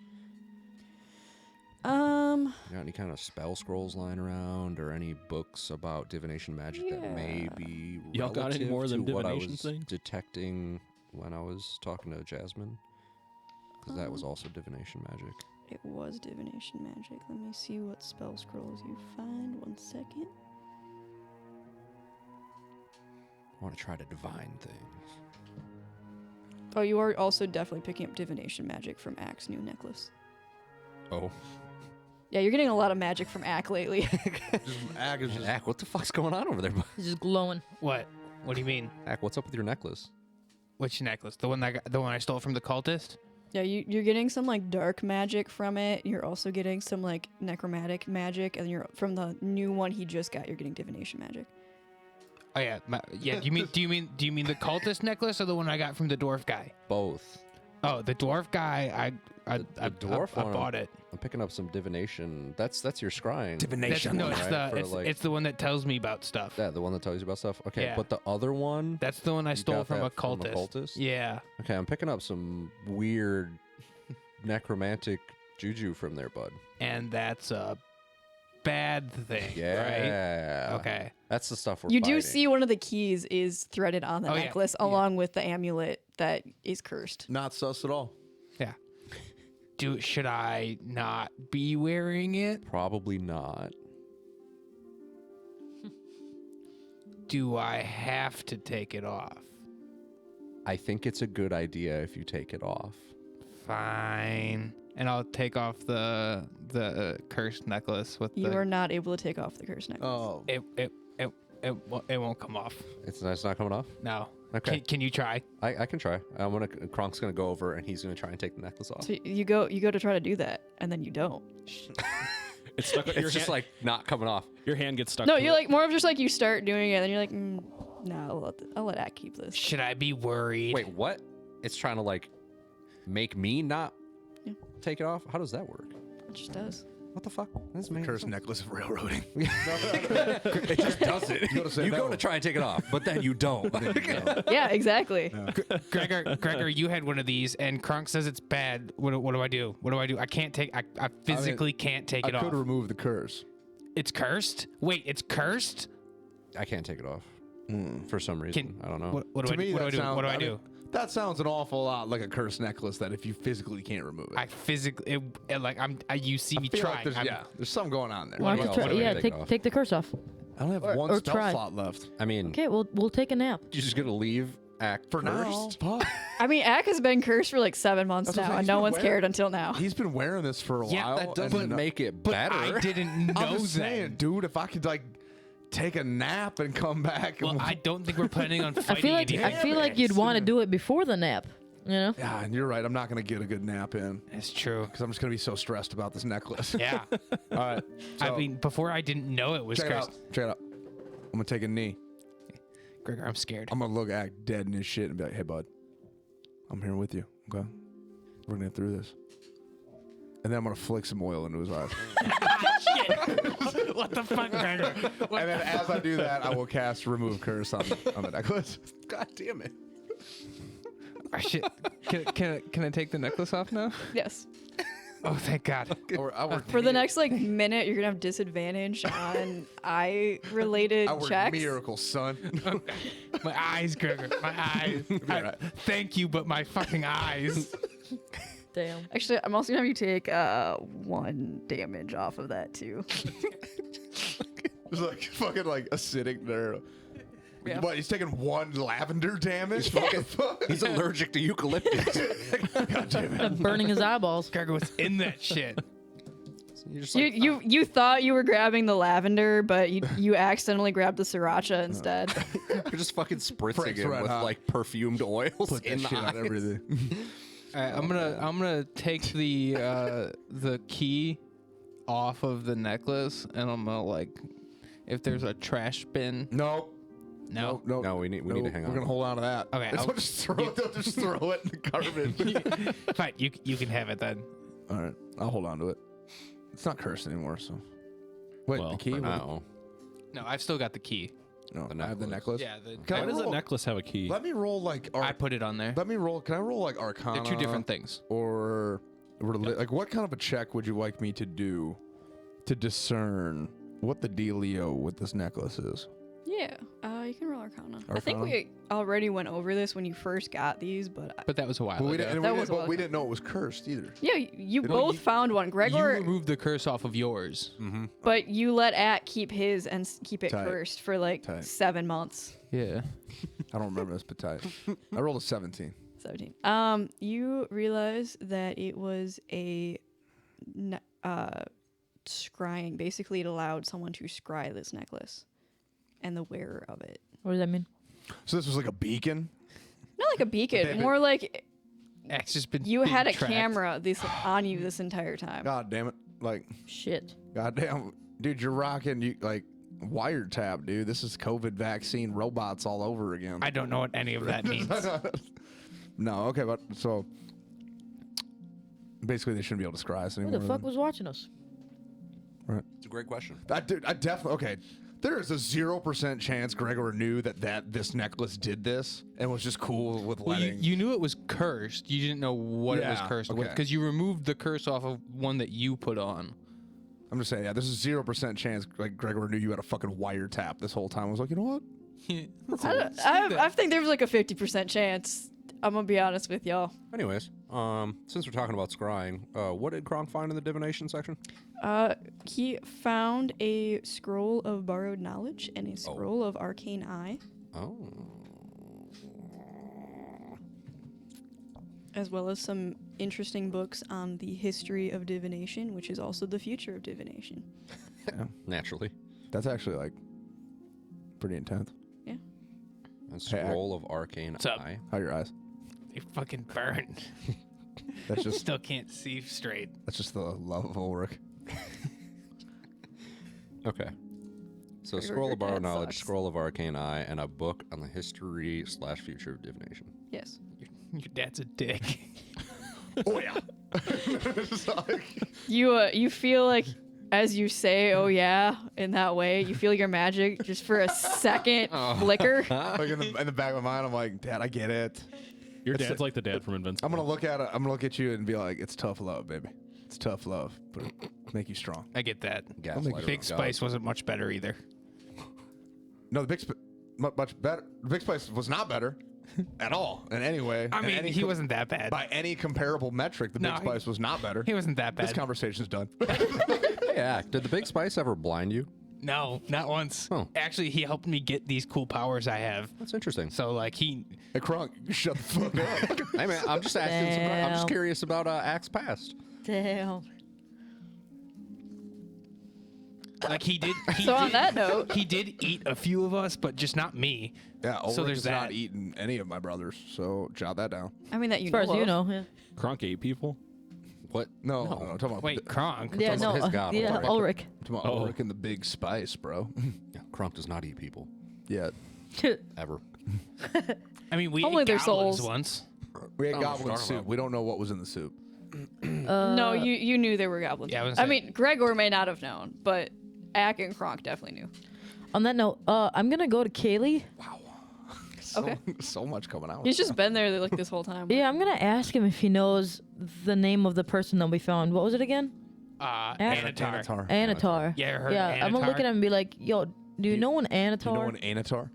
D: You got any kind of spell scrolls lying around or any books about divination magic that may
C: Yeah.
D: be
F: Y'all got any
D: relative
F: more than
D: to what I
F: divination
D: was
F: things?
D: detecting when I was talking to Jasmine? Because that was also divination magic.
C: It was divination magic. Let me see what spell scrolls you find. 1 second.
D: I want to try to divine things.
C: Oh, you are also definitely picking up divination magic from Ack's new necklace.
D: Oh.
C: Yeah, you're getting a lot of magic from Ack lately.
A: Ag is just
D: Ack, what the fuck's going on over there, bud?
E: It's just glowing.
B: What? What do you mean?
D: Ack, what's up with your necklace?
B: Which necklace? The one the one I stole from the cultist?
C: Yeah, you're getting some like dark magic from it. You're also getting some like necromantic magic, and you're from the new one he just got. You're getting divination magic.
B: Oh yeah, yeah. Do you mean the cultist necklace or the one I got from the dwarf guy?
D: Both.
B: Oh, the dwarf guy. I
D: dwarf
B: I
D: one,
B: bought it.
D: I'm picking up some divination. That's your scrying.
A: divination.
B: No,
D: one,
B: it's
D: right? For,
B: it's,
D: like-
B: it's the one that tells me about stuff.
D: Yeah, the one that tells you about stuff. Okay,
B: Yeah.
D: but the other one.
B: That's the one I
D: you
B: stole
D: got
B: from a
D: that from
B: cultist.
D: a cultist?
B: Yeah.
D: Okay, I'm picking up some weird necromantic juju from there, bud.
B: And that's a bad thing, right?
D: Yeah.
B: Okay.
D: That's the stuff we're
C: You do
D: fighting.
C: see one of the keys is threaded on the
B: Oh, yeah.
C: necklace,
B: Yeah.
C: along with the amulet that is cursed.
A: Not sus at all.
B: Yeah. Should I not be wearing it?
D: Probably not.
B: Do I have to take it off?
D: I think it's a good idea if you take it off.
B: Fine. And I'll take off the cursed necklace with
C: You
B: the.
C: are not able to take off the cursed necklace.
A: Oh,
B: It won't come off.
D: It's not coming off.
B: No.
D: Okay.
B: Can you try?
D: I can try. Kronk's gonna go over and he's gonna try and take the necklace off.
C: So you go to try to do that, and then you don't.
F: It's stuck. Your
D: It's just
F: hand,
D: like not coming off.
F: your hand gets stuck.
C: No,
F: to
C: you're
F: it.
C: like more of just like you start doing it, and then you're like, no, I'll let Ack keep this.
B: Should I be worried?
D: Wait, what? It's trying to like make me not
C: Yeah.
D: take it off? How does that work?
C: It just does.
D: What the fuck? That's me.
A: cursed necklace of railroading.
D: It just does it. You go to try and take it off, but then you don't.
C: Yeah, exactly.
B: Gregor, you had one of these, and Kronk says it's bad. What do I do? What do I do? I can't take. I physically can't take
A: I
B: it off.
A: could remove the curse.
B: It's cursed. Wait, it's cursed.
D: I can't take it off for some reason. I don't know.
B: What do I do? What do I do?
A: That sounds an awful lot like a cursed necklace that if you physically can't remove it.
B: I physically like you see me
A: feel
B: try.
A: like there's something going on there.
E: Why don't you
D: else?
E: try?
D: What do we
E: Yeah,
D: take
E: take
D: off?
E: take the curse off.
A: I don't have
E: Or-
A: one
E: or
A: spell
E: try.
A: slot left.
D: I mean,
E: Okay, we'll take a nap.
D: you're just gonna leave Act
A: For now,
D: first?
A: but
C: I mean, Ack has been cursed for like 7 months
A: That's what I'm
C: now,
A: saying.
C: and
A: He's
C: no
A: been
C: one's
A: wearing-
C: cared until now.
A: he's been wearing this for a
B: Yeah,
A: while.
D: That doesn't
A: and
D: make it
B: But
D: better.
B: I didn't know
A: I'm just saying,
B: then.
A: dude, if I could like take a nap and come back.
B: Well,
A: and
B: I don't think we're planning on
E: I
B: fighting
E: feel like
B: anything.
E: you'd want to do it before the nap. You know?
A: yeah, and you're right. I'm not gonna get a good nap in
B: It's true.
A: because I'm just gonna be so stressed about this necklace.
B: Yeah.
A: All right.
B: I
A: so,
B: mean, before I didn't know it was
A: check it
B: cursed.
A: out. Check it out. I'm gonna take a knee.
B: Gregor, I'm scared.
A: I'm gonna look Act dead in his shit and be like, "Hey, bud, I'm here with you. Okay, we're gonna get through this." And then I'm gonna flick some oil into his eyes.
B: What the fuck, Gregor?
A: And then as I do that, I will cast Remove Curse on the necklace. God damn it.
B: Oh, shit. Can I take the necklace off now?
C: Yes.
B: Oh, thank God.
C: For the next like minute, you're gonna have disadvantage on eye-related
A: I work
C: checks.
A: miracles, son.
B: My eyes, Gregor. My eyes.
A: right.
B: Thank you, but my fucking eyes.
E: Damn.
C: Actually, I'm also gonna have you take 1 damage off of that too.
A: It's like fucking like acidic there.
C: Yeah.
A: What, he's taking 1 lavender damage? Fucking fuck.
D: He's allergic to eucalyptus.
A: God damn it.
E: Burning his eyeballs.
B: Gregor, what's in that shit?
D: You're just like,
C: You thought you were grabbing the lavender, but you accidentally grabbed the sriracha instead.
D: you're just fucking spritzing
A: Frank's
D: him
A: red
D: with
A: hot.
D: like perfumed oils
A: Put
D: in
A: that
D: the
A: shit on
D: eyes.
A: everything.
B: All right, I'm gonna take the key off of the necklace, and I'm gonna like, if there's a trash bin.
A: Nope.
B: No.
D: No, we need to hang on.
A: We're gonna hold on to that.
B: Okay,
A: Don't just throw it. Don't just throw it in the garbage.
B: Fine, you can have it then.
A: All right, I'll hold on to it. It's not cursed anymore, so. Wait,
F: Well,
A: the key?
F: for
D: No.
B: No, I've still got the key.
A: No,
D: The
A: I have the necklace.
B: Yeah,
A: Can
F: Why
A: I
F: does a
A: roll-
F: necklace have a key?
A: Let me roll like.
B: I put it on there.
A: Let me roll. Can I roll like Arcana?
B: They're two different things.
A: Or like, what kind of a check would you like me to do to discern what the dealio with this necklace is?
C: Yeah, you can roll Arcana. I think
A: Arcana?
C: we already went over this when you first got these, but
B: But that was a while
A: But we
B: ago.
A: didn't.
C: That was a while
A: we
C: ago.
A: didn't know it was cursed either.
C: yeah, you
A: They don't
C: both
A: use-
C: found one.
B: You
C: Gregor,
B: removed the curse off of yours.
A: Mm-hmm.
C: but you let At keep his and keep it
A: Tight.
C: cursed for like
A: Tight.
C: 7 months.
B: Yeah.
A: I don't remember this, but tight. I rolled a 17.
C: 17. You realize that it was a scrying. Basically, it allowed someone to scry this necklace and the wearer of it.
E: What does that mean?
A: So this was like a beacon.
C: Not like a beacon,
A: Damn it.
C: more like
B: It's just been.
C: you
B: being
C: had a
B: tracked.
C: camera on you this entire time.
A: God damn it! Like,
E: Shit.
A: goddamn, dude, you're rocking you like wiretap, dude. This is COVID vaccine robots all over again.
B: I don't know what any of that means.
A: No, okay, but so basically they shouldn't be able to scry us
E: Who
A: anymore.
E: the fuck was watching us?
D: It's a great question.
A: I definitely okay. There is a 0% chance Gregor knew that this necklace did this and was just cool with
B: Well,
A: letting.
B: you knew it was cursed. You didn't know what it was
A: Yeah,
B: cursed with
A: okay.
B: because you removed the curse off of one that you put on.
A: I'm just saying, yeah, there's a 0% chance like Gregor knew you had a fucking wiretap this whole time. I was like, you know what?
C: I think there was like a 50% chance. I'm gonna be honest with y'all.
D: Anyways, since we're talking about scrying, what did Kronk find in the divination section?
C: He found a scroll of borrowed knowledge and a scroll of arcane eye,
D: Oh.
C: as well as some interesting books on the history of divination, which is also the future of divination.
D: Naturally.
A: That's actually like pretty intense.
D: A scroll of arcane
B: What's up?
D: eye.
A: How are your eyes?
B: They fucking burned.
A: That's just
B: Still can't see straight.
A: the love of Ulrich.
D: Okay. So
C: Gregor,
D: scroll
C: your
D: of borrowed
C: dad
D: knowledge,
C: sucks.
D: scroll of arcane eye, and a book on the history/future of divination.
C: Yes.
B: Your dad's a dick.
A: Oh yeah. It's like-
C: You feel like as you say, "Oh yeah," in that way, you feel your magic just for a second flicker.
A: like in the back of my mind, I'm like, Dad, I get it.
F: Your dad's like the dad from Invincible.
A: I'm gonna look at it. I'm gonna look at you and be like, it's tough love, baby. It's tough love, but it'll make you strong.
B: I get that.
D: Gaslighter
B: Big
D: of God.
B: Spice wasn't much better either.
A: No, the much better. The Big Spice was not better at all in any way.
B: I
A: In
B: mean,
A: any
B: he wasn't that bad.
A: by any comparable metric. The
B: No,
A: Big
B: he-
A: Spice was not better.
B: He wasn't that
A: This
B: bad.
A: conversation's done.
D: Yeah. Did the Big Spice ever blind you?
B: No, not once.
D: Oh.
B: Actually, he helped me get these cool powers I have.
D: That's interesting.
B: So like he,
A: Hey, Kronk, you shut the fuck up.
D: Hey man, I'm just asking. I'm just
E: Damn.
D: curious about Acts past.
E: Damn.
B: like he did. He
C: So on
B: did-
C: that note,
B: he did eat a few of us, but just not me.
A: Yeah, Ulrich
B: So there's
A: has not
B: that.
A: eaten any of my brothers, so jot that down.
C: I mean that you
E: As far as
C: know
E: you
C: of.
E: know, yeah.
F: Kronk ate people.
D: What?
A: No, I'm talking about
B: Wait, Kronk.
E: Yeah,
D: about
E: no,
D: his god,
E: yeah,
D: Ulrich.
E: Ulrich.
A: I'm talking about
F: Oh.
A: Ulrich and the Big Spice, bro.
D: Yeah, Kronk does not eat people
A: Yeah,
D: ever.
B: I mean, we
C: Only
B: ate
C: their
B: goblins
C: souls.
B: once.
A: we had
D: Oh,
A: goblin
D: talking
A: soup.
D: about.
A: We don't know what was in the soup.
C: No, you knew there were goblins.
B: Yeah, I was
C: I
B: saying-
C: mean, Gregor may not have known, but Ack and Kronk definitely knew.
E: On that note, I'm gonna go to Kaylee.
C: Okay.
A: So much coming out.
C: He's just been there like this whole time.
E: Yeah, I'm gonna ask him if he knows the name of the person that we found. What was it again?
B: Anatar.
E: Anatar.
B: Yeah, I heard
E: I'm gonna look
B: Anatar.
E: at him and be like, "Yo, do you know an
A: Do you know
E: Anatar?
A: an Anatar?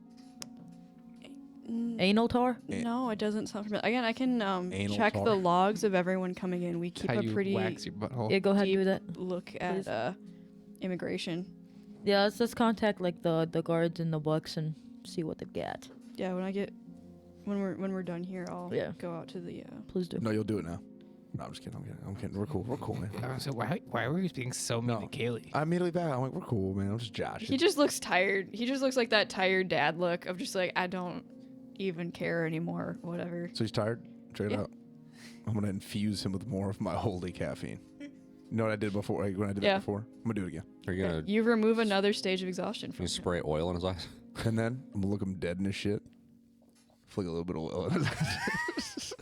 E: Anotar?
C: No, it doesn't sound familiar. Again, I can
A: Anal
C: check
A: tar.
C: the logs of everyone coming in. We keep
B: How
C: a
B: you
C: pretty
B: wax your butthole.
E: Yeah, go ahead,
C: deep
E: do that.
C: look at immigration.
E: Yeah, let's contact like the guards in the books and see what they've got.
C: Yeah, when we're done here, I'll go out to the.
E: Please do.
A: No, you'll do it now. No, I'm just kidding. I'm kidding. We're cool, man.
B: So why were you being so mean
A: No.
B: to Kaylee?
A: I immediately back. I'm like, we're cool, man. I'm just joshing.
C: He just looks tired. He just looks like that tired dad look of just like I don't even care anymore. Whatever.
A: So he's tired? Check it
C: Yeah.
A: out. I'm going to infuse him with more of my holy caffeine. You know what I did before? Like, when I did
C: Yeah.
A: that before? I'm going to do it again.
D: Are you gonna
C: You remove another stage of exhaustion from
D: you
C: him.
D: spray oil in his eyes?
A: And then I'm going to look him dead in his shit. Flick a little bit of oil in his eyes.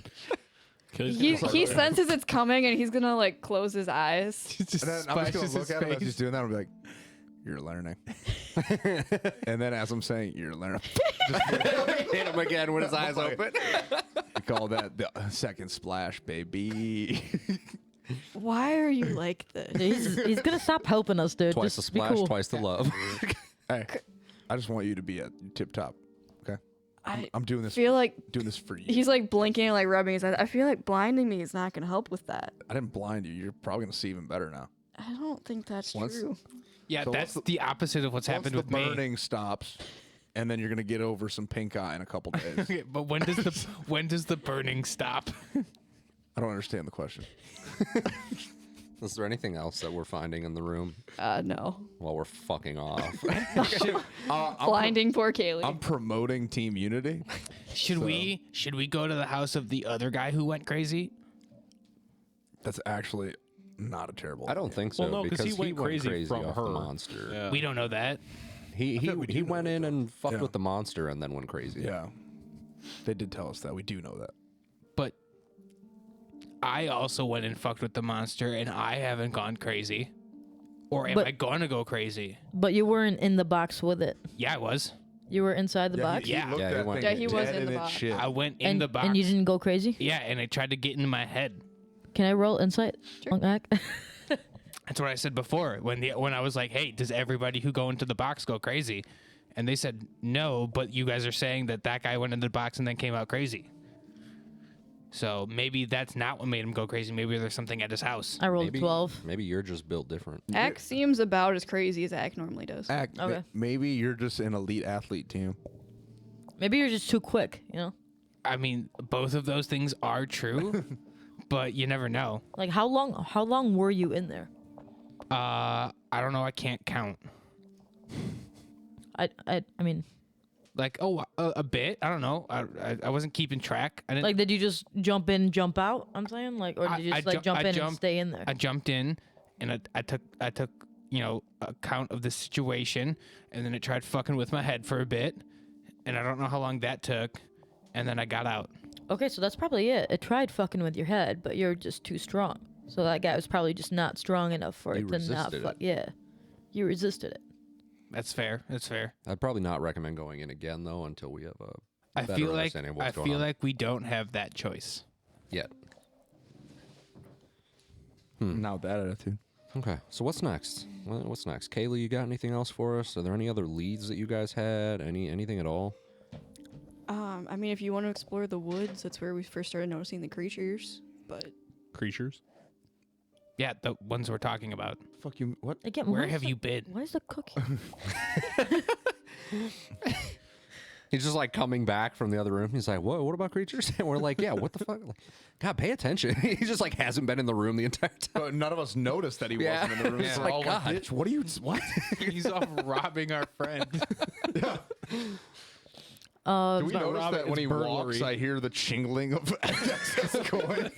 C: He senses it's coming and he's gonna like close his eyes.
B: Just
A: And then I'm just going
B: splashes
A: to look
B: his
A: at him as he's
B: face.
A: doing that. I'm be like, you're learning. And then as I'm saying, you're learning.
D: Hit him again with his eyes open.
A: We call that the second splash, baby.
C: Why are you like this?
E: He's gonna stop helping us, dude.
D: Twice the
E: Just be
D: splash,
E: cool.
D: twice the love.
A: Hey, I just want you to be at tip top. Okay?
C: I
A: I'm doing this.
C: feel like
A: doing this for you.
C: he's like blinking and like rubbing his eyes. I feel like blinding me is not gonna help with that.
A: I didn't blind you. You're probably going to see even better now.
C: I don't think that's
A: Once-
C: true.
B: Yeah,
A: So
B: that's
A: once
B: the opposite of what's happened
A: Once
B: with
A: the
B: me.
A: burning stops, and then you're going to get over some pink eye in a couple days.
B: Okay, but when does the burning stop?
A: I don't understand the question.
D: Is there anything else that we're finding in the room
C: No.
D: while we're fucking off?
C: Blinding poor Kaylee.
A: I'm promoting team unity.
B: Should we go to the house of the other guy who went crazy?
A: That's actually not a terrible
D: I don't think so
F: Well, no, 'cause
D: because
F: he went crazy from
D: off
F: her.
D: the monster.
F: Yeah.
B: We don't know that.
D: He went in and fucked
A: Yeah.
D: with the monster and then went crazy.
A: Yeah. They did tell us that. We do know that.
B: But I also went and fucked with the monster and I haven't gone crazy. Or am
E: But-
B: I gonna go crazy?
E: But you weren't in the box with it.
B: Yeah, I was.
E: You were inside the box,
B: Yeah.
A: looked
D: Yeah, he
A: that
D: went-
A: thing
C: Yeah, he was
A: dead
C: in the
A: its
C: box.
A: shit.
B: I went in
E: and
B: the box.
E: and you didn't go crazy.
B: Yeah, and it tried to get into my head.
E: Can I roll insight? on Ack?
B: That's what I said before when I was like, "Hey, does everybody who go into the box go crazy?" And they said no, but you guys are saying that guy went into the box and then came out crazy. So maybe that's not what made him go crazy. Maybe there's something at his house.
E: I rolled
D: Maybe
E: 12.
D: Maybe you're just built different.
C: Ack seems about as crazy as Ack normally does.
A: Act,
E: Okay.
A: Maybe you're just an elite athlete team.
E: Maybe you're just too quick. You know,
B: I mean, both of those things are true, but you never know.
E: like how long were you in there?
B: I don't know. I can't count.
E: I mean,
B: Like, a bit. I don't know. I wasn't keeping track. I didn't.
E: like did you just jump in, jump out? I'm saying like, or did you just like jump in and stay in there?
B: I jumped in, and I took account of the situation, and then it tried fucking with my head for a bit, and I don't know how long that took, and then I got out.
E: Okay, so that's probably it. It tried fucking with your head, but you're just too strong. So that guy was probably just not strong enough for
D: You
E: it to not
D: resisted
E: fuck.
D: it.
E: Yeah, you resisted it.
B: That's fair. That's fair.
D: I'd probably not recommend going in again though until we have a
B: I
D: better
B: feel like
D: understanding of what's going on.
B: we don't have that choice.
D: Yet.
A: Now that attitude.
D: Okay, so what's next? What's next? Kaylee, you got anything else for us? Are there any other leads that you guys had? Anything at all?
C: I mean, if you want to explore the woods, that's where we first started noticing the creatures. But
F: Creatures.
B: Yeah, the ones we're talking about.
A: Fuck you. What?
E: Again,
B: Where
E: why is
B: have
E: the-
B: you been?
E: Why is the cookie?
D: He's just like coming back from the other room. He's like, "Whoa, what about creatures?" And we're like, "Yeah, what the fuck? Like, God, pay attention." He just like hasn't been in the room the entire time.
A: But none of us noticed that he
D: Yeah.
A: wasn't in the room.
D: Yeah.
A: So
D: Like,
A: we're all like,
D: God.
A: bitch, what are you? What?
B: He's off robbing our friend.
A: Do we
B: not
A: notice
B: robbing,
A: that when
B: it's
A: he walks,
B: burglary.
A: I hear the chingling of excess coin?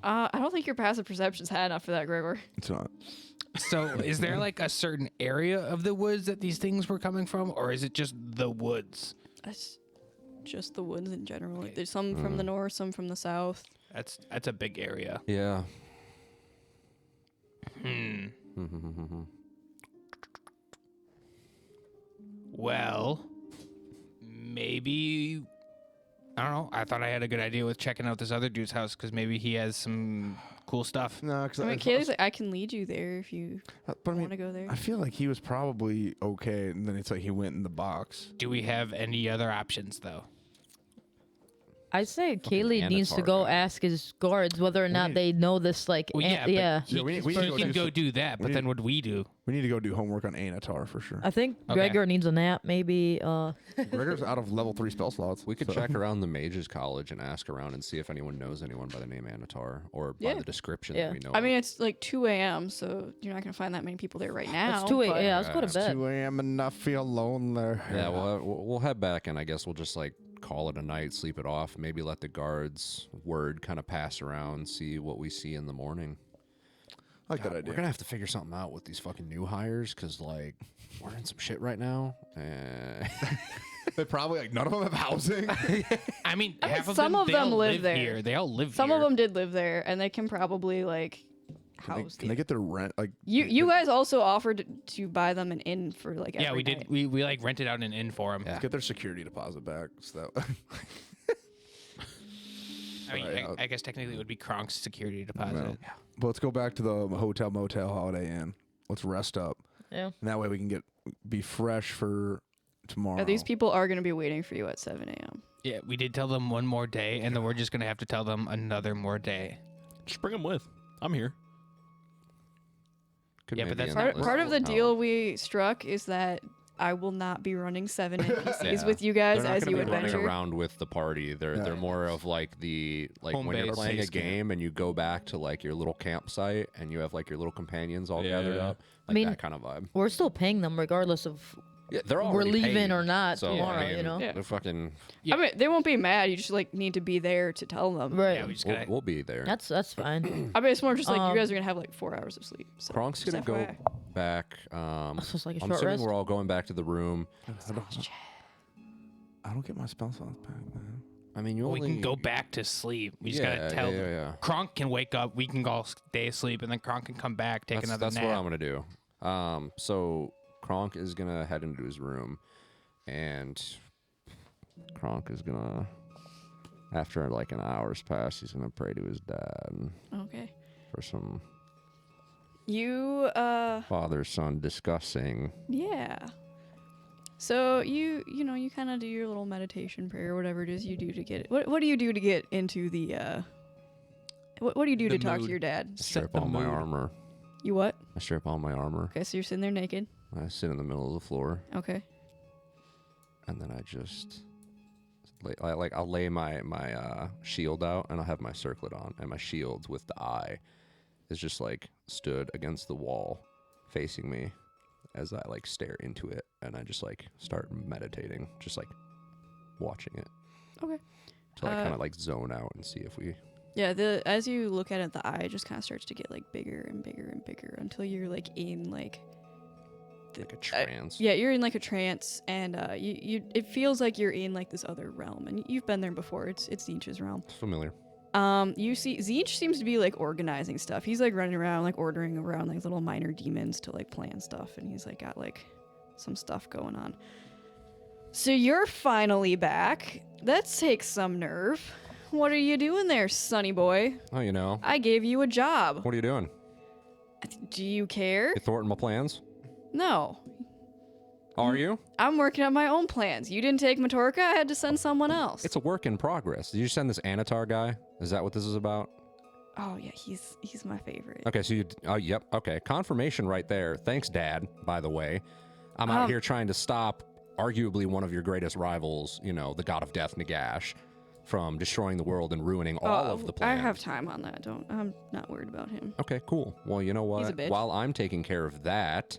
C: I don't think your passive perception's had enough for that, Gregor.
A: It's not.
B: So, is there like a certain area of the woods that these things were coming from, or is it just the woods?
C: That's just the woods in general. Like, there's some from the north, some from the south.
B: That's a big area.
D: Yeah.
B: Well, maybe I don't know. I thought I had a good idea with checking out this other dude's house because maybe he has some cool stuff.
A: No, because
C: I mean, Kaylee's like, I can lead you there if you
A: but I
C: want
A: mean,
C: to go there.
A: I feel like he was probably okay, and then it's like he went in the box.
B: Do we have any other options though?
E: I say Kaylee needs to go
D: Anatara.
E: ask his guards whether or not they know this. Like,
B: Well, yeah, but
E: yeah.
B: He,
A: Yeah, we
B: he
A: need to go
B: can
A: do
B: go
A: some-
B: do that, but
A: we
B: then
A: need-
B: what do we do?
A: We need to go do homework on Anatar for sure.
E: I think
B: Okay.
E: Gregor needs a nap. Maybe.
A: Gregor's out of level 3 spell slots.
D: We could
A: so-
D: check around the Mages College and ask around and see if anyone knows anyone by the name Anatar or by
C: Yeah.
D: the description
E: Yeah.
D: that we know.
C: I
D: of.
C: mean, it's like 2 a.m., so you're not going to find that many people there right now.
E: It's 2
C: but-
E: Yeah, let's go to
A: It's
E: bed.
A: 2 a.m. and I feel lonely.
D: yeah, we'll head back and I guess we'll just like call it a night, sleep it off, maybe let the guards' word kind of pass around, see what we see in the morning.
A: I like that
D: God,
A: idea.
D: We're gonna have to figure something out with these fucking new hires because like we're in some shit right now.
A: They probably like none of them have housing.
B: I mean, half of
C: some
B: them,
C: of
B: they
C: them
B: all
C: live there.
B: here. They all live
C: Some
B: here.
C: of them did live there, and they can probably like house.
A: Can they get their rent? Like
C: You guys also offered to buy them an inn for like
B: Yeah,
C: every
B: we did.
C: night.
B: We like rented out an inn for them.
A: get their security deposit back. So that
B: I mean,
A: Right,
B: I guess technically it would be Kronk's security deposit.
A: But let's go back to the hotel, motel, Holiday Inn. Let's rest up,
E: Yeah.
A: and that way we can be fresh for tomorrow.
C: Yeah, these people are going to be waiting for you at 7 a.m.
B: Yeah, we did tell them one more day, and then we're just gonna have to tell them another more day.
F: Just bring them with. I'm here.
D: Could
B: Yeah, but
D: maybe
B: that's
D: end
B: not
D: up with-
C: Part of the
D: oh.
C: deal we struck is that I will not be running 7 NPCs
D: Yeah.
C: with you guys
D: They're not
C: as
D: gonna
C: you
D: be running
C: adventure.
D: around with the party. They're more of like the
B: Home
D: when you're
B: base.
D: playing a
A: Base camp.
D: game and you go back to like your little campsite and you have like your little companions all gathered
F: Yeah.
D: up. Like
E: mean,
D: that kind of vibe.
E: We're still paying them regardless of
D: Yeah, they're all
E: we're leaving or not tomorrow,
D: I mean,
E: you know?
C: Yeah.
D: they're fucking.
C: I mean, they won't be mad. You just like need to be there to tell them.
E: right.
B: Yeah, we just
D: We'll,
B: gotta.
D: we'll be there.
E: That's fine.
C: I mean, it's more just like you
E: Um,
C: guys are gonna have like 4 hours of sleep. So
D: Kronk's
C: just
D: gonna go
C: FYI.
D: back.
E: So it's like a
D: I'm
E: short
D: assuming
E: rest.
D: we're all going back to the room.
A: I don't get my spell slots back, man.
D: I mean, you
B: we
D: only
B: can go back to sleep. We just
D: Yeah,
B: gotta tell
D: yeah,
B: them.
D: yeah.
B: Kronk can wake up. We can go stay asleep, and then Kronk can come back, take
D: That's,
B: another
D: that's
B: nap.
D: what I'm gonna do. So Kronk is gonna head into his room, and Kronk is gonna, after like an hour's pass, he's gonna pray to his dad
C: Okay.
D: for some
C: You
D: father-son discussing.
C: yeah. So you know you kind of do your little meditation prayer, whatever it is you do to get it. What do you do to get into the what do you do
B: The
C: to talk to
B: mood.
C: your dad?
D: Strip
B: the
D: all my
B: mood.
D: armor.
C: You what?
D: I strip all my armor.
C: Okay, so you're sitting there naked.
D: I sit in the middle of the floor,
C: Okay.
D: and then I just I'll lay my shield out, and I'll have my circlet on, and my shield with the eye is just like stood against the wall, facing me, as I like stare into it, and I just like start meditating, just like watching it.
C: Okay.
D: To like kind of like zone out and see if we.
C: Yeah, as you look at it, the eye just kind of starts to get like bigger and bigger and bigger until you're like in like
D: Like a trance.
C: yeah, you're in like a trance, and you it feels like you're in like this other realm, and you've been there before. It's Zinch's realm.
D: Familiar.
C: You see, Zinch seems to be like organizing stuff. He's like running around, like ordering around like little minor demons to like plan stuff, and he's like got like some stuff going on. So you're finally back. That takes some nerve. What are you doing there, sonny boy?
D: Oh, you know.
C: I gave you a job.
D: What are you doing?
C: Do you care?
D: You thwarting my plans?
C: No.
D: Are you?
C: I'm working on my own plans. You didn't take Matorca, I had to send someone else.
D: It's a work in progress. Did you send this Anatar guy? Is that what this is about?
C: Oh yeah, he's my favorite.
D: Okay, so you. Oh, yep. Okay, confirmation right there. Thanks, Dad. By the way, I'm out here trying to stop arguably one of your greatest rivals. You know, the God of Death, Nagash, from destroying the world and ruining all of the
C: I
D: plans.
C: have time on that. I'm not worried about him.
D: Okay, cool. Well, you know
C: He's a
D: what?
C: bitch.
D: While I'm taking care of that,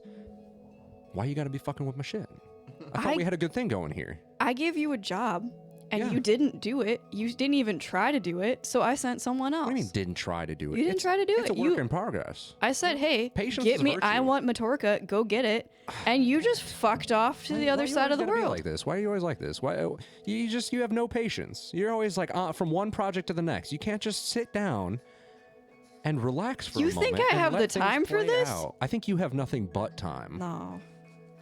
D: why you gotta be fucking with my shit? I thought
C: I-
D: we had a good thing going here.
C: I gave you a job, and
D: Yeah.
C: you didn't do it. You didn't even try to do it, so I sent someone else.
D: What do you mean didn't try to do it?
C: You didn't try to do
D: it's
C: it.
D: a work
C: You-
D: in progress.
C: I said, hey,
D: Patience
C: get
D: is
C: me. I
D: virtue.
C: want Matorca. Go get it. And you just fucked off to the other
D: Why you
C: side of
D: always
C: the
D: gotta be
C: world.
D: like this? Why are you always like this? Why you have no patience? You're always like from one project to the next. You can't just sit down and relax for
C: You
D: a moment.
C: think I
D: and
C: have
D: let
C: the
D: things
C: time for
D: play
C: this?
D: out. I think you have nothing but time.
C: No.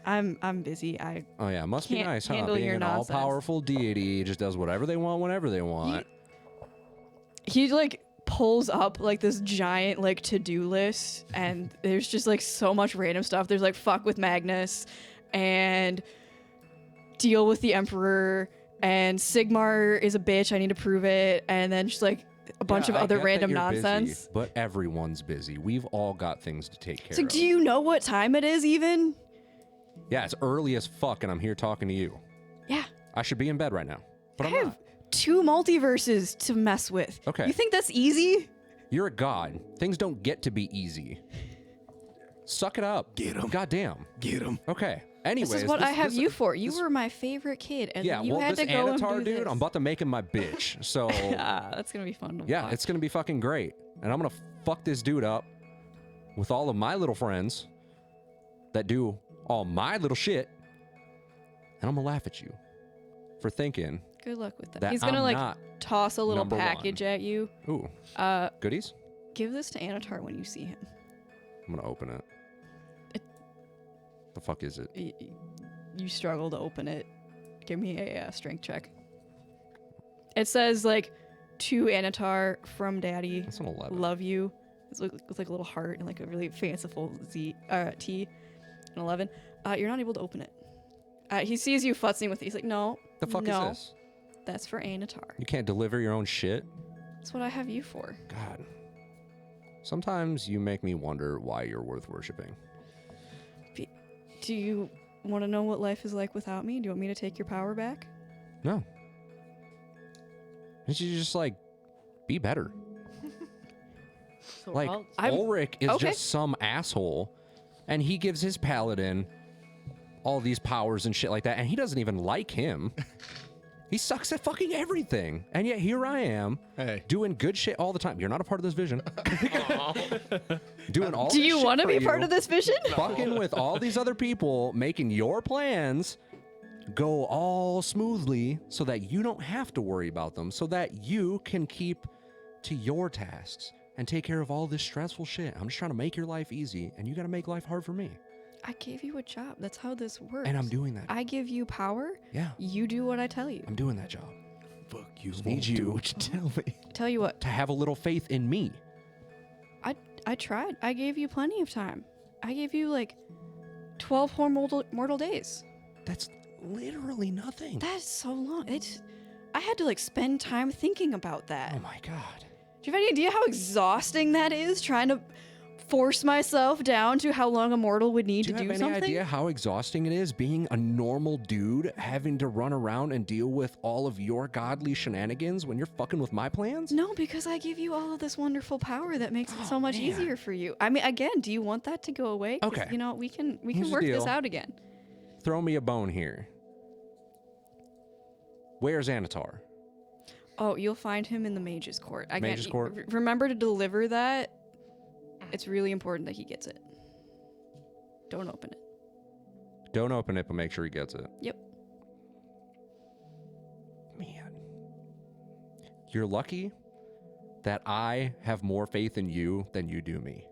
C: I'm busy. I
D: Oh yeah, must be
C: Can't
D: nice, huh?
C: handle
D: Being
C: your
D: an
C: nonsense.
D: all-powerful deity just does whatever they want whenever they want.
C: he like pulls up like this giant like to-do list, and there's just like so much random stuff. There's like fuck with Magnus and deal with the Emperor, and Sigmar is a bitch, I need to prove it, and then just like a bunch
D: Yeah,
C: of
D: I
C: other
D: get that
C: random
D: you're busy,
C: nonsense.
D: but everyone's busy. We've all got things to take care
C: It's like,
D: of.
C: do you know what time it is even?
D: Yeah, it's early as fuck, and I'm here talking to you.
C: Yeah.
D: I should be in bed right now, but
C: I
D: I'm
C: have
D: not.
C: 2 multiverses to mess with.
D: Okay.
C: You think that's easy?
D: You're a god. Things don't get to be easy. Suck it up.
A: Get 'em.
D: Goddamn.
A: Get him.
D: Okay. Anyways,
C: This is what I have you for. You
D: this-
C: were my favorite kid, and
D: Yeah,
C: you
D: well,
C: had
D: this
C: to go and
D: Anatar
C: do
D: dude,
C: this.
D: I'm about to make him my bitch. So,
C: Ah, that's gonna be fun to
D: yeah,
C: watch.
D: it's gonna be fucking great, and I'm gonna fuck this dude up with all of my little friends that do all my little shit, and I'm gonna laugh at you for thinking
C: Good luck with that.
D: that
C: He's gonna
D: I'm
C: like
D: not.
C: toss a little
D: number
C: package at you.
D: Ooh, goodies.
C: Give this to Anatar when you see him.
D: I'm gonna open it.
C: It-
D: The fuck is it?
C: You struggle to open it. Give me a strength check. It says like, to Anatar from Daddy,
D: That's an 11.
C: love you. It's like, with like a little heart and like a really fanciful T. An 11. You're not able to open it. He sees you futzing with it. He's like, no.
D: The fuck
C: no,
D: is this?
C: That's for Anatar.
D: You can't deliver your own shit?
C: That's what I have you for.
D: God. Sometimes you make me wonder why you're worth worshiping.
C: Do you want to know what life is like without me? Do you want me to take your power back?
D: No. You should just, like, be better.
E: So
D: Like,
C: I'm-
D: Ulrich is
C: okay.
D: just some asshole, and he gives his paladin all these powers and shit like that, and he doesn't even like him. He sucks at fucking everything. And yet here I am,
A: Hey.
D: doing good shit all the time. You're not a part of this vision. Doing all
C: Do
D: this
C: you
D: shit
C: want to
D: for
C: be part
D: you,
C: of this vision?
D: fucking with all these other people, making your plans go all smoothly so that you don't have to worry about them, so that you can keep to your tasks and take care of all this stressful shit. I'm just trying to make your life easy, and you got to make life hard for me.
C: I gave you a job. That's how this works.
D: And I'm doing that.
C: I give you power.
D: Yeah,
C: You do what I tell you.
D: I'm doing that job.
A: Fuck you.
D: Need
A: Won't
D: you.
A: do what you tell me.
C: Tell you what,
D: To have a little faith in me.
C: I tried. I gave you plenty of time. I gave you like 12 whole mortal days.
D: That's literally nothing.
C: That's so long. I had to like spend time thinking about that.
D: Oh my God.
C: Do you have any idea how exhausting that is? Trying to force myself down to how long a mortal would need
D: Do
C: to
D: you
C: do
D: have any
C: something?
D: idea how exhausting it is being a normal dude having to run around and deal with all of your godly shenanigans when you're fucking with my plans?
C: No, because I give you all of this wonderful power that makes it so
D: Oh,
C: much
D: man.
C: easier for you. I mean, again, do you want that to go away? 'Cause,
D: Okay.
C: You know, we can
D: Here's the
C: work this
D: deal.
C: out again.
D: Throw me a bone here. Where's Anatar?
C: Oh, you'll find him in the Mage's Court. Again,
D: Mage's Court?
C: Remember to deliver that. It's really important that he gets it. Don't open it.
D: Don't open it, but make sure he gets it.
C: Yep.
D: Man. You're lucky that I have more faith in you than you do me.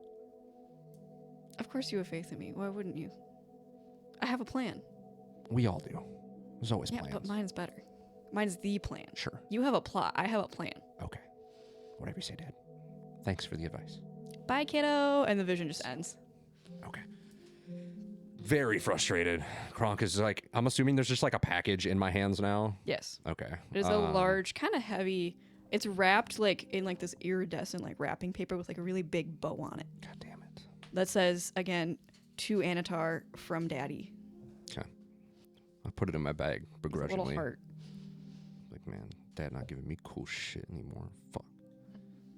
C: Of course you have faith in me. Why wouldn't you? I have a plan.
D: We all do. There's always
C: Yeah,
D: plans.
C: but mine's better. Mine's the plan.
D: Sure.
C: You have a plot. I have a plan.
D: Okay. Whatever you say, Dad. Thanks for the advice.
C: Bye, kiddo. And the vision just ends.
D: Okay. Very frustrated. Kronk is like, I'm assuming there's just like a package in my hands now.
C: Yes.
D: Okay.
C: It is a large, kind of heavy. It's wrapped like in like this iridescent like wrapping paper with like a really big bow on it.
D: God damn it.
C: That says again, to Anatar from Daddy.
D: Okay. I put it in my bag
C: With a little
D: begrudgingly.
C: heart.
D: Like, man, Dad not giving me cool shit anymore. Fuck.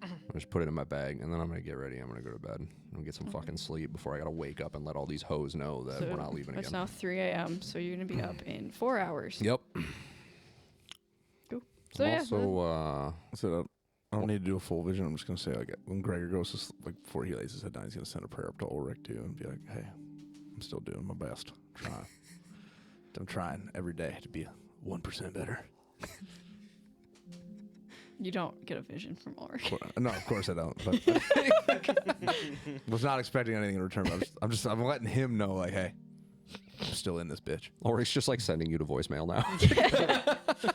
D: I just put it in my bag, and then I'm gonna get ready. I'm gonna go to bed and get some fucking sleep before I gotta wake up and let all these hoes know that we're not leaving
C: It's
D: again.
C: now 3 a.m. So you're gonna be up in 4 hours.
D: Yep.
C: Cool. So
D: I'm
C: yeah.
D: also,
A: So I don't need to do a full vision. I'm just gonna say like when Gregor goes to like before he lays his head down, he's gonna send a prayer up to Ulrich too and be like, "Hey, I'm still doing my best. I'm trying every day to be 1% better."
C: You don't get a vision from Ulrich.
A: No, of course I don't. But was not expecting anything in return. I'm letting him know, like, hey, I'm still in this bitch.
D: Or it's just like sending you to voicemail now.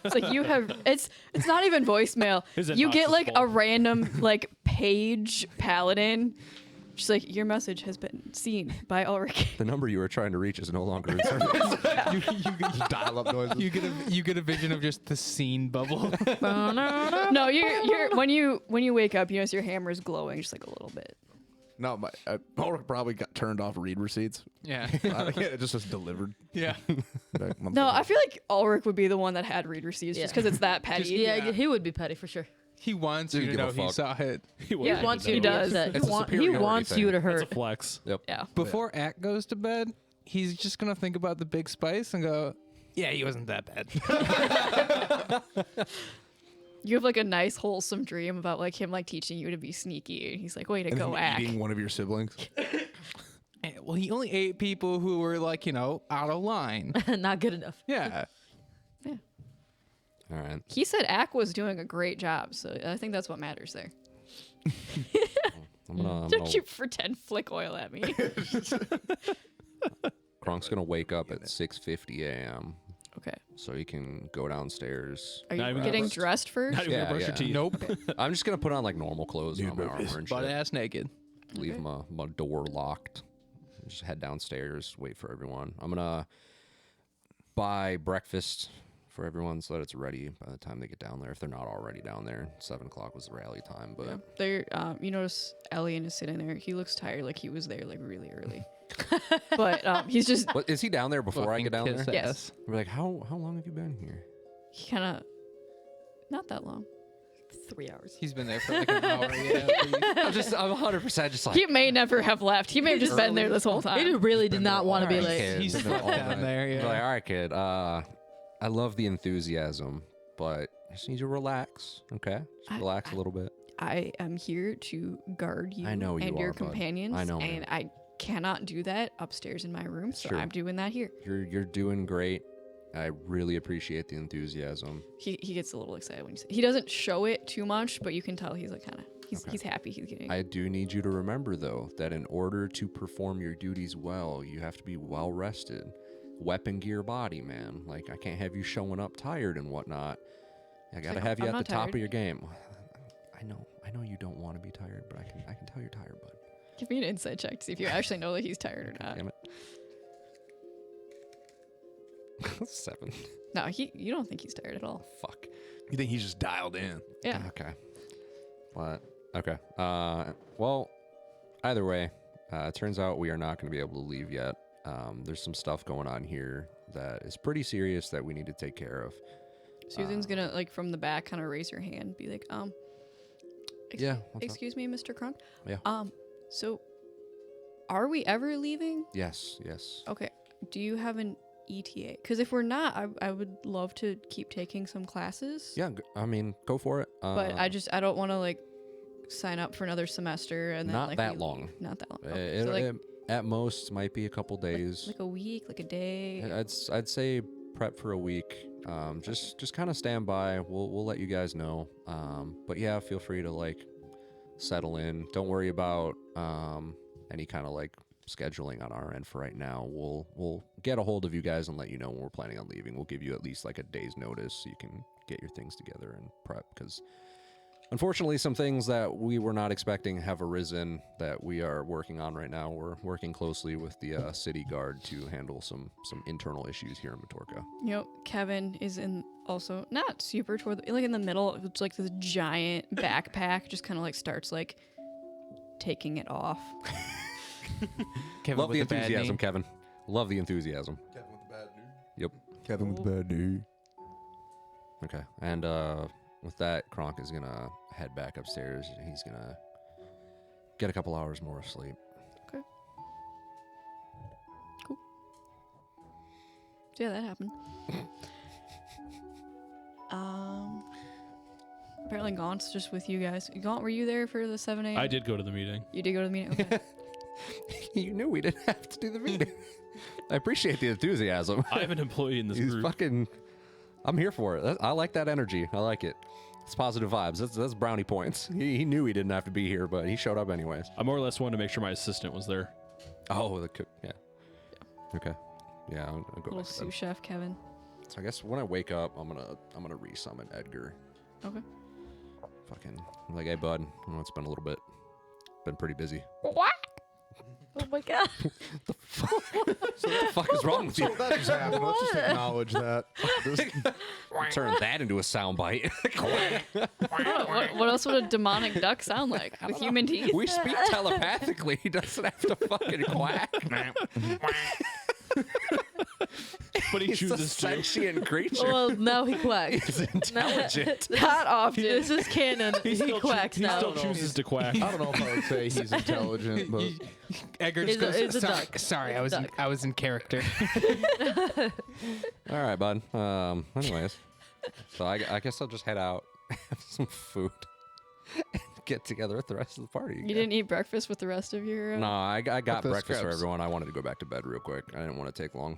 C: It's like you have. It's not even voicemail.
F: His
C: You
F: inbox
C: get
F: is
C: like
F: full.
C: a random like page paladin. Just like your message has been seen by Ulrich.
D: The number you were trying to reach is no longer in service.
A: You get dial up noises.
B: You get a vision of just the scene bubble.
C: No, you're when you wake up, you notice your hammer is glowing just like a little bit.
A: No, my Ulrich probably got turned off read receipts.
B: Yeah.
A: It just says delivered.
B: Yeah.
C: No, I feel like Ulrich would be the one that had read receipts just because it's that petty.
E: Yeah, he would be petty for sure.
B: He wants
D: Didn't
B: you to
D: give a
B: know he
D: fuck.
B: saw it.
F: He
C: Yeah,
E: He wants you
C: he
E: to be
C: does.
E: upset.
D: It's a
E: He
D: superiority
E: wants
D: thing.
E: you to
F: That's a
E: hurt.
F: flex.
D: Yep.
C: Yeah.
B: Before Ack goes to bed, he's just gonna think about the big spice and go, "Yeah, he wasn't that bad."
C: You have like a nice wholesome dream about like him like teaching you to be sneaky. And he's like, way to
A: And
C: go,
A: him
C: Ack.
A: eating one of your siblings.
B: Well, he only ate people who were like, out of line.
E: Not good enough.
B: Yeah.
D: All right.
C: He said Ack was doing a great job, so I think that's what matters there.
D: I'm gonna
C: Don't you pretend flick oil at me.
D: Kronk's gonna wake up at 6:50 a.m.
C: Okay.
D: so he can go downstairs.
C: Are
F: Not
C: you
F: even
C: getting
F: brushed.
C: dressed first?
F: Not even
D: Yeah,
F: gonna brush
D: yeah.
F: your teeth.
B: Nope.
D: I'm just gonna put on like normal clothes and all my armor and
B: Butt
D: shit.
B: ass naked.
D: Leave
C: Okay.
D: my door locked. Just head downstairs, wait for everyone. I'm gonna buy breakfast for everyone so that it's ready by the time they get down there. If they're not already down there, 7 o'clock was the rally time. But
C: There, you notice Elian is sitting there. He looks tired, like he was there like really early. But he's just
D: what, is he down there before I
B: Fucking
D: get down
B: kiss
D: there?
C: Yes.
D: We're like, how long have you been here?
C: he kind of not that long.
E: 3 hours.
B: He's been there for like an hour. Yeah.
D: I'm 100% just like.
C: He may never have left. He may have just been there this whole
E: He
C: time.
E: really did not want to be
D: Alright,
E: late.
D: kid.
B: He's
D: Been there all
B: slept down
D: night.
B: there.
D: We're
B: Yeah.
D: like, all right, kid. I love the enthusiasm, but I just need you to relax. Okay, just relax a little bit.
C: I am here to guard you
D: I know you
C: and your
D: are, bud.
C: companions.
D: I know,
C: and
D: man.
C: I cannot do that upstairs in my room, so
D: True.
C: I'm doing that here.
D: You're doing great. I really appreciate the enthusiasm.
C: He gets a little excited when you say he doesn't show it too much, but you can tell he's like kind of he's happy. He's getting.
D: I do need you to remember, though, that in order to perform your duties well, you have to be well rested. Weapon gear body, man. Like, I can't have you showing up tired and whatnot. I gotta
C: like,
D: have you
C: I'm
D: at the
C: not
D: top
C: tired.
D: of your game. I know you don't want to be tired, but I can tell you're tired, bud.
C: Give me an insight check to see if you actually know that he's tired or not.
D: Damn it. 7.
C: No, you don't think he's tired at all.
D: Fuck.
A: You think he's just dialed in?
C: Yeah.
D: Okay. But okay. Well, either way, it turns out we are not going to be able to leave yet. There's some stuff going on here that is pretty serious that we need to take care of.
C: Susan's gonna like from the back kind of raise her hand, be like,
D: Yeah, what's up?
C: excuse me, Mr. Crunk.
D: Yeah.
C: So, are we ever leaving?
D: Yes.
C: Okay. Do you have an ETA? Because if we're not, I would love to keep taking some classes.
D: Yeah. I mean, go for it.
C: But I don't want to like sign up for another semester and then
D: Not
C: like
D: that
C: we
D: long.
C: leave. Not that long. Okay. So like
D: It at most might be a couple days.
C: like a week, like a day.
D: I'd say prep for a week. Just kind of stand by. We'll let you guys know. But yeah, feel free to like settle in. Don't worry about any kind of like scheduling on our end for right now. We'll get a hold of you guys and let you know when we're planning on leaving. We'll give you at least like a day's notice so you can get your things together and prep, because unfortunately some things that we were not expecting have arisen that we are working on right now. We're working closely with the city guard to handle some internal issues here in Matorca.
C: You know, Kevin is in also not super toward like in the middle. It's like this giant backpack, just kind of like starts like taking it off.
B: Kevin
D: Love
B: with
D: the
B: bad
D: enthusiasm,
B: knee.
D: Kevin. Love the enthusiasm.
A: Kevin with the bad dude.
D: Yep.
A: Kevin with the bad dude.
D: Okay. And with that, Kronk is gonna head back upstairs. He's gonna get a couple hours more of sleep.
C: Okay. Cool. So yeah, that happened. Apparently Gaunt's just with you guys. Gaunt, were you there for the 7 a.m.?
F: I did go to the meeting.
C: You did go to the meeting? Okay.
D: You knew we didn't have to do the meeting. I appreciate the enthusiasm.
F: I have an employee in this
D: He's
F: group.
D: fucking. I'm here for it. I like that energy. I like it. It's positive vibes. That's brownie points. He knew he didn't have to be here, but he showed up anyways.
F: I more or less wanted to make sure my assistant was there.
D: Oh, the cook. Yeah. Okay. Yeah, I'll go
C: Little
D: back to bed.
C: sous chef Kevin.
D: So I guess when I wake up, I'm gonna resummon Edgar.
C: Okay.
D: Fucking like, hey bud, I know it's been a little bit, been pretty busy.
E: What? Oh my god.
D: So what the fuck is wrong with you?
A: That just happened. Let's just acknowledge that.
D: Turn that into a soundbite.
C: What else would a demonic duck sound like with human teeth?
D: We speak telepathically. He doesn't have to fucking quack.
F: But he
D: He's a
F: chooses to.
D: sentient creature.
E: Well, now he quacks.
D: He's intelligent.
C: Not often.
E: This is canon. He quacks
F: He
E: now.
F: still chooses to quack.
A: I don't know if I would say he's intelligent, but
B: Edgar
E: It's
B: just goes,
E: a- it's a
B: sorry,
E: duck.
B: sorry,
E: It's a
B: I was in character.
D: All right, bud. Anyways, so I guess I'll just head out, have some food, and get together with the rest of the party.
C: You didn't eat breakfast with the rest of your.
D: No, I got
A: the
D: breakfast for
A: scraps.
D: everyone. I wanted to go back to bed real quick. I didn't want to take long.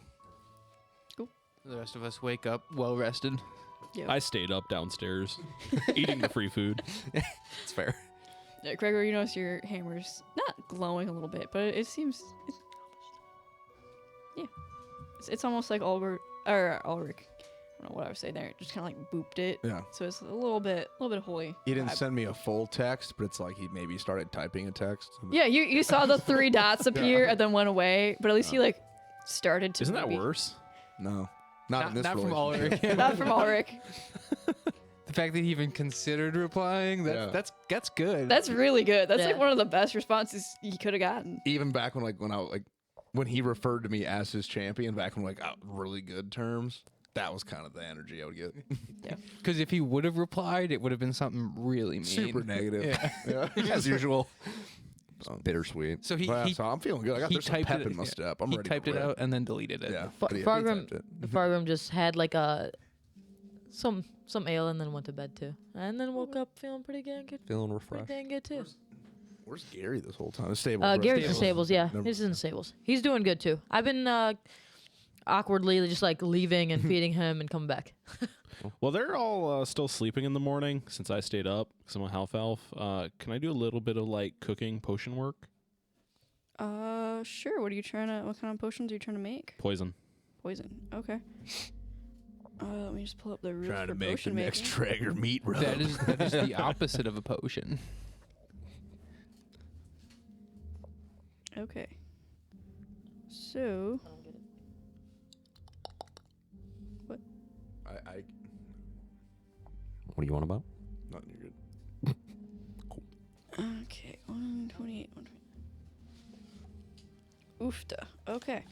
B: The rest of us wake up well rested.
C: Yep.
F: I stayed up downstairs, eating the free food.
D: It's fair.
C: Yeah, Gregor, you notice your hammer's not glowing a little bit, but it seems. It's almost like Ulrich. I don't know what I was saying there. Just kind of like booped it.
A: yeah.
C: So it's a little bit holy.
A: He didn't
C: vibe.
A: send me a full text, but it's like he maybe started typing a text.
C: Yeah, you saw the 3 dots appear and then went away, but at least he like started to.
F: Isn't that
C: maybe-
F: worse?
A: No, not in this
B: Not from
A: relationship.
B: Ulrich.
C: Not from Ulrich.
B: The fact that he even considered replying,
A: Yeah.
B: that's good.
C: That's really good. That's like
E: Yeah.
C: one of the best responses you could have gotten.
A: Even back when he referred to me as his champion, back when really good terms, that was kind of the energy I would get.
B: Because if he would have replied, it would have been something really mean.
A: Super negative.
B: Yeah.
D: As usual. Bittersweet.
B: So
A: So I'm feeling good. There's some pep in my step. I'm
B: he
A: ready.
B: typed
A: to
B: it
A: rip.
B: out and then deleted it.
A: Yeah.
E: Fa-
A: But he
E: Fargrim,
A: typed it.
E: Fargrim just had like some ale and then went to bed too, and then woke up feeling pretty dang good.
D: Feeling
E: Pretty
D: refreshed.
E: dang good too.
A: Where's Gary this whole time? Stable.
E: Gary's in Stables, yeah.
A: Never-
E: He's in Stables. He's doing good too. I've been awkwardly just like leaving and feeding him and coming back.
F: Well, they're all still sleeping in the morning since I stayed up because I'm a half elf. Can I do a little bit of like cooking potion work?
C: Sure. What kind of potions are you trying to make?
F: Poison.
C: Poison. Okay. Let me just pull up the rules
A: Trying
C: for
A: to make the
C: potion
A: next
C: making.
A: Traeger meat rub.
B: That is the opposite of a potion.
C: Okay. So,
A: I
D: What do you want about?
A: nothing. You're good.
C: okay, 128, 120. Oofta. Okay.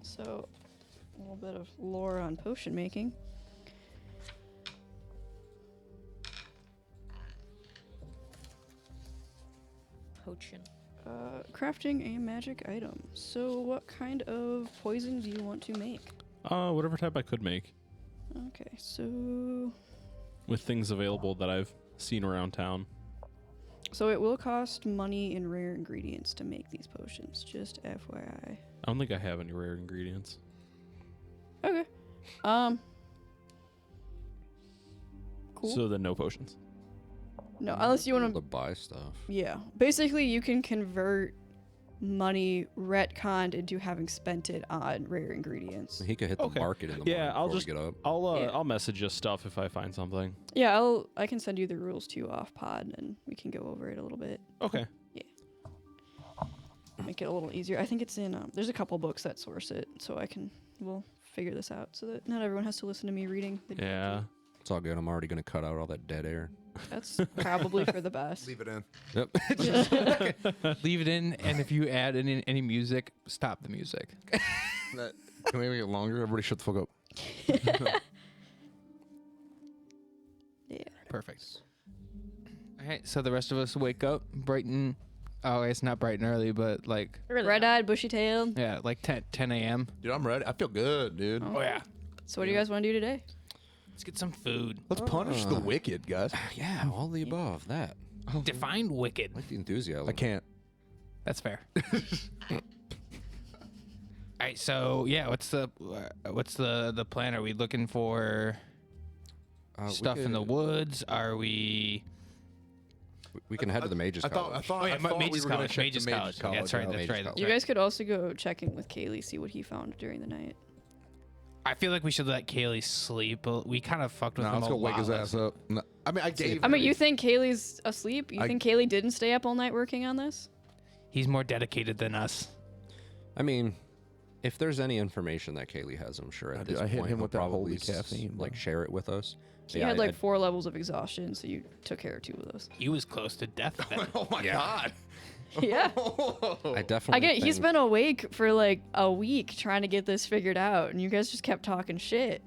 C: So, a little bit of lore on potion making.
E: Potion.
C: Crafting a magic item. So, what kind of poison do you want to make?
F: Whatever type I could make
C: Okay, so
F: with things available that I've seen around town.
C: it will cost money and rare ingredients to make these potions. Just FYI.
F: I don't think I have any rare ingredients.
C: Okay. Cool.
F: So then no potions.
C: No, unless you want
D: To
C: to.
D: buy stuff.
C: Yeah. Basically, you can convert money retconned into having spent it on rare ingredients.
D: He could hit
F: Okay.
D: the market in the
F: Yeah,
D: morning
F: I'll
D: before
F: just
D: we get up.
C: Yeah.
F: I'll message you stuff if I find something.
C: Yeah, I can send you the rules too off pod, and we can go over it a little bit.
F: Okay.
C: Make it a little easier. I think it's in. There's a couple books that source it, so we'll figure this out so that not everyone has to listen to me reading.
F: Yeah.
D: It's all good. I'm already gonna cut out all that dead air.
C: That's probably for the best.
A: Leave it in.
D: Yep.
B: Leave it in, and if you add in any music, stop the music.
A: Can we make it longer? Everybody shut the fuck up.
C: Yeah.
B: Perfect. All right, so the rest of us wake up bright and it's not bright and early, but like
C: Red-eyed, bushy-tailed.
B: yeah, like 10 a.m.
A: Dude, I'm ready. I feel good, dude.
C: Oh.
B: yeah.
C: So what do you guys want to do today?
B: Let's get some food.
A: Let's punish the wicked, guys.
D: Yeah, all the above. That.
B: Define wicked.
D: I like the enthusiasm.
A: I can't.
B: That's fair. All right, so yeah, what's the plan? Are we looking for? stuff in the woods? Are we?
D: We can head to the Mages
A: I
D: College.
A: thought
B: Oh yeah,
A: we
B: Mages
A: were gonna
B: College.
A: check
B: Mages
A: the
B: College. Yeah, that's right.
A: out.
B: That's
D: Mages
B: right.
D: College.
B: That's
C: You
B: right.
C: guys could also go check in with Kaylee, see what he found during the night.
B: I feel like we should let Kaylee sleep. We kind of fucked with
A: No,
B: him
A: let's
B: a
A: go wake
B: lot
A: his
B: last
A: ass up. No, I mean, I gave.
C: I mean, you think Kaylee's asleep? You
A: I-
C: think Kaylee didn't stay up all night working on this?
B: He's more dedicated than us.
D: I mean, if there's any information that Kaylee has, I'm sure at this
A: I hit
D: point
A: him
D: he'll
A: with that
D: probably
A: holy caffeine,
D: like
A: bro.
D: share it with us.
C: He
D: Yeah,
C: had like
D: I-
C: 4 levels of exhaustion, so you took care of 2 of those.
B: He was close to death then.
A: Oh my god.
C: Yeah.
D: I definitely.
C: Again, he's
D: think-
C: been awake for like a week trying to get this figured out, and you guys just kept talking shit.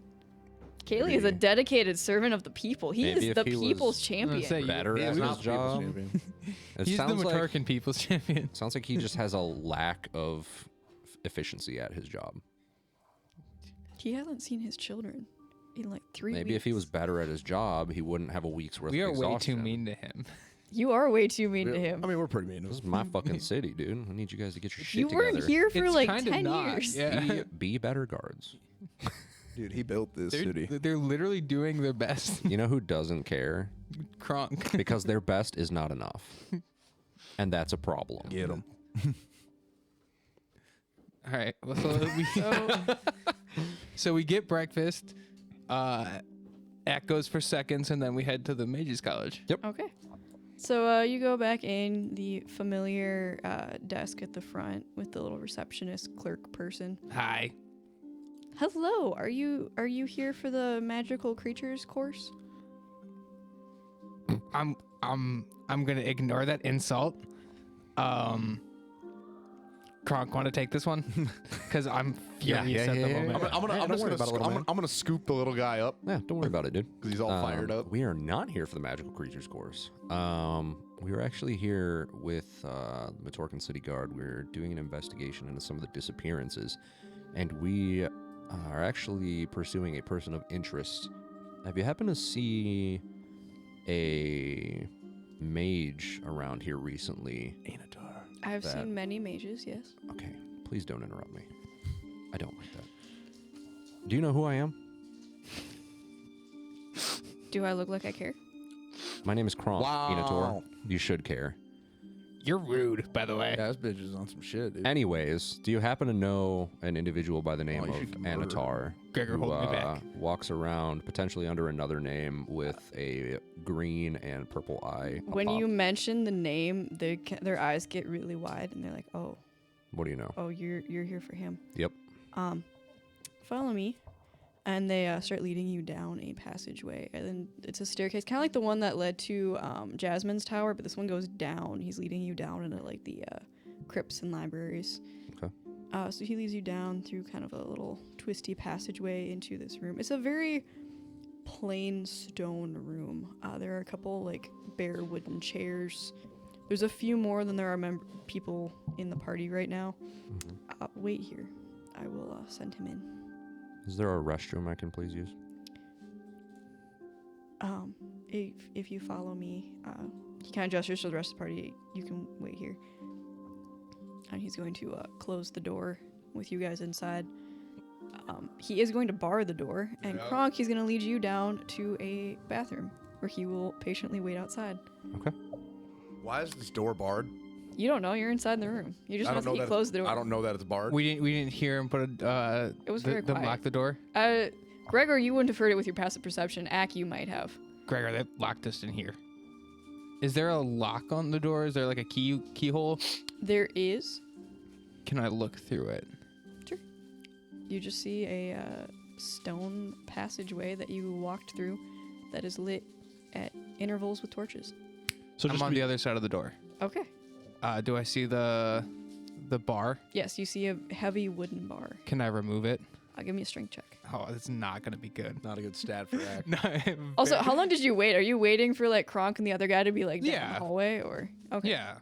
C: Kaylee is a
D: Maybe.
C: dedicated servant of the people. He
D: Maybe
C: is
D: if
C: the
D: he was-
C: people's champion.
B: say,
D: better
A: He
D: at
A: is
D: his
A: not the people's
D: job.
A: champion.
D: It
B: He's the
D: sounds like
B: Matorcan people's champion.
D: sounds like he just has a lack of efficiency at his job.
C: He hasn't seen his children in like 3 weeks.
D: Maybe if he was better at his job, he wouldn't have a week's worth
B: We
D: of
B: are way too
D: exhaustion.
B: mean to him.
C: You are way too mean to him.
A: I mean, we're pretty mean.
D: This is my fucking city, dude. I need you guys to get your shit
C: You
D: together.
C: weren't here for
B: It's
C: like
B: kinda
C: 10
B: not,
C: years.
B: Yeah.
D: Be better guards.
A: Dude, he built this city.
B: They're literally doing their best.
D: You know who doesn't care?
B: Kronk.
D: Because their best is not enough. And that's a problem.
A: Get him.
B: All right. Well, so we get breakfast. Act goes for seconds, and then we head to the Mages College.
C: Okay. So you go back in the familiar desk at the front with the little receptionist clerk person.
B: Hi.
C: Hello, are you here for the magical creatures course?
B: I'm gonna ignore that insult. Kronk, want to take this one? Because I'm furious at the moment.
A: I'm
D: Hey, don't worry about it, little man.
A: gonna scoop the little guy up
D: Yeah, don't worry about it, dude.
A: because he's all fired up.
D: We are not here for the Magical Creatures course. We were actually here with the Matorcan City Guard. We're doing an investigation into some of the disappearances, and we are actually pursuing a person of interest. Have you happened to see a mage around here recently?
C: I've
D: That-
C: seen many mages, yes.
D: Okay, please don't interrupt me. I don't like that. Do you know who I am?
C: Do I look like I care?
D: My name is Kronk, Enator.
A: Wow.
D: You should care.
B: You're rude, by the way.
A: Yeah, this bitch is on some shit, dude.
D: Anyways, do you happen to know an individual by the name
A: you
D: of
A: should murder
D: Anatar
B: Gregor,
D: who
B: hold me back.
D: walks around potentially under another name with a green and purple eye?
C: When
D: pop?
C: you mention the name, their eyes get really wide and they're like, "Oh,
D: What do you know?
C: you're here for him."
D: Yep.
C: Follow me. And they start leading you down a passageway. And then it's a staircase, kind of like the one that led to Jasmine's tower, but this one goes down. He's leading you down into like the crypts and libraries.
D: Okay.
C: So he leads you down through kind of a little twisty passageway into this room. It's a very plain stone room. There are a couple like bare wooden chairs. There's a few more than there are people in the party right now. Wait here. I will send him in.
D: Is there a restroom I can please use?
C: If you follow me, he kind of gestures to the rest of the party. You can wait here, and he's going to close the door with you guys inside. He is going to bar the door, and Kronk, he's going to lead you down to a bathroom where he will patiently wait outside.
D: Okay.
A: Why is this door barred?
C: You don't know. You're inside the room. You just know that he closed the door.
A: I don't know that it's barred.
B: We didn't hear him put
C: It was very quiet.
B: lock the door.
C: Gregor, you wouldn't have heard it with your passive perception. Ak, you might have.
B: Gregor, they locked us in here. Is there a lock on the door? Is there like a keyhole?
C: There is.
B: Can I look through it?
C: You just see a stone passageway that you walked through that is lit at intervals with torches.
F: So
B: I'm
F: just
B: on the other side of the door.
C: Okay.
B: Do I see the bar?
C: Yes, you see a heavy wooden bar.
B: Can I remove it?
C: Give me a strength check.
B: Oh, it's not gonna be good.
A: Not a good stat for that.
B: No,
C: Also, how long did you wait? Are you waiting for like Kronk and the other guy to be like down
B: Yeah.
C: the hallway, or okay?
B: yeah.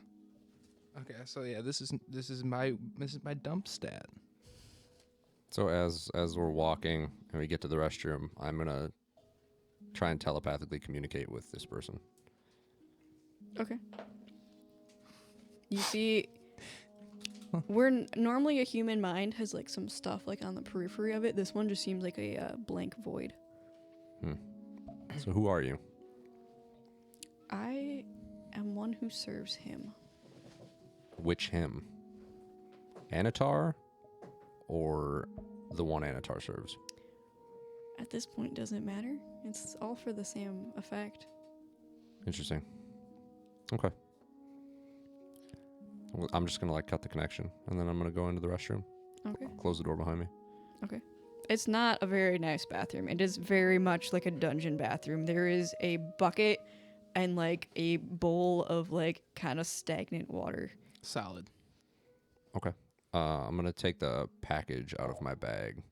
B: Okay, so yeah, this is my dump stat.
D: So as we're walking and we get to the restroom, I'm gonna try and telepathically communicate with this person.
C: Okay. You see, where normally a human mind has like some stuff like on the periphery of it, this one just seems like a blank void.
D: So who are you?
C: I am one who serves him.
D: Which him? Anatar, or the one Anatar serves?
C: At this point, doesn't matter. It's all for the same effect.
D: Interesting. Okay. Well, I'm just gonna like cut the connection, and then I'm gonna go into the restroom.
C: Okay.
D: Close the door behind me.
C: Okay. It's not a very nice bathroom. It is very much like a dungeon bathroom. There is a bucket and like a bowl of like kind of stagnant water.
B: Solid.
D: Okay. I'm gonna take the package out of my bag.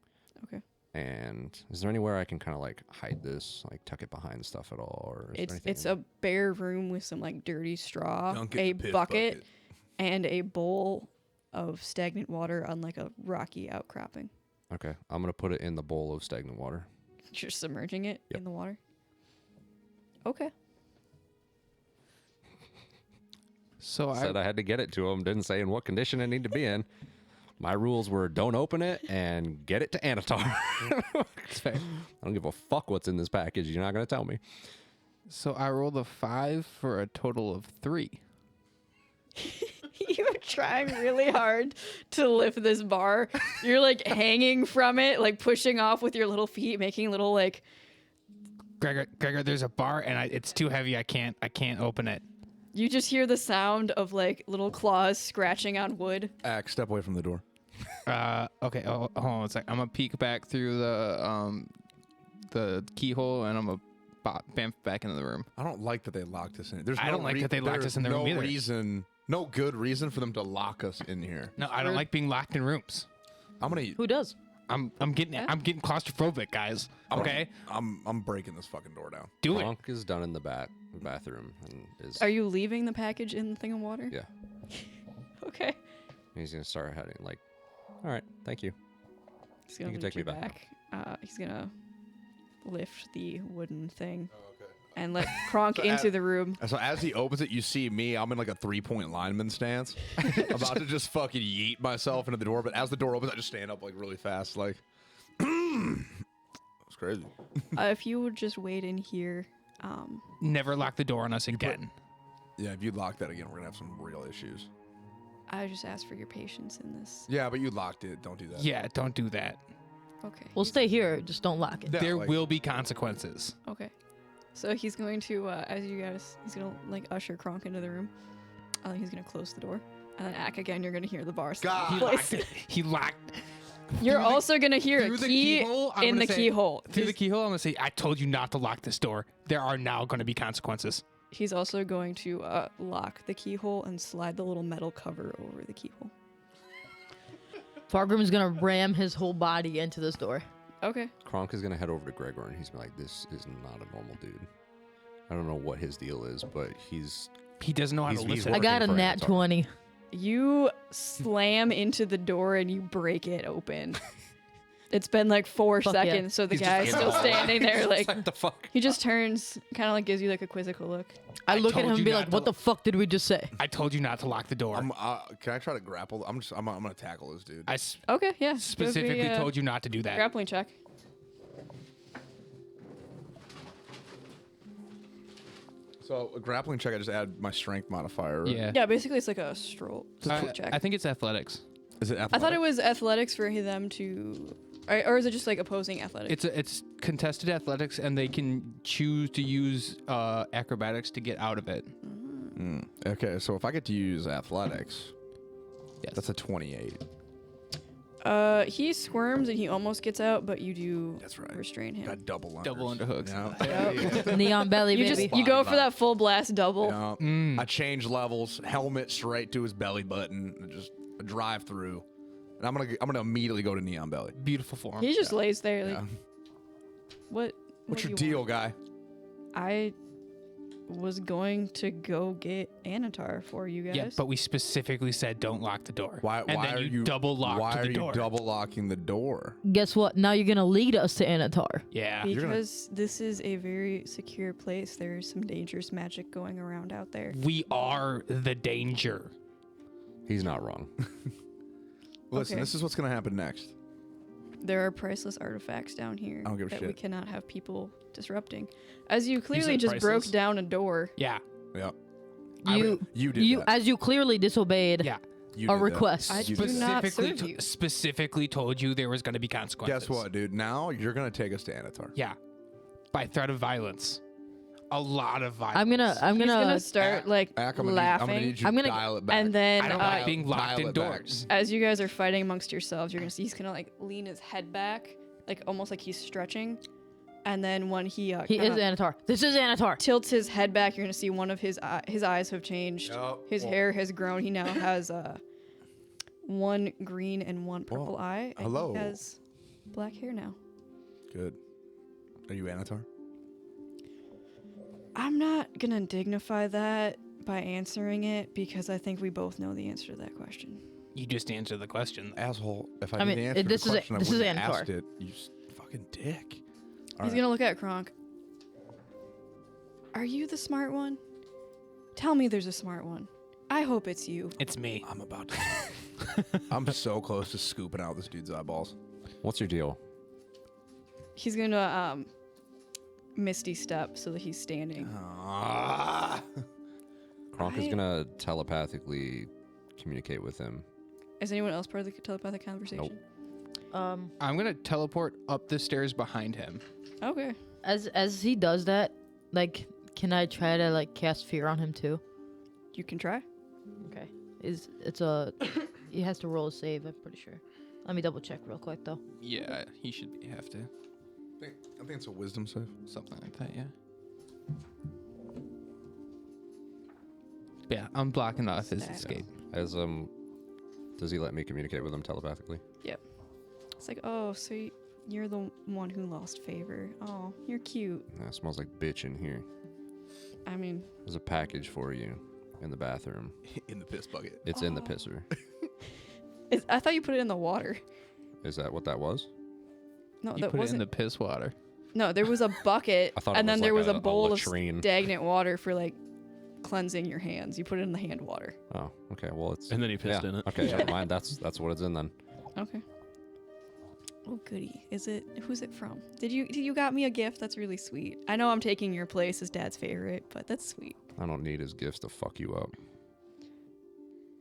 C: Okay.
D: And is there anywhere I can kind of like hide this, like tuck it behind stuff at all, or is there anything
C: It's
D: in
C: a bare room with some like dirty straw,
A: Dunk it
C: a
A: in the piss
C: bucket, and a bowl of stagnant water on like a rocky outcropping.
D: Okay, I'm gonna put it in the bowl of stagnant water.
C: You're submerging it
D: Yep.
C: in the water. Okay.
B: So
D: Said I had to get it to him. Didn't say in what condition it needed to be in. My rules were don't open it and get it to Anatar.
B: It's fair.
D: I don't give a fuck what's in this package. You're not gonna tell me.
B: So I rolled a 5 for a total of 3.
C: You are trying really hard to lift this bar. You're like hanging from it, like pushing off with your little feet, making little like.
B: Gregor, there's a bar and it's too heavy. I can't open it.
C: You just hear the sound of like little claws scratching on wood.
A: Axe, step away from the door.
B: Okay. Oh, hold on a sec. I'm gonna peek back through the keyhole and I'm gonna bamf back into the room.
A: I don't like that they locked us in. There's
B: I don't like that they locked us in the room
A: no
B: either.
A: reason, no good reason for them to lock us in here.
B: No, I don't like being locked in rooms.
A: I'm gonna.
E: Who does?
B: I'm getting claustrophobic, guys. Okay,
A: I'm breaking this fucking door down.
B: do it.
D: Kronk is done in the bathroom and is.
C: Are you leaving the package in the thing of water?
D: Yeah.
C: Okay.
D: He's gonna start heading like. All right. Thank you.
C: He's gonna
D: You can
C: lead
D: take me
C: you
D: back
C: He's gonna lift the wooden thing and let Kronk into the room.
A: So as he opens it, you see me. I'm in like a 3-point lineman stance, about to just fucking yeet myself into the door. But as the door opens, I just stand up like really fast, like. It's crazy.
C: If you would just wait in here.
B: Never lock the door on us again.
A: Yeah, if you lock that again, we're gonna have some real issues.
C: I just ask for your patience in this.
A: Yeah, but you locked it. Don't do that.
B: Yeah, don't do that.
C: Okay.
E: We'll stay here. Just don't lock it.
A: Yeah,
B: There
A: like-
B: will be consequences.
C: Okay. So he's going to, he's gonna like usher Kronk into the room. He's gonna close the door. And then Ack again, you're gonna hear the bar slam
A: God.
B: He
C: in place.
B: locked it. He locked.
C: You're also gonna hear a
B: through the
C: key
B: keyhole, I'm
C: in
B: gonna
C: the
B: say-
C: keyhole.
B: Through the keyhole, I'm gonna say, I told you not to lock this door. There are now going to be consequences.
C: He's also going to lock the keyhole and slide the little metal cover over the keyhole.
E: Fargrim's gonna ram his whole body into this door.
C: Okay.
D: Kronk is gonna head over to Gregor and he's gonna be like, "This is not a normal dude. I don't know what his deal is, but
B: He doesn't know how to
D: He's
B: listen.
E: I got a
D: for
E: nat
D: Anatar.
E: 20.
C: You slam into the door and you break it open. It's been like 4
E: Fuck yeah.
C: seconds, so the
D: He's just
C: guy's
D: in
C: still
D: the hallway.
C: standing there like
D: what the fuck?
C: he just turns, kind of like gives you like a quizzical look.
E: I look at
B: told
E: him and
B: you
E: be
B: not
E: like,
B: to
E: what the fuck did we just say?
B: I told you not to lock the door.
A: Can I try to grapple? I'm gonna tackle this dude.
B: I
C: Okay, yeah.
B: specifically told you not to do that.
C: Grappling check.
A: So a grappling check, I just add my strength modifier. Right?
B: Yeah.
C: Yeah, basically it's like a stroll check.
B: I think it's athletics.
A: Is it?
C: I thought it was athletics for them to, or is it just like opposing athletics?
B: It's contested athletics, and they can choose to use acrobatics to get out of it.
A: Okay, so if I get to use athletics,
B: Yes.
A: that's a 28.
C: He squirms and he almost gets out, but you do
A: That's right.
C: restrain him.
A: Got double unders.
B: Double underhooks.
A: Yeah.
E: Neon belly,
C: You
E: baby.
C: just you go for that full blast double.
A: Yeah. I change levels, helmet straight to his belly button, and just a drive through. And I'm gonna immediately go to Neon Belly.
B: Beautiful form.
C: He just lays there like,
A: Yeah.
C: what?
A: What's
C: do
A: your
C: you
A: deal,
C: want?
A: guy?
C: I was going to go get Anatar for you guys.
B: Yeah, but we specifically said don't lock the door.
A: Why?
B: And
A: why
B: then
A: are
B: you double locked
A: Why
B: the
A: are
B: door.
A: you double locking the door?
E: Guess what? Now you're gonna lead us to Anatar.
B: Yeah.
A: You're gonna-
C: because this is a very secure place. There's some dangerous magic going around out there.
B: We are the danger.
D: He's not wrong.
A: Listen,
C: Okay.
A: this is what's gonna happen next.
C: there are priceless artifacts down here
A: I don't give a
C: that we
A: shit.
C: cannot have people disrupting. As you clearly
F: said
C: just broke
F: priceless?
C: down a door.
B: Yeah.
A: Yeah.
E: You
A: You did that.
E: as you clearly disobeyed
B: Yeah.
A: You
E: a
A: did that.
E: request.
C: I
A: You
C: do
A: did that.
C: not serve you.
B: Specifically told you there was going to be consequences.
A: Guess what, dude? Now you're gonna take us to Anatar.
B: Yeah. By threat of violence. A lot of violence.
E: I'm
C: He's gonna start like
A: Ack, I'm
C: laughing.
A: gonna need you
E: I'm
A: to
E: gonna-
A: dial it back.
C: And then
B: I don't like being locked
A: dial it back.
B: indoors.
C: as you guys are fighting amongst yourselves, you're gonna see he's gonna like lean his head back, like almost like he's stretching. And then when he
E: He is
C: kinda
E: Anatar. This is Anatar.
C: tilts his head back, you're gonna see one of his eyes have changed.
A: Yup.
C: His
A: Whoa.
C: hair has grown. He now has one green and one purple
A: Whoa.
C: eye. And
A: Hello.
C: He has black hair now.
A: Good. Are you Anatar?
C: I'm not gonna dignify that by answering it because I think we both know the answer to that question.
B: You just answer the question.
A: Asshole. If I,
E: I
A: didn't
E: mean,
A: answer
E: this
A: the
E: is a-
A: question,
E: this
A: I
E: is
A: wouldn't have
E: Anatar.
A: asked it. You fucking dick.
C: He's
A: All right.
C: gonna look at Kronk. Are you the smart one? Tell me there's a smart one. I hope it's you.
B: It's me.
A: I'm about to. I'm so close to scooping out this dude's eyeballs.
D: What's your deal?
C: He's gonna misty step so that he's standing.
A: Ah.
D: Kronk is
C: I-
D: gonna telepathically communicate with him.
C: Is anyone else part of the telepathic conversation?
E: Um,
B: I'm going to teleport up the stairs behind him.
C: Okay.
E: as he does that, like, can I try to like cast fear on him too?
C: You can try.
E: Okay. He has to roll a save. I'm pretty sure. Let me double check real quick though.
B: Yeah, he should have to.
A: I think it's a wisdom save.
B: Something like that, yeah. Yeah, I'm blocking off his
C: Stat.
B: escape.
D: Does he let me communicate with him telepathically?
C: It's like, oh, so you're the one who lost favor. Oh, you're cute.
D: Nah, it smells like bitch in here.
C: I mean,
D: There's a package for you in the bathroom.
A: In the piss bucket.
D: It's in the pisser.
C: I thought you put it in the water.
D: Is that what that was?
C: No,
B: You
C: that
B: put it in
C: wasn't.
B: the piss water.
C: No, there was a bucket,
D: I thought it
C: and then
D: was
C: there
D: like
C: was a
D: a
C: bowl of
D: latrine.
C: stagnant water for like cleansing your hands. You put it in the hand water.
D: Oh, okay. Well, it's
F: And then he pissed
D: yeah.
F: in it.
D: Okay, never mind. That's what it's in then.
C: Okay. Oh goody. Who's it from? Did you got me a gift? That's really sweet. I know I'm taking your place as Dad's favorite, but that's sweet.
D: I don't need his gifts to fuck you up.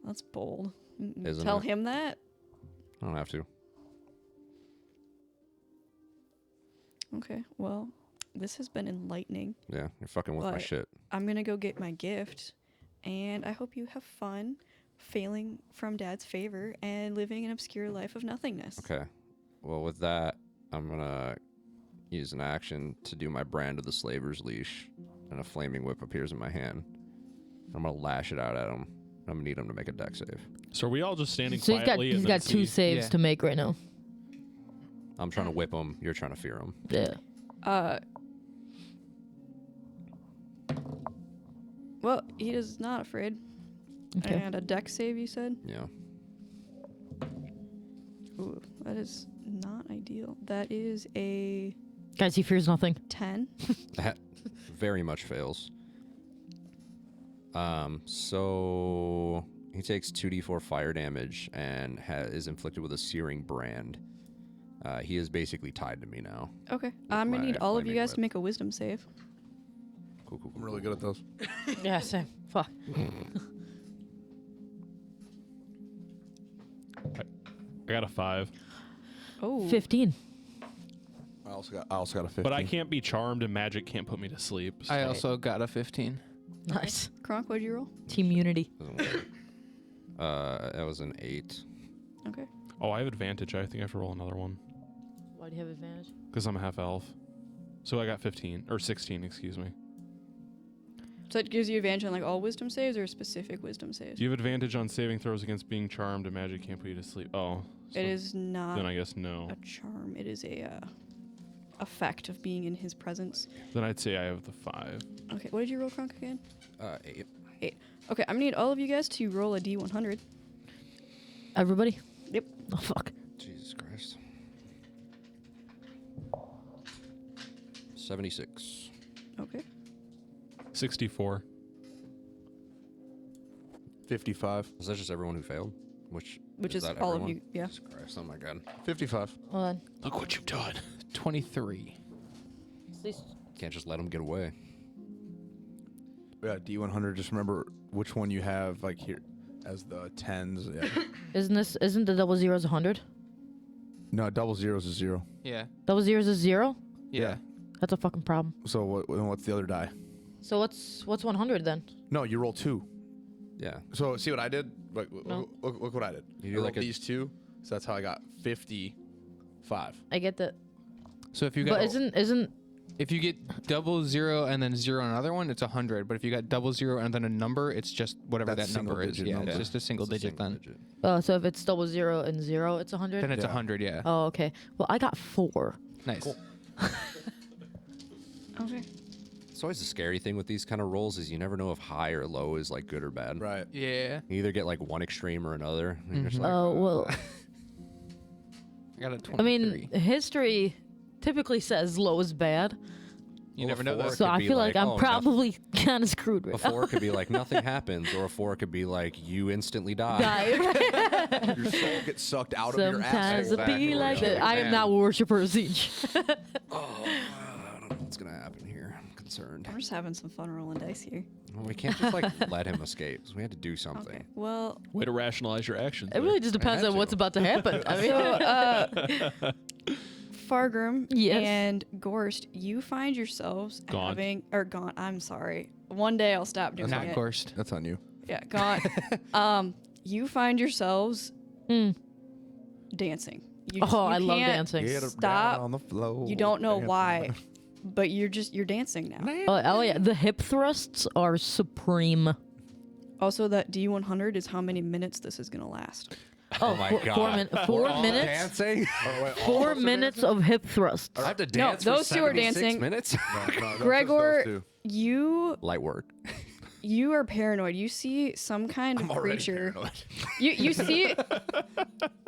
C: That's bold.
D: Isn't
C: Tell
D: it?
C: him that.
D: I don't have to.
C: Okay. Well, this has been enlightening.
D: Yeah, you're fucking with my
C: But-
D: shit.
C: I'm gonna go get my gift, and I hope you have fun failing from Dad's favor and living an obscure life of nothingness.
D: Okay. Well, with that, I'm gonna use an action to do my brand of the slaver's leash, and a flaming whip appears in my hand. I'm gonna lash it out at him. I'm gonna need him to make a deck save.
F: So are we all just standing
E: So
F: quietly?
E: he's
F: and
E: got
F: then
E: two
F: see-
E: saves
B: Yeah.
E: to make right now.
D: I'm trying to whip him. You're trying to fear him.
E: Yeah.
C: Well, he is not afraid.
E: Okay.
C: And a deck save, you said?
D: Yeah.
C: Ooh, that is not ideal. That is a
E: Guys, he fears nothing.
C: 10.
D: That very much fails. So he takes 2d4 fire damage and is inflicted with a searing brand. He is basically tied to me now.
C: Okay. I'm gonna
D: my
C: need all of you
D: flaming
C: guys
D: whip.
C: to make a wisdom save.
D: Cool, cool,
A: I'm
D: cool.
A: really good at those.
E: Yeah, same. Fuck.
F: I got a 5.
C: Oh.
E: 15.
A: I also got a 15.
F: But I can't be charmed and magic can't put me to sleep.
B: I
F: so-
B: also got a 15.
E: Nice.
C: Kronk, what'd you roll?
E: Team unity.
D: Doesn't work. That was an 8.
C: Okay.
F: Oh, I have advantage. I think I have to roll another one.
E: Why do you have advantage?
F: Because I'm a half elf. So I got 15. Or 16, excuse me.
C: So it gives you advantage on like all wisdom saves or specific wisdom saves?
F: Do you have advantage on saving throws against being charmed and magic can't put you to sleep? Oh. So
C: It is not
F: Then I guess no.
C: a charm. It is a effect of being in his presence.
F: Then I'd say I have the 5.
C: Okay, what did you roll, Kronk, again?
D: 8.
C: Okay, I'm gonna need all of you guys to roll a D100.
E: Everybody?
C: Yep.
E: Oh, fuck.
D: Jesus Christ. 76.
C: Okay.
F: 64.
A: 55.
D: Is that just everyone who failed? Which
C: Which is
D: that
C: all of
D: everyone?
C: you. Yeah.
D: Jesus Christ, oh my god.
A: 55.
E: Hold on.
F: Look what you've done.
B: 23.
E: At least
D: Can't just let them get away.
A: Yeah, D100. Just remember which one you have like here as the tens. Yeah.
E: isn't the double zeros 100?
A: No, double zeros is 0.
B: Yeah.
E: Double zeros is 0?
B: Yeah.
E: That's a fucking problem.
A: So what's the other die?
E: So what's 100 then?
A: No, you roll 2.
D: Yeah.
A: So see what I did? Like,
E: No.
A: look what I did.
D: You
A: I
D: do
A: rolled
D: like a-
A: these 2. So that's how I got 55.
E: I get that.
B: So if you got
E: But isn't
B: if you get double zero and then zero on another one, it's 100. But if you got double zero and then a number, it's just whatever
A: That's
B: that number is.
A: single-digit
B: Yeah,
A: number.
B: it's just a single
D: It's a
B: digit
D: single
B: then.
D: digit.
E: so if it's double zero and 0, it's 100?
B: Then it's
A: Yeah.
B: 100. Yeah.
E: Oh, okay. Well, I got 4.
B: Nice.
C: Okay.
D: It's always the scary thing with these kind of rolls is you never know if high or low is like good or bad.
A: Right.
B: Yeah.
D: You either get like one extreme or another. And you're just like,
E: Oh, well,
B: I got a 23.
E: I mean, history typically says low is bad.
B: you
D: well,
B: never know
D: four
B: that.
E: So
D: could
E: I
D: be
E: feel like
D: like,
E: I'm
D: oh,
E: probably kind of screwed
D: a
E: right now.
D: 4 could be like nothing happens, or a 4 could be like you instantly die.
E: Die.
A: Your soul gets sucked out of your
E: Sometimes
A: ass.
E: it be like that. I am
B: Man.
E: not worshiper of Siege.
D: Oh, I don't know what's gonna happen here. I'm concerned.
C: We're just having some fun rolling dice here.
D: Well, we can't just like let him escape. So we had to do something.
C: Okay. Well,
F: Way to rationalize your actions.
E: It really just depends
A: had
E: on what's
A: to.
E: about to happen. I mean,
C: Fargrim
E: Yes.
C: and Gorst, you find yourselves
F: Gone.
C: having gone. I'm sorry. One day I'll stop doing
B: Not
C: it.
B: Gorst.
A: That's on you.
C: Yeah, gone. You find yourselves
E: Mm.
C: dancing. You
E: Oh, I love
C: can't
E: dancing.
A: Get her
C: Stop.
A: down on the floor.
C: You don't know
A: Dancing.
C: why, but you're dancing now.
E: Oh yeah, the hip thrusts are supreme.
C: Also, that D100 is how many minutes this is gonna last.
E: Oh,
D: my
E: four,
D: God.
E: 4 minutes.
D: Dancing?
E: 4 minutes of hip thrusts.
D: I have to
C: No,
D: dance
C: those
D: for
C: two are
D: 76
C: dancing.
D: minutes?
C: Gregor, you
D: Light work.
C: you are paranoid. You see some kind of
A: I'm already
C: creature.
A: paranoid.
C: You see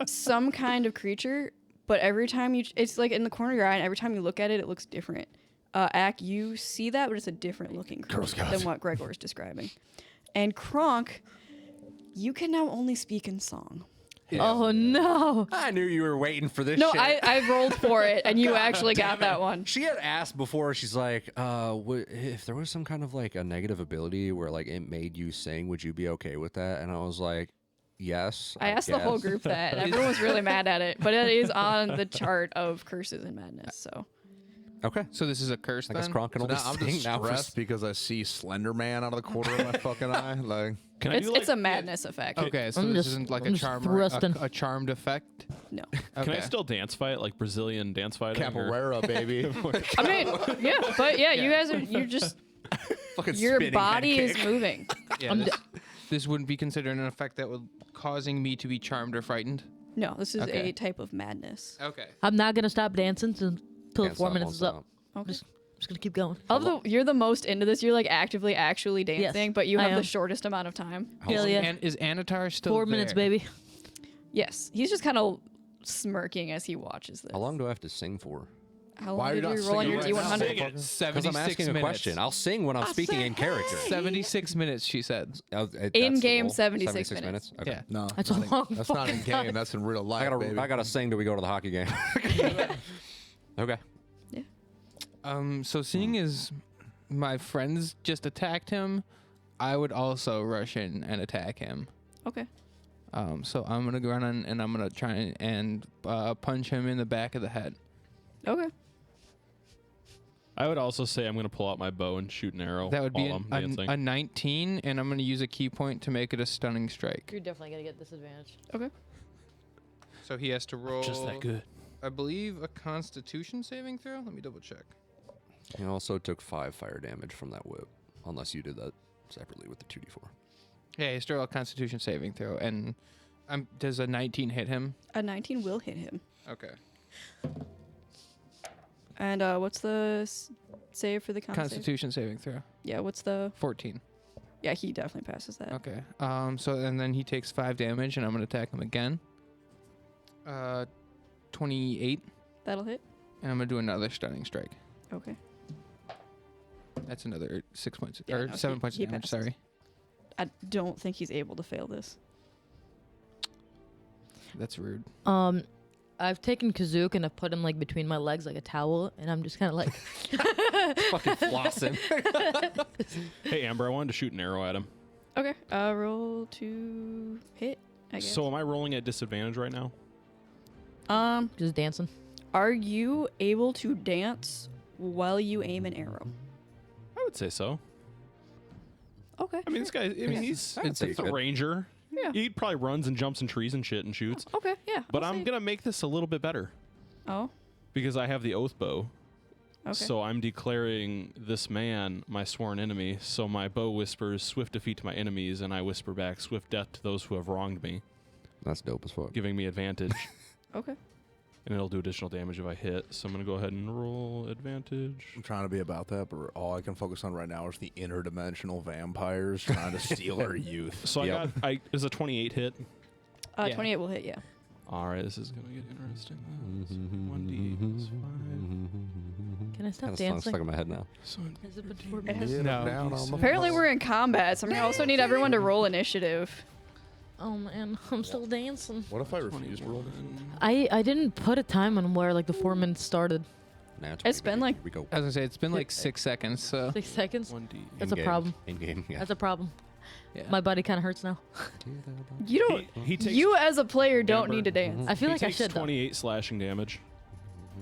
C: some kind of creature, but every time it's like in the corner of your eye, and every time you look at it, it looks different. Ak, you see that, but it's a different looking creature than what Gregor is describing. And Kronk, you can now only speak in song.
E: Oh no!
D: I knew you were waiting for this
C: No,
D: shit.
C: I rolled for it, and you actually got that one.
D: She had asked before, she's like, if there was some kind of like a negative ability where like it made you sing, would you be okay with that? And I was like, yes.
C: I asked the whole
D: guess."
C: group that, and everyone was really mad at it. But it is on the chart of curses and madness. So
D: Okay.
B: So this is a curse
D: I
B: then?
D: guess Kronk can
A: So
D: only
A: now I'm
D: sing now for
A: distressed because I see Slender Man out of the corner of my fucking eye. Like,
F: Can I
C: it's
F: do like,
C: it's a madness effect.
B: Okay, so
E: I'm
B: this
E: just-
B: isn't like
E: I'm
B: a
E: just
B: charm,
E: thrusting.
B: a charmed effect.
C: No,
F: Can
B: Okay.
F: I still dance fight like Brazilian dance fighting? or-
A: Capoeira, baby.
C: I mean, yeah, but yeah, you guys you're just
A: Fucking
C: your
A: spinning
C: body
A: head
C: is
A: kick.
C: moving.
B: Yeah, this wouldn't be considered an effect that would causing me to be charmed or frightened.
C: No, this is
B: Okay.
C: a type of madness.
B: Okay.
E: I'm not gonna stop dancing till the
D: Can't
E: 4
D: stop,
E: minutes
D: won't
E: is up.
D: stop.
C: Okay.
E: Just gonna keep going.
C: You're the most into this. You're like actively actually dancing, but you
E: I
C: have the
E: am.
C: shortest amount of time.
E: Hell yeah!
B: And is Anatar still
E: 4 minutes,
B: there?
E: baby.
C: Yes, he's just kind of smirking as he watches this.
D: How long do I have to sing for?
C: How
A: Why
C: long
A: are you
C: did
A: not
C: you roll on your
A: singing right now?
C: D100?
F: Sing it.
D: Because
B: 76
D: I'm asking
B: minutes.
D: a question. I'll sing when I'm speaking in character.
B: 76 minutes, she said.
D: That's the
C: In-game
D: rule?
C: 76
D: minutes. Okay.
B: Yeah.
A: No,
E: That's a long
A: that's not in
E: fucking
A: game.
E: time.
A: That's in real life, baby.
D: I gotta sing till we go to the hockey game. Okay.
B: So seeing as my friends just attacked him, I would also rush in and attack him.
C: Okay.
B: So I'm gonna go around and I'm gonna try and punch him in the back of the head.
C: Okay.
F: I would also say I'm going to pull out my bow and shoot an arrow
B: That would be
F: while I'm dancing.
B: a 19, and I'm gonna use a key point to make it a stunning strike.
E: You're definitely gonna get disadvantage.
C: Okay.
B: So he has to roll.
F: Just that good.
B: I believe a Constitution saving throw. Let me double check.
D: He also took 5 fire damage from that whip, unless you did that separately with the 2d4.
B: Yeah, he's still a Constitution saving throw, and does a 19 hit him?
C: A 19 will hit him.
B: Okay.
C: And what's the save for the con save?
B: Constitution saving throw.
C: Yeah, what's the...
B: 14.
C: Yeah, he definitely passes that.
B: Okay. So and then he takes 5 damage, and I'm gonna attack him again. 28,
C: That'll hit.
B: and I'm gonna do another stunning strike.
C: Okay.
B: That's another 6 points
C: Yeah,
B: or
C: no,
B: 7 points
C: he
B: of damage.
C: passes.
B: Sorry.
C: I don't think he's able to fail this.
B: That's rude.
E: I've taken Kazook and I've put him like between my legs like a towel, and I'm just kind of like,
D: Fucking flossing.
F: Hey, Amber, I wanted to shoot an arrow at him.
C: Okay. Roll to hit, I guess.
F: So am I rolling at disadvantage right now?
E: just dancing.
C: Are you able to dance while you aim an arrow?
F: I would say so.
C: Okay.
F: I mean, this guy, I mean, he's
D: say
F: it's
D: he's
F: a
D: good.
F: ranger.
C: Yeah.
F: He probably runs and jumps in trees and shit and shoots.
C: Okay, yeah.
F: But
C: I'll
F: I'm
C: say-
F: going to make this a little bit better
C: Oh,
F: because I have the oath bow.
C: okay.
F: So I'm declaring this man my sworn enemy. So my bow whispers swift defeat to my enemies, and I whisper back swift death to those who have wronged me,
D: That's dope as fuck.
F: giving me advantage.
C: Okay.
F: And it'll do additional damage if I hit. So I'm going to go ahead and roll advantage.
A: I'm trying to be about that, but all I can focus on right now is the interdimensional vampires trying to steal our youth.
F: So
D: Yep.
F: is a 28 hit.
B: Yeah.
C: 28 will hit, yeah.
F: All right, this is going to get interesting. 1d is 5.
E: Can I stop
D: That song's
E: dancing?
D: stuck in my head now.
F: So
E: Has it been 4
C: It has-
E: minutes?
B: No.
A: Down on the
C: Apparently
A: floor.
C: we're in combat, so I'm gonna also need everyone to roll initiative.
E: Oh man, I'm still dancing.
A: What if I refuse to roll?
E: I didn't put a time on where like the 4 minutes started.
C: It's been like-
D: Here we go.
B: I was gonna say it's been like 6 seconds. So
E: 6 seconds.
F: 1d.
E: That's a
D: In-game.
E: problem.
D: In-game, yeah.
E: That's a problem.
B: yeah.
E: My body kind of hurts now.
C: You don't.
F: He takes,
C: You as a player don't
F: Amber.
C: need to dance.
E: I feel
F: he
E: like I
F: takes
E: should. Though.
F: 28 slashing damage.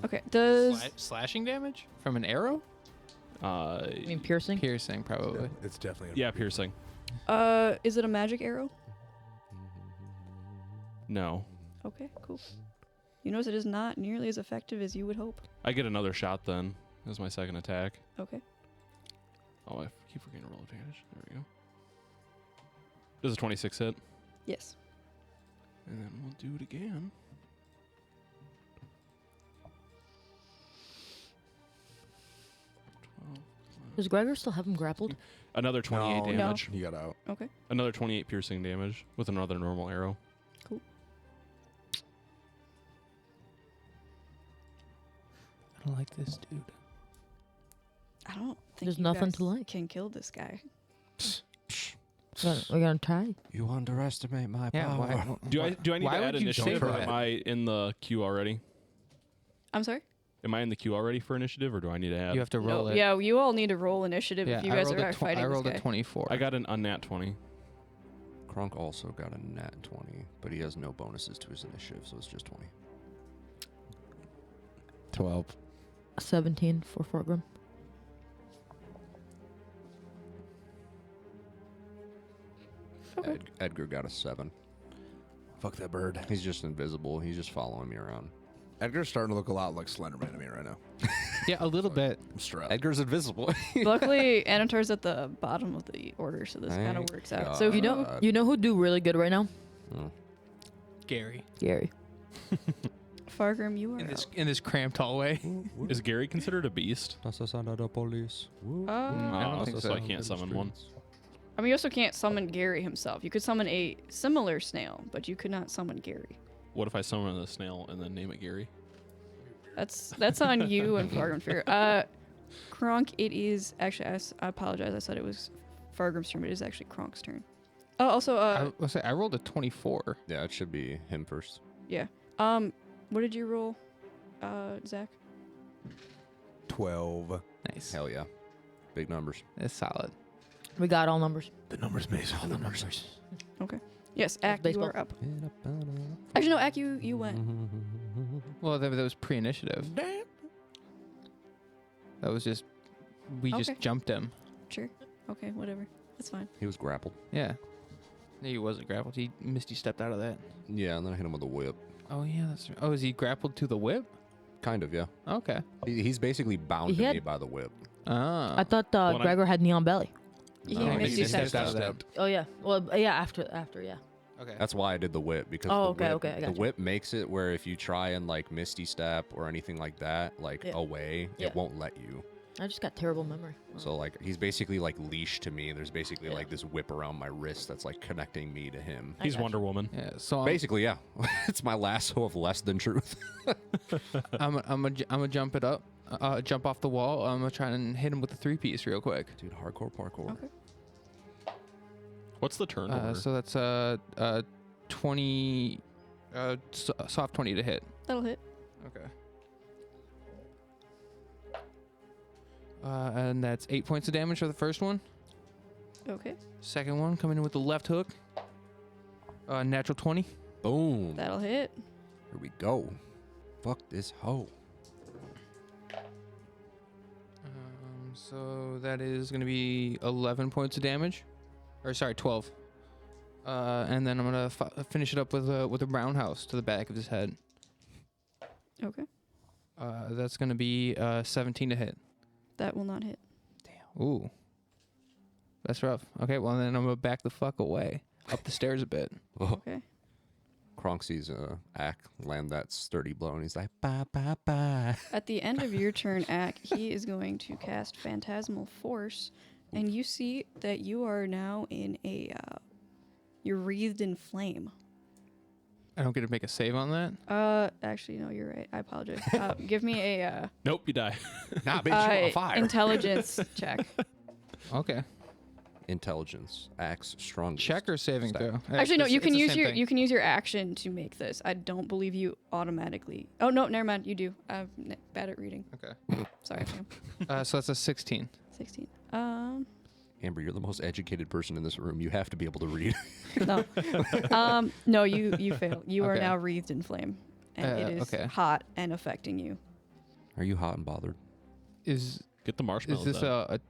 C: Okay. Does
B: Slashing damage from an arrow?
E: I mean piercing.
B: Piercing, probably.
A: It's definitely.
F: Yeah, piercing.
C: is it a magic arrow?
F: No.
C: Okay, cool. You notice it is not nearly as effective as you would hope.
F: I get another shot then as my second attack.
C: Okay.
F: Oh, I keep forgetting to roll advantage. There we go. Does a 26 hit?
C: Yes.
F: And then we'll do it again.
E: Does Gregor still have him grappled?
F: Another 28
A: No,
F: damage.
A: He got out.
C: Okay.
F: Another 28 piercing damage with another normal arrow.
B: I don't like this dude.
C: I don't think
E: There's
C: you
E: nothing
C: guys
E: to like.
C: Can kill this guy.
E: We're gonna try.
D: You underestimate my
B: Yeah.
D: power.
B: Why,
F: Do I need
B: why
F: to add
B: would you say
F: initiative, or
A: that?
F: am I in the queue already?
C: I'm sorry.
F: Am I in the queue already for initiative, or do I need to add?
B: You have to roll
C: No,
B: it.
C: yeah, you all need to roll initiative
B: Yeah,
C: if you
B: I
C: guys
B: rolled
C: are
B: a
C: fighting
B: I rolled
C: this
B: a
C: guy.
B: 24.
F: I got an unnat 20.
D: Kronk also got a nat 20, but he has no bonuses to his initiative, so it's just 20.
A: 12.
E: 17 for Forgrim.
C: Okay.
D: Edgar got a 7.
A: Fuck that bird.
D: He's just invisible. He's just following me around.
A: Edgar's starting to look a lot like Slenderman to me right now.
B: Yeah, a little bit.
A: I'm stressed.
D: Edgar's invisible.
C: Luckily, Anatar's at the bottom of the order, so this kind of
D: Thank
C: works out.
D: God.
C: So
E: You know who do really good right now?
B: Gary.
E: Gary.
C: Fargrim, you are
B: In this cramped hallway.
F: Is Gary considered a beast?
D: That's the sound of the police.
C: out.
B: I don't think
F: so
B: so.
F: I can't summon one.
C: I mean, you also can't summon Gary himself. You could summon a similar snail, but you could not summon Gary.
F: What if I summon a snail and then name it Gary?
C: That's on you and Fargrim Fear. Kronk, it is actually. I apologize. I said it was Fargrim's turn, but it is actually Kronk's turn. Oh, also,
B: I rolled a 24.
D: Yeah, it should be him first.
C: yeah. What did you roll, Zach?
A: 12.
B: Nice.
D: Hell yeah. Big numbers.
B: That's solid.
E: We got all numbers.
A: The numbers maze. All the numbers.
C: Okay. Yes, Ak, you
E: Baseball.
C: are up. Actually, no, Ak, you went.
B: Well, that was pre-initiative. That was just we
C: Okay.
B: just jumped him.
C: Sure. Okay, whatever. That's fine.
D: He was grappled.
B: Yeah. No, he wasn't grappled. He Misty stepped out of that.
D: Yeah, and then I hit him with a whip.
B: Oh yeah, that's right. Oh, is he grappled to the whip?
D: Kind of, yeah.
B: Okay.
D: He's basically bound
E: He
D: to
E: had-
D: me by the whip.
B: Ah.
E: I thought
F: When I-
E: Gregor had neon belly.
C: He
D: No,
C: Misty
D: he
C: stepped
B: stepped
C: out.
B: out of that.
E: Oh yeah. Well, yeah. After, yeah.
B: Okay.
D: That's why I did the whip, because
E: Oh,
D: the
E: okay,
D: whip,
E: okay, I
D: the
E: gotcha.
D: whip makes it where if you try and like Misty Step or anything like that, like
E: Yeah.
D: away,
E: Yeah.
D: it won't let you.
E: I just got terrible memory.
D: So like he's basically like leashed to me. There's basically
E: Yeah.
D: like this whip around my wrist that's like connecting me to him.
F: He's
E: gotcha.
F: Wonder Woman.
B: Yeah. So
D: Basically, yeah. It's my lasso of less than truth.
B: I'm gonna jump it up. Jump off the wall. I'm gonna try and hit him with a 3-piece real quick.
D: Dude, hardcore parkour.
C: Okay.
F: What's the turn order?
B: So that's 20. Soft 20 to hit.
C: That'll hit.
B: Okay. And that's 8 points of damage for the first one.
C: Okay.
B: Second one coming in with the left hook. Natural 20.
D: Boom.
C: That'll hit.
D: Here we go. Fuck this hoe.
B: So that is going to be 11 points of damage. Or sorry, 12. And then I'm going to finish it up with a roundhouse to the back of his head.
C: Okay.
B: That's going to be 17 to hit.
C: That will not hit.
B: Ooh. That's rough. Okay, well, then I'm going to back the fuck away. Up the stairs a bit.
D: Oh.
C: Okay.
D: Kronk sees Ack land that sturdy blow, and he's like, bye, bye, bye.
C: At the end of your turn, Ack, he is going to cast Phantasmal Force, and you see that you are now in you're wreathed in flame.
B: I don't get to make a save on that?
C: Actually, no, you're right. I apologize. Give me a
F: Nope, you die.
A: Nah, bitch, you on fire.
C: intelligence check.
B: Okay.
D: Intelligence. Axe strongest.
B: Check or saving
D: Stat.
B: throw?
C: Actually, no.
B: It's
C: You can
B: the
C: use
B: same
C: your
B: thing.
C: you can use your action to make this. I don't believe you automatically. Oh no, never mind. You do. I'm bad at reading.
B: Okay.
C: Sorry, Sam.
B: So that's a 16.
C: 16.
D: Amber, you're the most educated person in this room. You have to be able to read.
C: No. No, you fail. You are
B: Okay.
C: now wreathed in flame, and it is
B: okay.
C: hot and affecting you.
D: Are you hot and bothered?
B: Is
F: Get the
B: is
F: marshmallows
B: this
F: out.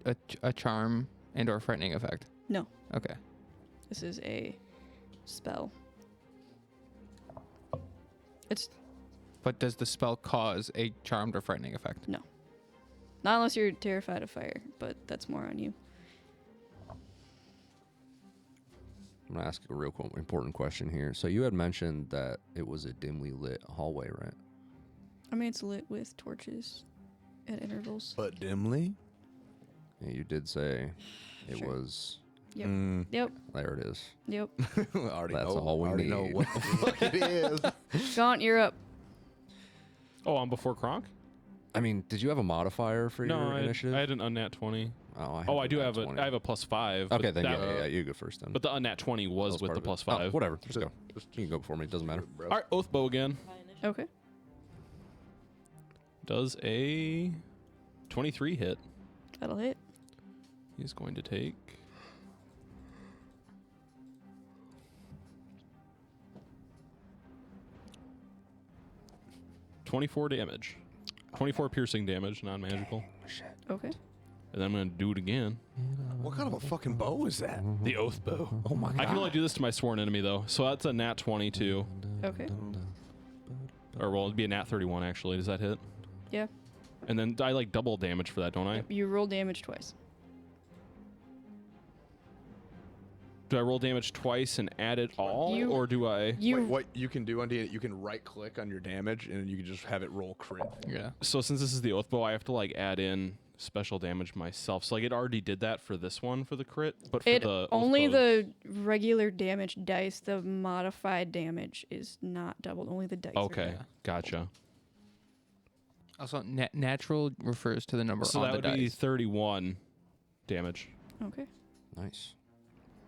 B: a charm and or frightening effect?
C: No,
B: Okay.
C: this is a spell. It's
B: But does the spell cause a charmed or frightening effect?
C: not unless you're terrified of fire, but that's more on you.
D: I'm going to ask a real important question here. So you had mentioned that it was a dimly lit hallway, right?
C: I mean, it's lit with torches at intervals.
A: But dimly?
D: Yeah, you did say it
C: Sure.
D: was.
C: Yep.
A: Mm,
C: Yep.
D: There it is.
C: Yep.
A: I already
D: That's
A: know.
D: all we
A: already know
D: need.
A: what the fuck it is.
C: Gaunt, you're up.
F: Oh, I'm before Kronk?
D: I mean, did you have a modifier for
F: No,
D: your
F: I
D: initiative?
F: had an unnat 20.
D: Oh,
F: I do have
D: a.
F: I have a +5.
D: Okay,
F: but
D: then
F: that-
D: yeah, you go first then.
F: But the unnat 20 was
D: That
F: with
D: part
F: the
D: of it.
F: +5.
D: Oh, whatever. Just go. You can go before me. It doesn't matter.
A: Bro.
F: All right, Oathbow again.
C: Okay.
F: Does a 23 hit.
C: That'll hit.
F: He's going to take 24 damage. 24 piercing damage, non-magical.
C: Okay.
F: And then I'm going to do it again.
A: What kind of a fucking bow is that?
F: The Oath Bow.
A: Oh my god.
F: I can only do this to my sworn enemy, though. So that's a nat 22.
C: Okay.
F: Or, well, it'd be a nat 31, actually. Does that hit?
C: Yeah.
F: And then I, like, double damage for that, don't I?
C: You roll damage twice.
F: Do I roll damage twice and add it all?
C: You-
F: or do I...
C: You
A: What you can do on D, you can right click on your damage and you can just have it roll crit.
B: Yeah.
F: So since this is the Oath Bow, I have to, like, add in special damage myself. So, like, it already did that for this one for the crit. But for
C: it
F: the Oath
C: only
F: Bows-
C: the regular damage dice. The modified damage is not doubled. Only the dice. are
F: Okay,
C: doubled.
F: gotcha.
B: Also, natural refers to the number
F: So
B: on
F: that
B: the
F: would be
B: dice.
F: 31 damage.
C: Okay.
D: Nice.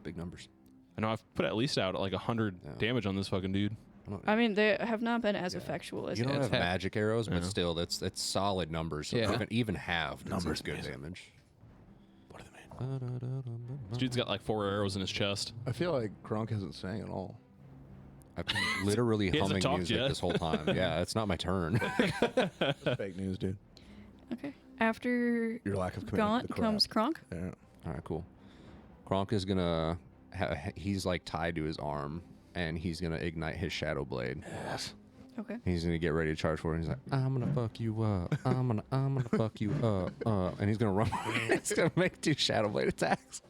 D: Big numbers.
F: I know I've put at least out like 100
D: Yeah.
F: damage on this fucking dude.
C: I mean, they have not been as effectual as
D: You don't
B: it's
D: have
B: half.
D: magic arrows, but
F: Yeah.
D: still, that's solid numbers. So
B: Yeah.
D: even half
A: Numbers
D: is good
A: amazing.
D: damage.
A: What do they mean?
F: This dude's got like 4 arrows in his chest.
A: I feel like Kronk hasn't sang at all.
D: I've been literally
F: He hasn't
D: humming
F: talked
D: music
F: yet.
D: this whole time. Yeah, it's not my turn.
A: That's fake news, dude.
C: Okay. After
A: Your lack of commitment.
C: Gaunt
A: to crap.
C: comes Kronk.
A: Yeah.
D: All right, cool. Kronk is gonna. He's like tied to his arm, and he's gonna ignite his shadow blade.
A: Yes.
C: Okay.
D: He's gonna get ready to charge for it. And he's like, "I'm gonna fuck you up. I'm gonna fuck you up." And he's gonna run. He's gonna make 2 shadow blade attacks.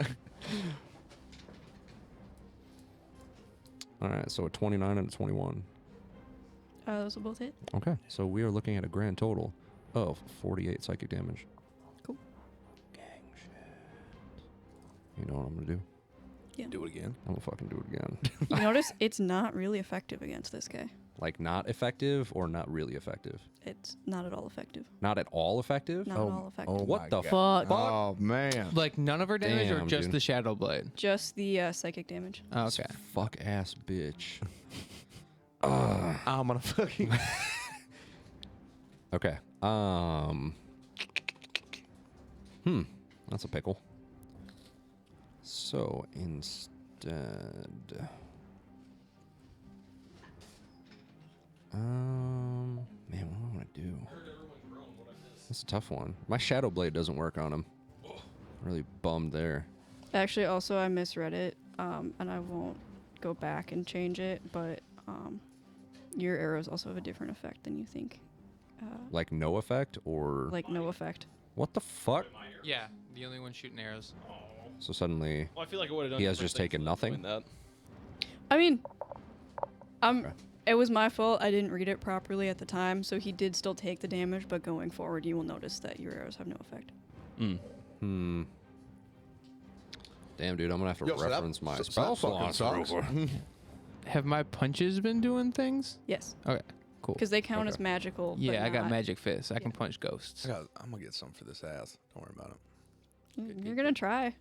D: All right, so a 29 and a 21.
C: Those will both hit.
D: Okay, so we are looking at a grand total of 48 psychic damage.
C: Cool.
D: Gang shit. You know what I'm gonna do?
A: Do it again.
D: I'm gonna fucking do it again.
C: You notice it's not really effective against this guy.
D: Like not effective or not really effective?
C: It's not at all effective.
D: Not at all effective?
C: Not at all effective.
D: What
A: my
D: the
A: God.
E: Fuck.
A: Oh man.
B: Like none of her damage or
D: Damn,
B: just
D: dude.
B: the shadow blade?
C: Just the psychic damage.
B: Oh,
D: This
B: okay.
D: fuck ass bitch.
A: I'm gonna fucking.
D: Okay. That's a pickle. So instead, man, what do I want to do? That's a tough one. My shadow blade doesn't work on him. Really bummed there.
C: Actually, also I misread it, and I won't go back and change it. But your arrows also have a different effect than you think.
D: Like no effect or
C: Like no effect.
D: what the fuck?
B: Yeah, the only one shooting arrows.
D: So suddenly,
F: Well, I feel like it would have done.
D: He has
F: different
D: just
F: things
D: taken
F: than
D: nothing?
F: doing That.
C: I mean,
D: Okay.
C: it was my fault. I didn't read it properly at the time, so he did still take the damage. But going forward, you will notice that your arrows have no effect.
D: Damn, dude, I'm gonna have to
A: Yo, so that-
D: reference my
A: so
D: spell
A: that fucking
D: slots.
A: sucks.
B: Have my punches been doing things?
C: Yes,
B: Okay, cool.
C: because they count
D: Okay.
C: as magical. but
B: Yeah, I got
C: not-
B: magic fists. I can punch ghosts.
A: I'm gonna get some for this ass. Don't worry about it.
C: You're gonna try.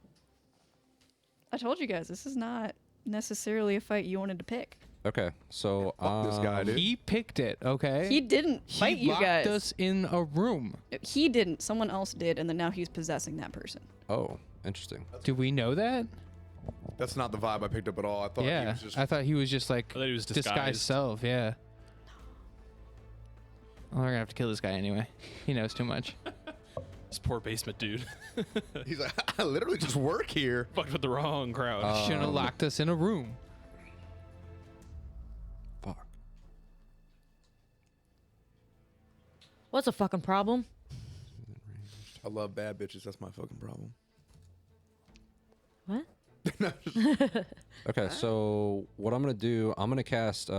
C: I told you guys this is not necessarily a fight you wanted to pick.
D: Okay, so
A: Fuck this guy, dude.
B: He picked it, okay?
C: He didn't
B: He
C: fight you
B: locked
C: guys.
B: us in a room.
C: He didn't. Someone else did, and then now he's possessing that person.
D: Oh, interesting.
B: Do we know that?
A: That's not the vibe I picked up at all. I thought he
B: Yeah,
A: was just.
B: I thought he was just like
F: I thought he was
B: disguised
F: disguised.
B: self. Yeah. Well, we're gonna have to kill this guy anyway. He knows too much.
F: This poor basement dude.
A: He's like, I literally just work here.
F: Fucked with the wrong crowd.
B: Shouldn't have locked us in a room.
D: Fuck.
E: What's a fucking problem?
A: I love bad bitches. That's my fucking problem.
E: What?
D: Okay, so what I'm gonna do, I'm gonna cast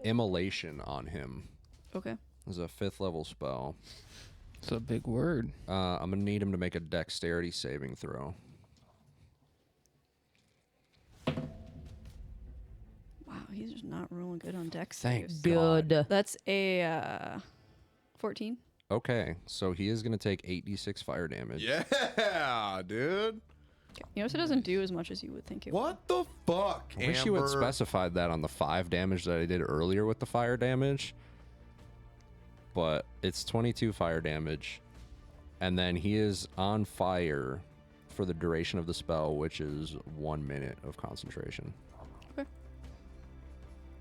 D: Immolation on him.
C: Okay.
D: This is a 5th level spell.
B: It's a big word.
D: I'm gonna need him to make a dexterity saving throw.
C: Wow, he's just not rolling good on dex.
D: Thank
C: saves.
D: God.
E: Good.
C: That's a 14.
D: Okay, so he is gonna take 8d6 fire damage.
A: Yeah, dude.
C: You notice it doesn't do as much as you would think it would.
A: What the fuck?
D: I wish you had
A: Amber?
D: specified that on the 5 damage that I did earlier with the fire damage. But it's 22 fire damage. And then he is on fire for the duration of the spell, which is 1 minute of concentration.
C: Okay.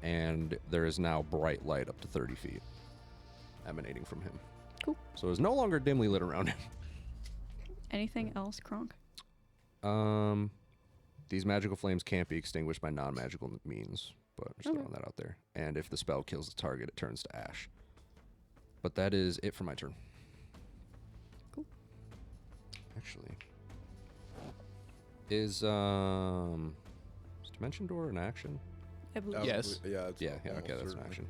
D: And there is now bright light up to 30 feet emanating from him.
C: Cool.
D: So it's no longer dimly lit around him.
C: Anything else, Kronk?
D: These magical flames can't be extinguished by non-magical means, but just
C: Okay.
D: throwing that out there. And if the spell kills the target, it turns to ash. But that is it for my turn.
C: Cool.
D: Actually, is Dimension Door an action?
C: I believe.
B: Yes.
A: Yeah. It's
D: Yeah, okay,
A: almost
D: that's an
A: certainly.
D: action.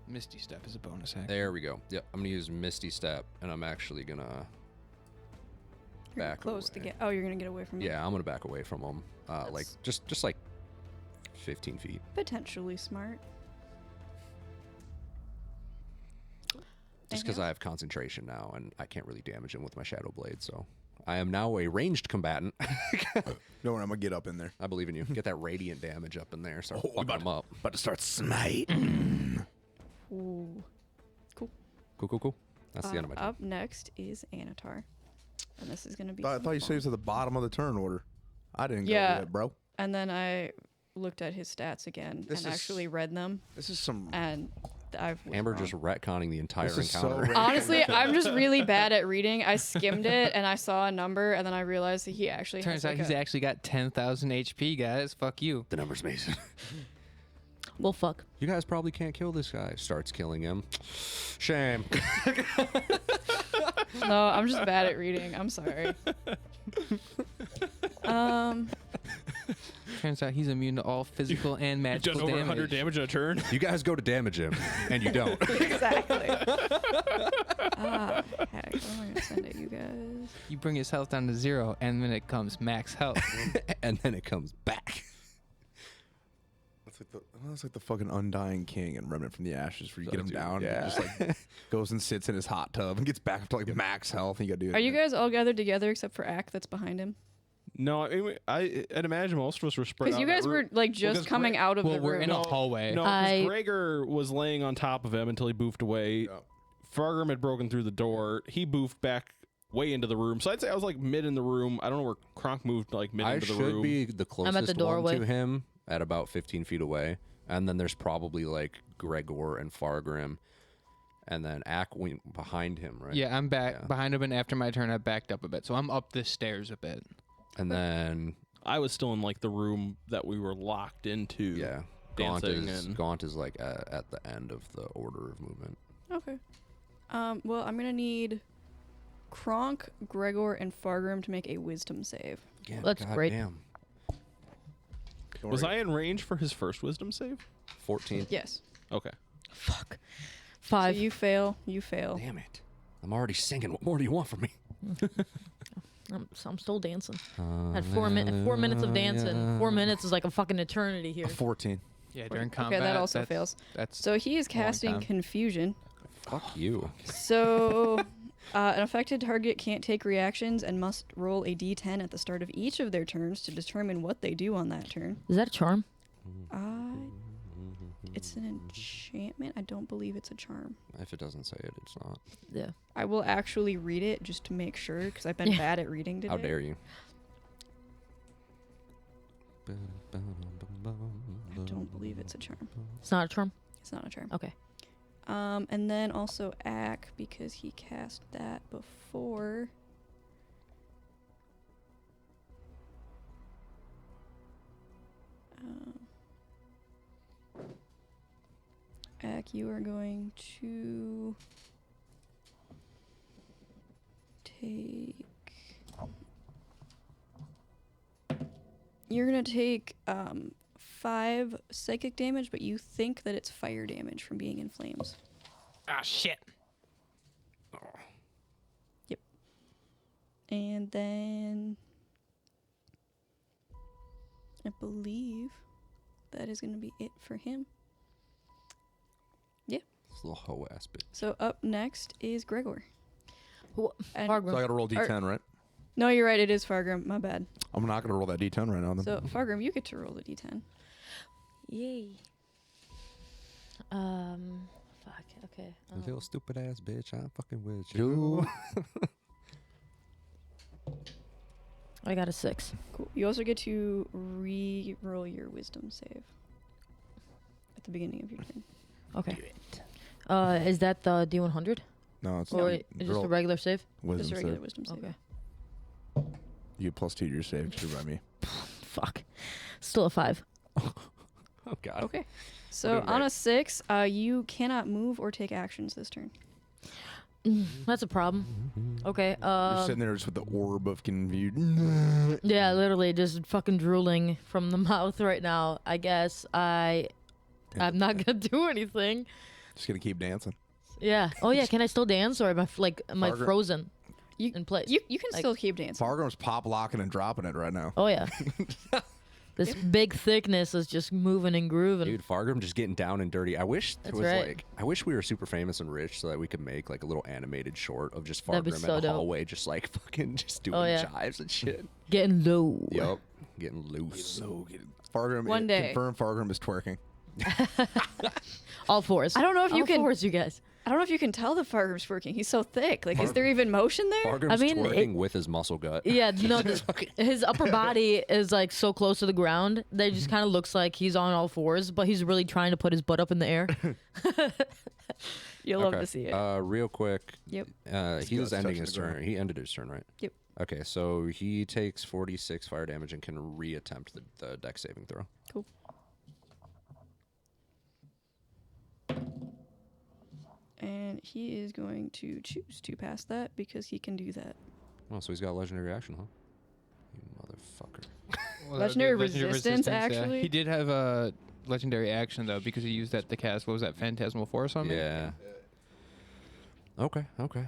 B: Misty Step is a bonus action.
D: There we go. Yep, I'm gonna use Misty Step, and I'm actually gonna
C: You're
D: back
C: close to
D: away.
C: get. Oh, you're gonna get away from.
D: Yeah, I'm gonna back away from him. Like
C: That's-
D: just like 15 feet.
C: Potentially smart.
D: Just because
C: Anything
D: I have concentration now, and I can't really damage him with my Shadow Blade, so I am now a ranged combatant.
A: Don't worry, I'm gonna get up in there.
D: I believe in you. Get that radiant damage up in there. Start
A: Oh,
D: fucking him up.
A: About to start smite.
C: Ooh.
D: Cool. That's the end of my turn.
C: Up next is Anatar, and this is gonna be.
A: I
C: some
A: thought you
C: fun.
A: said he was at the bottom of the turn order. I didn't go
C: Yeah.
A: yet, bro.
C: And then I looked at his stats again
A: This
C: and
A: is-
C: actually read them,
A: This is some.
C: and I.
D: Amber just retconning the entire
A: This is so
D: encounter.
A: random.
C: Honestly, I'm just really bad at reading. I skimmed it and I saw a number, and then I realized that he actually
B: Turns
C: has
B: out
C: like
B: he's
C: a,
B: actually got 10,000 HP, guys. Fuck you.
D: The number's Mason.
E: Well, fuck.
D: You guys probably can't kill this guy. Starts killing him. Shame.
C: No, I'm just bad at reading. I'm sorry.
B: Turns out he's immune to all physical and
F: You've
B: magical
F: done over
B: damage.
F: 100 damage in a turn.
D: You guys go to damage him, and you don't.
C: Exactly. Heck, what am I gonna send at you guys?
B: You bring his health down to 0, and then it comes max health.
D: And then it comes back.
A: That's like the fucking Undying King and Remnant from the Ashes, where you get him
D: Dude,
A: down,
D: yeah.
A: and just like goes and sits in his hot tub and gets back up to like max health. And you gotta do.
C: Are you guys all gathered together except for Ack that's behind him?
F: No, I'd imagine most of us were spread out.
C: Because you guys were like just
A: because
C: coming out of
B: Well,
C: the
B: we're
C: room.
B: in a hallway.
F: No,
E: I-
F: because Gregor was laying on top of him until he boofed away.
A: Yeah.
F: Fargrim had broken through the door. He boofed back way into the room. So I'd say I was like mid in the room. I don't know where Kronk moved like mid
D: I
F: into the
D: should
F: room.
D: be the closest
E: the doorway.
D: one to him at about 15 feet away. And then there's probably like Gregor and Fargrim. And then Ack went behind him, right?
B: Yeah, I'm back
D: Yeah.
B: behind him, and after my turn, I backed up a bit. So I'm up the stairs a bit.
D: And then,
F: I was still in like the room that we were locked into.
D: yeah, Gaunt
F: Dancing
D: is,
F: and-
D: Gaunt is like at the end of the order of movement.
C: Okay. Well, I'm gonna need Kronk, Gregor, and Fargrim to make a wisdom save.
D: Again,
E: That's great.
D: Damn.
F: Was I in range for his first wisdom save?
D: 14.
C: Yes.
F: Okay.
E: Fuck.
C: So
E: 5.
C: you fail. You fail.
D: Damn it. I'm already singing. What more do you want from me?
E: I'm still dancing. Had 4 minutes of dancing. 4 minutes is like a fucking eternity here.
A: 14.
B: Yeah, during
C: Okay,
B: combat.
C: that also
B: that's-
C: fails.
B: That's
C: So he is
B: long
C: casting
B: time.
C: confusion.
D: Fuck you.
C: So an affected target can't take reactions and must roll a d10 at the start of each of their turns to determine what they do on that turn.
E: Is that a charm?
C: It's an enchantment. I don't believe it's a charm.
D: If it doesn't say it, it's not.
E: Yeah.
C: I will actually read it just to make sure because I've been
E: Yeah.
C: bad at reading today.
D: How dare you?
C: I don't believe it's a charm.
E: It's not a charm?
C: It's not a charm.
E: Okay.
C: And then also Ack because he cast that before. Ack, you are going to take. You're gonna take 5 psychic damage, but you think that it's fire damage from being in flames.
B: ah shit.
C: And then I believe that is going to be it for him.
D: This little hoe ass bitch.
C: So up next is Gregor.
E: Who-
C: And-
E: Fargrim.
A: So I got to roll D10, right?
C: No, you're right. It is Fargrim. My bad.
A: I'm not going to roll that D10 right now. Then.
C: So Fargrim, you get to roll the d10.
E: Yay. Fuck. Okay.
D: You little stupid ass bitch. I'm fucking with you.
E: I got a 6.
C: Cool. You also get to re-roll your wisdom save at the beginning of your turn.
E: Okay. Is that the D100
A: No, it's
E: or
A: not.
E: just a regular save?
A: Wisdom
C: Just a regular
A: save.
C: wisdom save.
E: Okay.
A: You get +2 to your save because you're by me.
E: Fuck. Still a 5.
D: Oh god.
C: Okay. So
D: doing
C: on
D: great.
C: a 6, you cannot move or take actions this turn.
E: That's a problem. Okay.
A: You're sitting there just with the orb of confusion.
E: Yeah, literally just fucking drooling from the mouth right now. I guess I'm not gonna do anything.
A: Just gonna keep dancing.
E: Yeah. Oh yeah. Can I still dance, or am I am I
A: Fargrim-
E: frozen
C: You
E: in place?
C: you can
E: Like-
C: still keep dancing.
A: Fargrim's pop locking and dropping it right now.
E: Oh yeah. This big thickness is just moving and grooving.
D: Dude, Fargrim just getting down and dirty. I wish there
E: That's
D: was
E: right.
D: like, I wish we were super famous and rich so that we could make like a little animated short of just
E: That'd be
D: Fargrim
E: so
D: in the
E: dope.
D: hallway, just like fucking just doing
E: Oh, yeah.
D: jives and shit.
E: Getting low.
D: Yup, getting loose.
A: So Fargrim.
C: One day.
A: Confirm Fargrim is twerking.
E: All fours.
C: I don't know if you
E: All
C: can-
E: fours, you guys.
C: I don't know if you can tell that Fargrim's working. He's so thick. Like, is there even motion there?
D: Fargrim's
E: I mean,
D: twerking with his muscle gut.
E: Yeah, no, his upper body is like so close to the ground that it just kind of looks like he's on all fours, but he's really trying to put his butt up in the air.
C: You'll love
D: Okay,
C: to see it.
D: real quick.
C: Yep.
D: He
A: gut's
D: was ending
A: touching
D: his
A: the ground.
D: turn. He ended his turn, right?
C: Yep.
D: Okay, so he takes 46 fire damage and can reattempt the dex saving throw.
C: Cool. And he is going to choose to pass that because he can do that.
D: Oh, so he's got legendary action, huh? You motherfucker.
B: Well,
C: Legendary
B: that'd be
C: resistance,
B: yeah.
C: actually?
B: He did have a legendary action though because he used that to cast. What was that? Phantasmal Force on me.
D: Yeah. Okay, okay.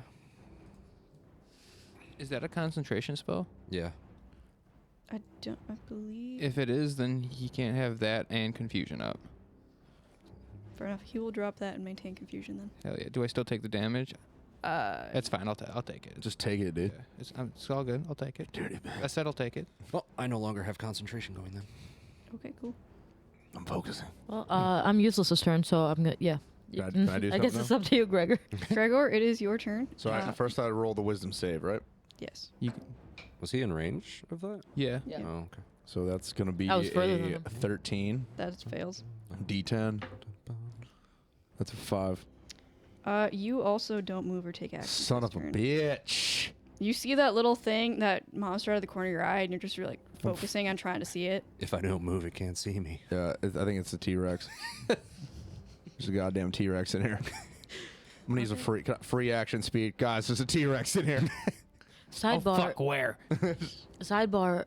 B: Is that a concentration spell?
D: Yeah.
C: I believe.
B: If it is, then he can't have that and confusion up.
C: Fair enough. He will drop that and maintain confusion then.
B: Hell yeah. Do I still take the damage? It's fine. I'll take it.
A: Just take it, dude.
B: Yeah, it's all good. I'll take it.
A: Dirty man.
B: I said I'll take it.
D: Well, I no longer have concentration going then.
C: Okay, cool.
A: I'm focusing.
E: Well, I'm useless this turn, so I'm gonna. Yeah.
A: Can I do
E: I guess
A: something
E: it's up to you, Gregor.
C: Gregor, it is your turn.
A: So first I roll the wisdom save, right?
C: Yes.
B: You.
D: Was he in range of that?
B: Yeah.
C: Yeah.
D: Oh, okay.
A: So that's gonna be
E: I was further than
A: a
E: him.
A: 13,
C: That fails.
A: D10. That's a 5.
C: You also don't move or take action.
A: Son
C: this
A: of a
C: turn.
A: bitch.
C: You see that little thing, that monster out of the corner of your eye, and you're just like focusing on trying to see it.
D: If I don't move, it can't see me.
A: Yeah, I think it's a T-Rex. There's a goddamn T-Rex in here. I'm gonna use a free action speed, guys. There's a T-Rex in here.
E: Sidebar.
B: Oh fuck, where?
E: Sidebar.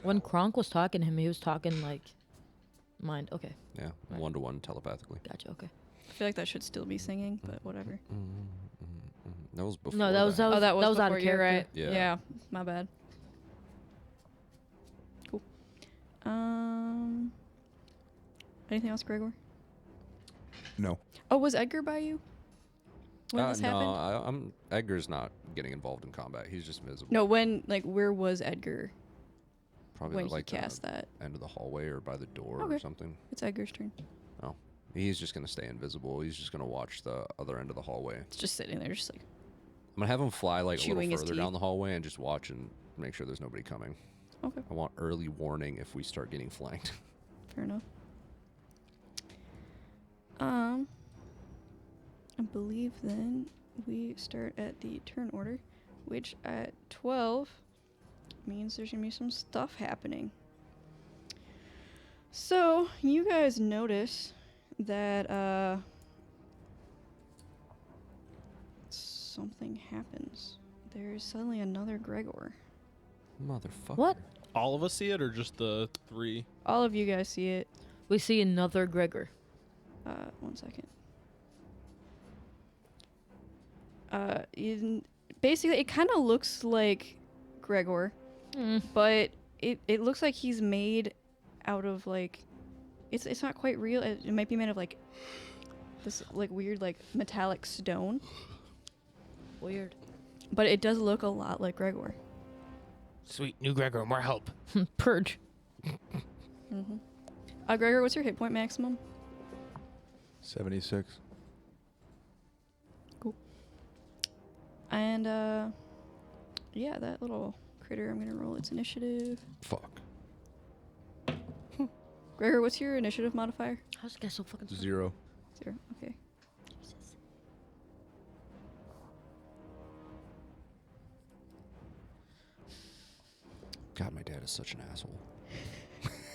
E: When Kronk was talking to him, he was talking like mind. Okay,
D: Yeah,
E: Right.
D: 1-to-1 telepathically.
E: gotcha. Okay.
C: I feel like that should still be singing, but whatever.
D: That was before.
E: No, that was
C: Oh, that was
E: out
C: before.
E: of
C: You're
E: character.
C: right.
D: Yeah.
C: My bad. Cool. Anything else, Gregor?
A: No.
C: Oh, was Edgar by you when this
D: no,
C: happened?
D: Edgar's not getting involved in combat. He's just visible.
C: No, where was Edgar
D: Probably
C: when
D: like
C: he cast that?
D: end of the hallway or by the door
C: Okay.
D: or something.
C: It's Edgar's turn.
D: Oh, he's just gonna stay invisible. He's just gonna watch the other end of the hallway.
C: It's just sitting there, just like,
D: I'm gonna have him fly like a
C: Chewing his
D: little further down
C: teeth.
D: the hallway and just watch and make sure there's nobody coming.
C: okay,
D: I want early warning if we start getting flanked.
C: fair enough. I believe then we start at the turn order, which at 12 means there's gonna be some stuff happening. So you guys notice that something happens. There's suddenly another Gregor.
D: Motherfucker.
E: What?
F: All of us see it, or just the 3?
C: All of you guys see it.
E: We see another Gregor.
C: 1 second. Basically, it kind of looks like Gregor, but it looks like he's made out of like, it's not quite real. It might be made of like this like weird like metallic stone,
E: Weird.
C: but it does look a lot like Gregor.
B: Sweet, new Gregor, more help.
E: Purge.
C: Gregor, what's your hit point maximum?
A: 76.
C: And yeah, that little critter. I'm gonna roll its initiative.
A: Fuck.
C: Gregor, what's your initiative modifier?
E: How's this guy so fucking smart?
A: 0.
C: 0. Okay.
E: Jesus.
D: God, my dad is such an asshole.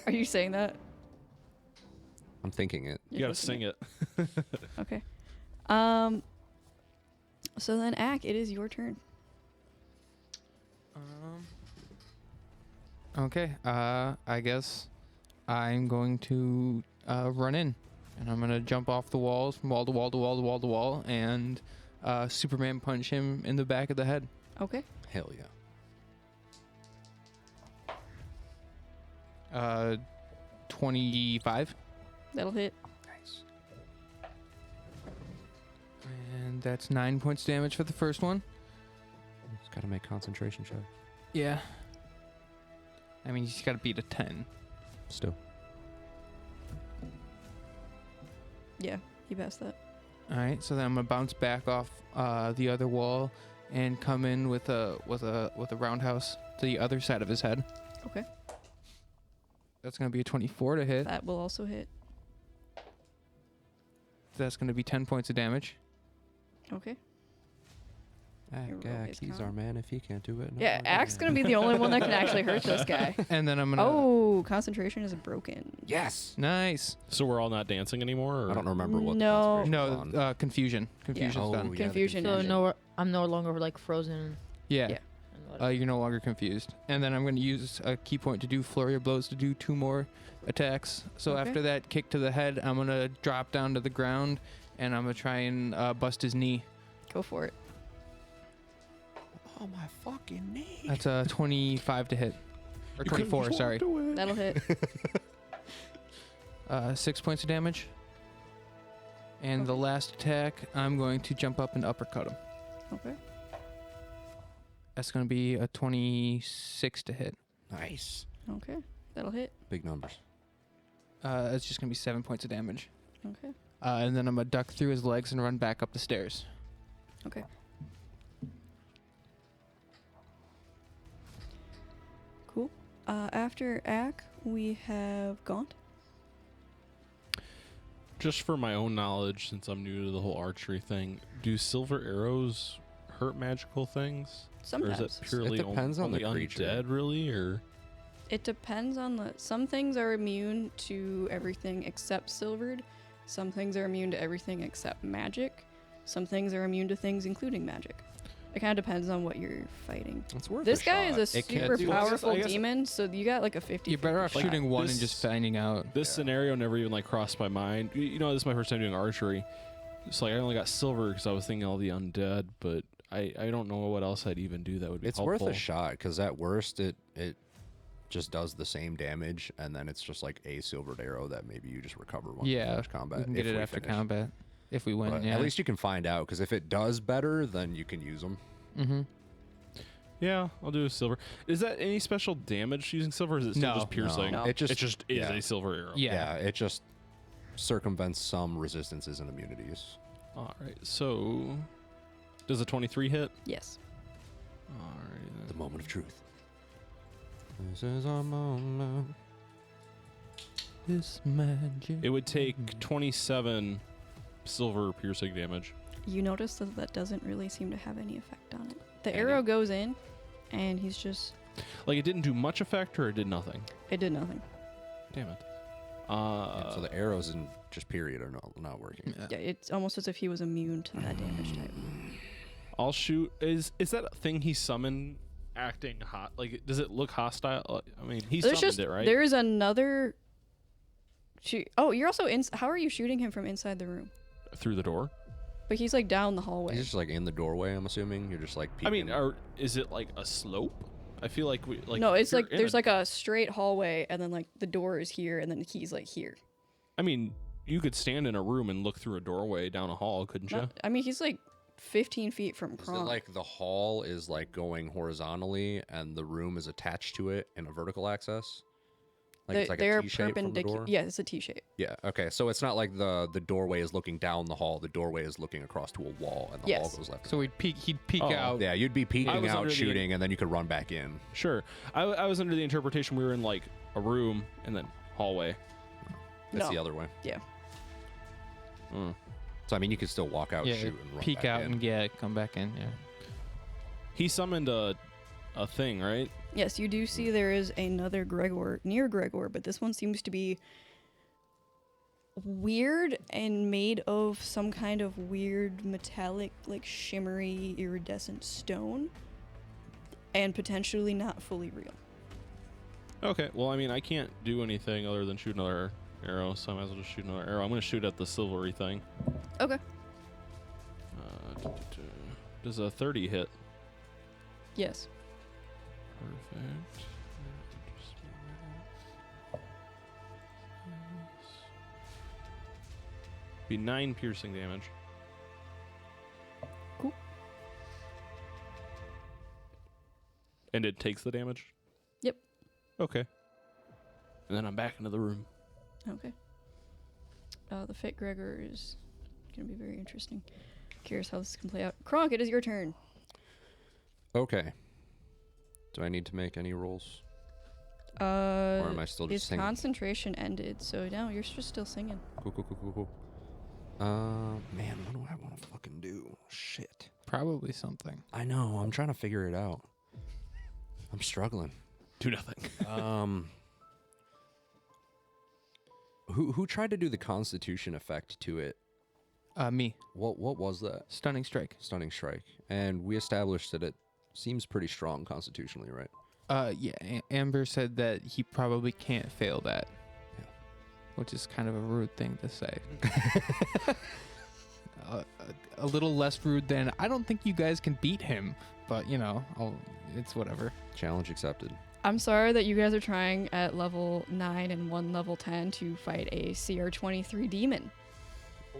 C: Are you saying that?
D: I'm thinking it.
F: You gotta sing it.
C: Okay. So then, Ak, it is your turn.
B: Okay. I guess I'm going to run in, and I'm gonna jump off the walls from wall to wall to wall to wall to wall, and Superman punch him in the back of the head.
C: Okay.
D: Hell yeah.
B: 25,
C: That'll hit.
D: Nice.
B: and that's 9 points damage for the first one.
D: Just gotta make concentration check.
B: Yeah. I mean, he's got to beat a 10.
D: Still.
C: Yeah, he passed that.
B: All right, so then I'm gonna bounce back off the other wall and come in with a roundhouse to the other side of his head.
C: Okay.
B: That's gonna be a 24 to hit.
C: That will also hit.
B: That's gonna be 10 points of damage.
C: Okay. Your roll
D: Gak,
C: is
D: he's
C: con.
D: our man. If he can't do it,
C: Yeah, Ak's gonna be the only one that can actually hurt this guy.
B: And then I'm gonna.
C: Oh, concentration is broken.
D: Yes.
B: Nice.
F: So we're all not dancing anymore? Or?
D: I don't remember what.
C: No.
D: concentration
B: No,
D: was on.
B: confusion. Confusion's
D: Oh,
B: done.
D: yeah, the
C: Confusion.
E: So
C: engine.
E: I'm no longer like frozen.
B: Yeah.
C: Yeah.
E: And whatever.
B: You're no longer confused. And then I'm going to use a key point to do flurry of blows to do 2 more attacks. So
C: Okay.
B: after that kick to the head, I'm going to drop down to the ground and I'm going to try and bust his knee.
C: Go for it.
D: Oh my fucking knee.
B: That's a 25 to hit. Or
F: You could've
B: 24,
F: just
B: sorry.
F: walked away.
C: That'll hit.
B: 6 points of damage. And the last attack, I'm going to jump up and uppercut him.
C: Okay.
B: That's going to be a 26 to hit.
D: Nice.
C: Okay. That'll hit.
D: Big numbers.
B: It's just going to be 7 points of damage.
C: Okay.
B: And then I'm going to duck through his legs and run back up the stairs.
C: Okay. Cool. After Ack, we have Gaunt.
F: Just for my own knowledge, since I'm new to the whole archery thing, do silver arrows hurt magical things?
C: Sometimes.
F: Or is it purely
D: depends on the creature.
F: undead, really? Or
C: It depends on the. Some things are immune to everything except silvered. Some things are immune to everything except magic. Some things are immune to things including magic. It kind of depends on what you're fighting.
D: It's worth
C: This
D: a
C: guy
D: shot.
C: is a
D: It can't
C: super
D: do-
C: powerful
F: I guess-
C: demon, so you got like a 50.
B: You're better off
C: shot.
B: shooting one
F: this-
B: and just finding out.
F: this scenario never even like crossed my mind. You know, this is my first time doing archery. It's like I only got silver because I was thinking all the undead, but I don't know what else I'd even do that would be
D: It's
F: helpful.
D: worth a shot because at worst it just does the same damage, and then it's just like a silvered arrow that maybe you just recover once you
B: Yeah,
D: finish combat.
B: we can get
D: if
B: it
D: we
B: after
D: finish.
B: combat. If we win,
D: But
B: yeah.
D: at least you can find out, because if it does better, then you can use them.
B: Mm-hmm.
F: Yeah, I'll do a silver. Is that any special damage using silver? Or is it still
B: No.
F: just piercing?
C: No.
D: It just
F: is
D: yeah.
F: a silver arrow.
B: Yeah.
D: it just circumvents some resistances and immunities.
F: All right. So, does a 23 hit?
C: Yes.
F: All right.
D: The moment of truth. This is our moment.
B: This magic.
F: It would take 27 silver piercing damage.
C: You notice that that doesn't really seem to have any effect on it. The
D: Any-
C: arrow goes in, and he's just.
F: Like it didn't do much effect, or it did nothing.
C: It did nothing.
F: Damn it.
D: So the arrows and just period are not working.
C: Yeah, it's almost as if he was immune to that damage type.
F: I'll shoot. Is that a thing he summoned? Acting hot? Like, does it look hostile? I mean, he
C: There's
F: summoned
C: just
F: it, right?
C: there's another. Oh, you're also in. How are you shooting him from inside the room?
F: Through the door.
C: But he's like down the hallway.
D: He's just like in the doorway, I'm assuming. You're just like peeking.
F: I mean, is it like a slope? I feel like we like.
C: no,
F: if
C: it's
F: you're
C: like
F: in
C: there's like a straight hallway, and then like the door is here, and then he's like here.
F: I mean, you could stand in a room and look through a doorway down a hall, couldn't you?
C: I mean, he's like 15 feet from
D: is it
C: Kronk.
D: like the hall is like going horizontally and the room is attached to it in a vertical axis? Like it's like
C: they're
D: a T shape from the
C: perpendicular.
D: door?
C: Yeah, it's a T shape.
D: Yeah, okay. So it's not like the doorway is looking down the hall. The doorway is looking across to a wall, and the
C: Yes.
D: wall goes left.
B: So he'd peek
F: Oh.
B: out.
D: Yeah, you'd be
F: I
D: peeking
F: was
D: out,
F: under the-
D: shooting, and then you could run back in.
F: Sure. I was under the interpretation we were in like a room and then hallway.
D: That's
C: No.
D: the other way.
C: Yeah.
F: Mm.
D: So I mean, you could still walk out,
B: Yeah,
D: shoot, and run
B: peek
D: back
B: out
D: in.
B: and come back in. Yeah.
F: He summoned a thing, right?
C: Yes, you do see there is another Gregor near Gregor, but this one seems to be weird and made of some kind of weird metallic, like shimmery, iridescent stone, and potentially not fully real.
F: Okay. Well, I mean, I can't do anything other than shoot another arrow, so I might as well just shoot another arrow. I'm gonna shoot at the silvery thing.
C: Okay.
F: Does a 30 hit?
C: Yes.
F: Perfect. Be 9 piercing damage.
C: Cool.
F: And it takes the damage?
C: Yep.
F: Okay. And then I'm back into the room.
C: Okay. The Fit Gregor is going to be very interesting. Curious how this can play out. Kronk, it is your turn.
D: Okay. Do I need to make any rolls? Or am I still
C: His
D: just singing?
C: concentration ended, so now you're just still singing.
D: Cool. Man, what do I want to fucking do? Shit.
B: Probably something.
D: I know. I'm trying to figure it out. I'm struggling.
F: Do nothing.
D: Who tried to do the Constitution effect to it?
B: Me.
D: What was that?
B: Stunning strike.
D: Stunning strike. And we established that it seems pretty strong constitutionally, right?
B: Yeah. Amber said that he probably can't fail that.
D: Yeah.
B: Which is kind of a rude thing to say. A little less rude than I don't think you guys can beat him, but you know, it's whatever.
D: Challenge accepted.
C: I'm sorry that you guys are trying at level 9 and 1 level 10 to fight a CR23 demon.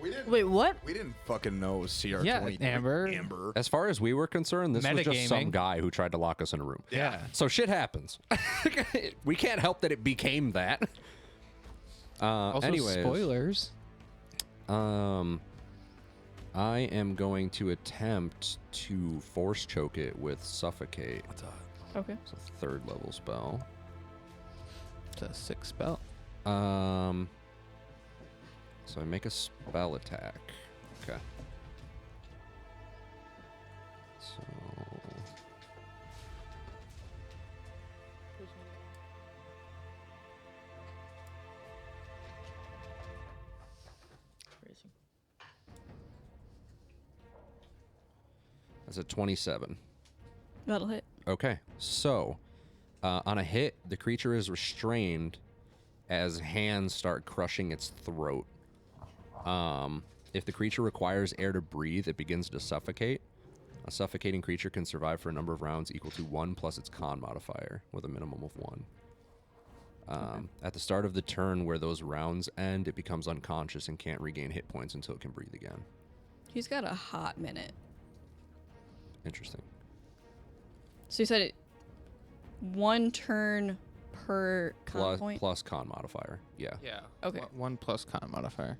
A: We didn't.
E: Wait, what?
A: We didn't fucking know it was CR20.
B: Yeah, Amber.
A: Amber.
D: As far as we were concerned, this was just some
B: Metagaming.
D: guy who tried to lock us in a room.
B: Yeah.
D: So shit happens. We can't help that it became that.
B: Also,
D: anyways,
B: spoilers.
D: I am going to attempt to force choke it with suffocate.
A: What's up?
C: Okay.
D: It's a 3rd level spell.
B: It's a 6 spell.
D: So I make a spell attack. Okay. So that's a 27.
C: That'll hit.
D: Okay, so on a hit, the creature is restrained as hands start crushing its throat. If the creature requires air to breathe, it begins to suffocate. A suffocating creature can survive for a number of rounds equal to 1 plus its con modifier, with a minimum of 1. At the start of the turn where those rounds end, it becomes unconscious and can't regain hit points until it can breathe again.
C: He's got a hot minute.
D: Interesting.
C: So you said it 1 turn per con point?
D: Plus con modifier, yeah.
B: Yeah.
C: Okay.
B: 1 plus con modifier.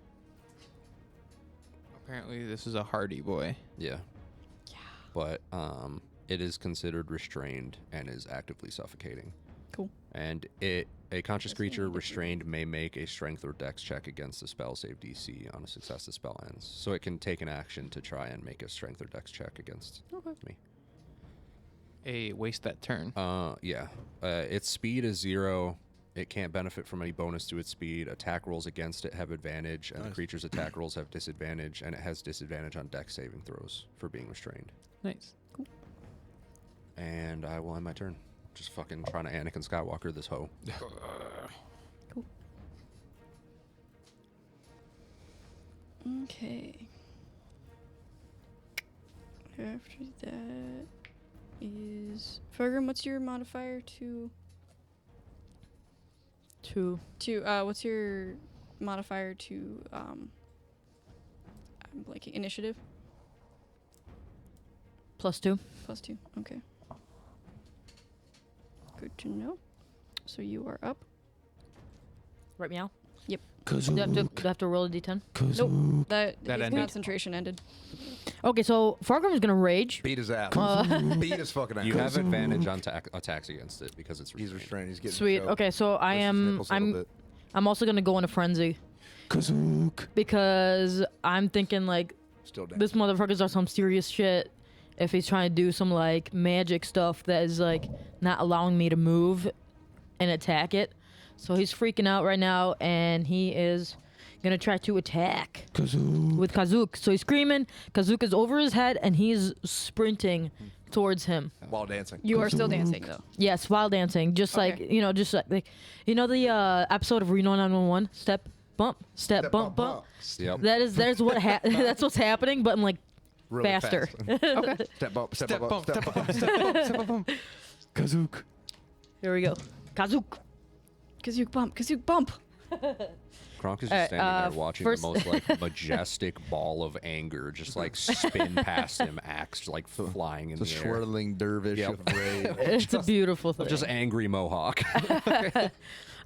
B: Apparently, this is a hardy boy.
D: Yeah.
C: Yeah.
D: But it is considered restrained and is actively suffocating.
C: Cool.
D: And a conscious
C: That's
D: creature
C: really
D: restrained may make a strength or dex check against the spell save DC. On a success, the spell ends. So it can take an action to try and make a strength or dex check against me.
B: Waste that turn.
D: Yeah. Its speed is 0. It can't benefit from any bonus to its speed. Attack rolls against it have advantage, and the creature's attack rolls have disadvantage, and it has disadvantage on dex saving throws for being restrained.
B: Nice.
D: And I will end my turn. Just fucking trying to Anakin Skywalker this hoe.
C: Cool. Okay. After that is Fergrim. What's your modifier to?
E: 2.
C: What's your modifier to? I'm blanking. Initiative.
E: +2.
C: +2. Okay. Good to know. So you are up.
E: Right meow.
C: Yep.
E: Do I have to roll a d10?
C: Nope. That
B: That
C: his
B: ended.
C: concentration ended.
E: Okay, so Fargrim is gonna rage.
A: Beat his ass. Beat his fucking ass.
D: You have advantage on attacks against it because it's
A: He's restrained. He's getting
E: Sweet.
A: choked.
E: Okay, so
A: Twist his nipples a little bit.
E: I'm also gonna go in a frenzy because I'm thinking like
A: Still down.
E: this motherfucker's on some serious shit. If he's trying to do some like magic stuff that is like not allowing me to move and attack it, so he's freaking out right now, and he is gonna try to attack with Kazook. So he's screaming. Kazook is over his head, and he's sprinting towards him.
A: While dancing.
C: You are still dancing though.
E: Yes, while dancing, just
C: Okay.
E: like the episode of Reno 911. Step bump, step bump bump.
D: Yep.
E: There's what that's what's happening, but in like
A: Really
E: faster.
A: fast.
C: Okay.
A: Step up, step,
B: Step
A: up,
B: bump,
A: step
B: step
A: up.
B: bump, step bump, step bump. Kazook.
E: Here we go. Kazook.
C: Kazook bump. Kazook bump.
D: Kronk is just
E: Alright,
D: standing there watching
E: first-
D: the most like majestic ball of anger just like spin past him, axe like flying in
A: The
D: the air.
A: swirling dervish
D: Yep.
A: of rage.
E: It's a beautiful thing.
D: Just angry mohawk.
E: All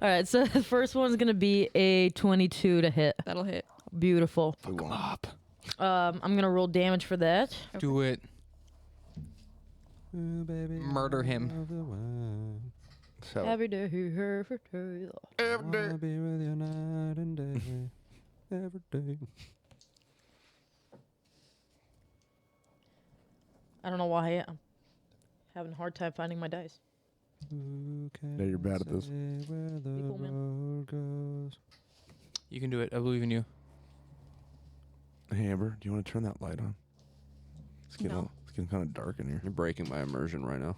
E: right, so the first one's gonna be a 22 to hit.
C: That'll hit.
E: Beautiful.
B: Fuck him up.
E: I'm gonna roll damage for that.
B: Do it. Murder him.
A: So,
E: Every day, every day.
A: every day.
D: I'll be with you night and day, every day.
E: I don't know why I'm having a hard time finding my dice.
A: Yeah, you're bad at this.
E: cool, man.
B: You can do it. I believe in you.
A: Hey, Amber, do you want to turn that light on? It's getting,
C: No.
A: it's getting kind of dark in here.
D: You're breaking my immersion right now.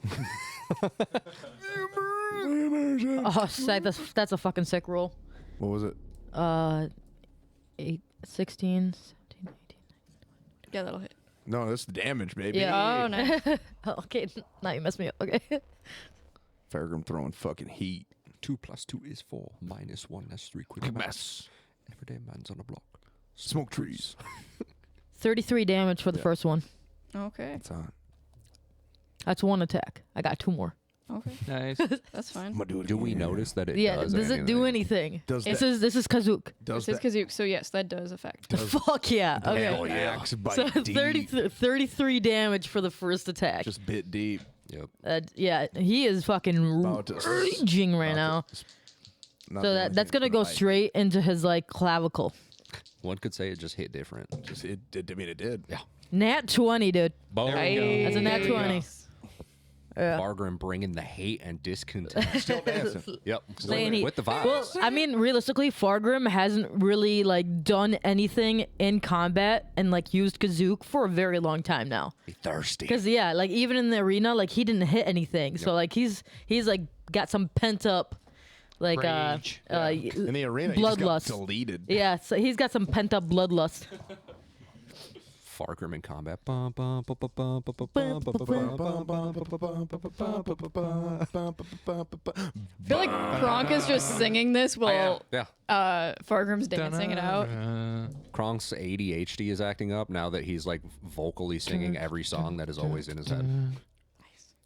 E: Oh, sick, that's a fucking sick roll.
A: What was it?
E: 16, 17, 18.
C: Yeah, that'll hit.
A: No, that's the damage, baby.
E: Yeah.
C: Oh, nice.
E: Oh, okay, now you messed me up. Okay.
A: Fargrim throwing fucking heat.
D: 2 + 2 is 4. -1, that's 3 quick
A: Quick
D: maths.
A: mess.
D: Every day man's on the block.
A: Smoke trees.
E: 33 damage for the first one.
C: Okay.
A: It's on.
E: That's one attack. I got 2 more.
C: Okay.
B: Nice.
C: That's fine.
A: I'm gonna do it.
D: Do we
A: again.
D: notice that it
E: Yeah,
D: does
E: it do anything?
A: Does
E: This
A: that-
E: is Kazook.
A: Does
C: This is
A: that
C: Kazook, so yes, that does affect.
E: Fuck yeah. Okay.
A: hell yeah. By
E: So
A: deep.
E: 33 damage for the first attack.
A: Just bit deep.
D: Yep.
E: Yeah, he is fucking
A: About to-
E: raging right now.
A: Not
E: So
A: the
E: that's
A: only
E: gonna
A: thing
E: go
A: tonight.
E: straight into his like clavicle.
D: One could say it just hit different.
A: Just it did. I mean, it did. Yeah.
E: Nat 20, dude.
D: Boom.
E: That's a nat 20. Yeah.
D: Fargrim bringing the hate and discontent.
A: Still dancing.
D: Yep.
E: Saying he-
D: With the vibes.
E: Well, I mean, realistically, Fargrim hasn't really like done anything in combat and like used Kazook for a very long time now.
D: Be thirsty.
E: Because yeah, like even in the arena, like he didn't hit anything. So like he's like got some pent up like
B: Rage.
A: In the arena, he just got
E: bloodlust.
A: deleted.
E: Yeah, so he's got some pent up bloodlust.
D: Fargrim in combat. Bum, bum, bum, bum, bum, bum, bum, bum, bum, bum, bum.
C: I feel like Kronk is just singing this while
D: Yeah.
C: Fargrim's dancing it out.
D: Kronk's ADHD is acting up now that he's like vocally singing every song that is always in his head.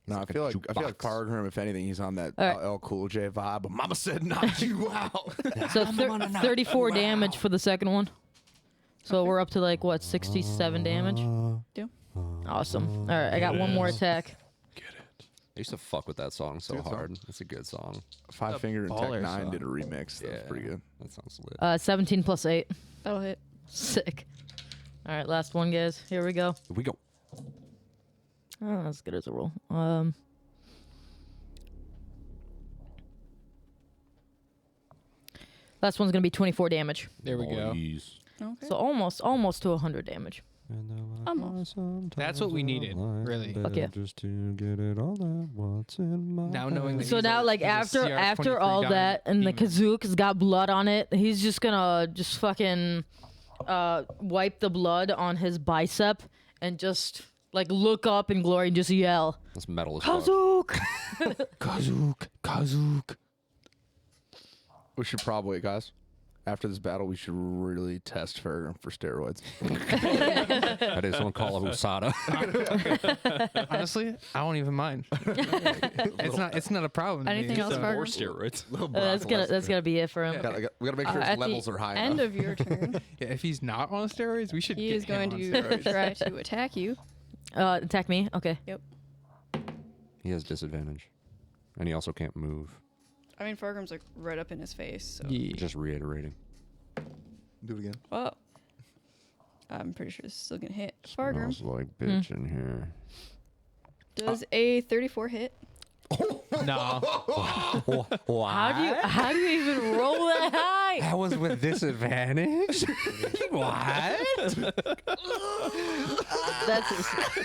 A: No, I feel like
D: jukebox.
A: Fargrim, if anything, he's on that
E: All right.
A: LL Cool J vibe. But Mama said knock you out.
E: So 34 damage for the second one. So we're up to like what 67 damage.
C: Deal.
E: Awesome. All right, I got one more attack.
D: I used to fuck with that song so
A: Good song.
D: hard. It's a good song.
A: Five Finger and Tech
B: baller
A: 9
B: song.
A: did a remix. That was pretty good.
D: That sounds lit.
E: 17 plus 8.
C: That'll hit.
E: Sick. All right, last one, guys. Here we go.
D: Here we go.
E: Oh, that's good as a roll. Last one's gonna be 24 damage.
B: There we go.
D: Boys.
C: Okay.
E: So almost to 100 damage.
C: Almost.
B: That's what we needed, really.
E: Fuck yeah.
D: Just to get it all out, what's in my
B: Now knowing that
E: So
B: he's
E: now,
B: a-
E: like
B: he's a
E: after
B: CR23
E: all
B: dying
E: that, and the
B: demon.
E: Kazook has got blood on it, he's just gonna fucking wipe the blood on his bicep and just like look up in glory and just yell,
D: That's metal as fuck.
E: Kazook!
B: Kazook.
A: We should probably, guys, after this battle, we should really test Fargrim for steroids.
D: That is one call of USADA.
B: Honestly, I won't even mind. It's not a problem. to me,
C: Anything else,
B: so-
C: Fargrim?
F: More steroids.
E: That's gonna be it for him.
A: We gotta make sure
C: At
A: his
C: the
A: levels are high
C: End
A: enough.
C: of your turn,
B: Yeah, if he's not on steroids, we should
C: he
B: get
C: is
B: him
C: going
B: on
C: to
B: steroids.
C: try to attack you.
E: Attack me. Okay.
C: Yep.
D: He has disadvantage. And he also can't move.
C: I mean, Fargrim's like right up in his face. So.
B: Yeah.
D: Just reiterating.
A: Do it again.
C: Well, I'm pretty sure this is still gonna hit. Fargrim
D: Smells like bitch in here.
C: does a 34 hit.
B: No.
E: How do you even roll that high?
D: That was with disadvantage? What?
E: That's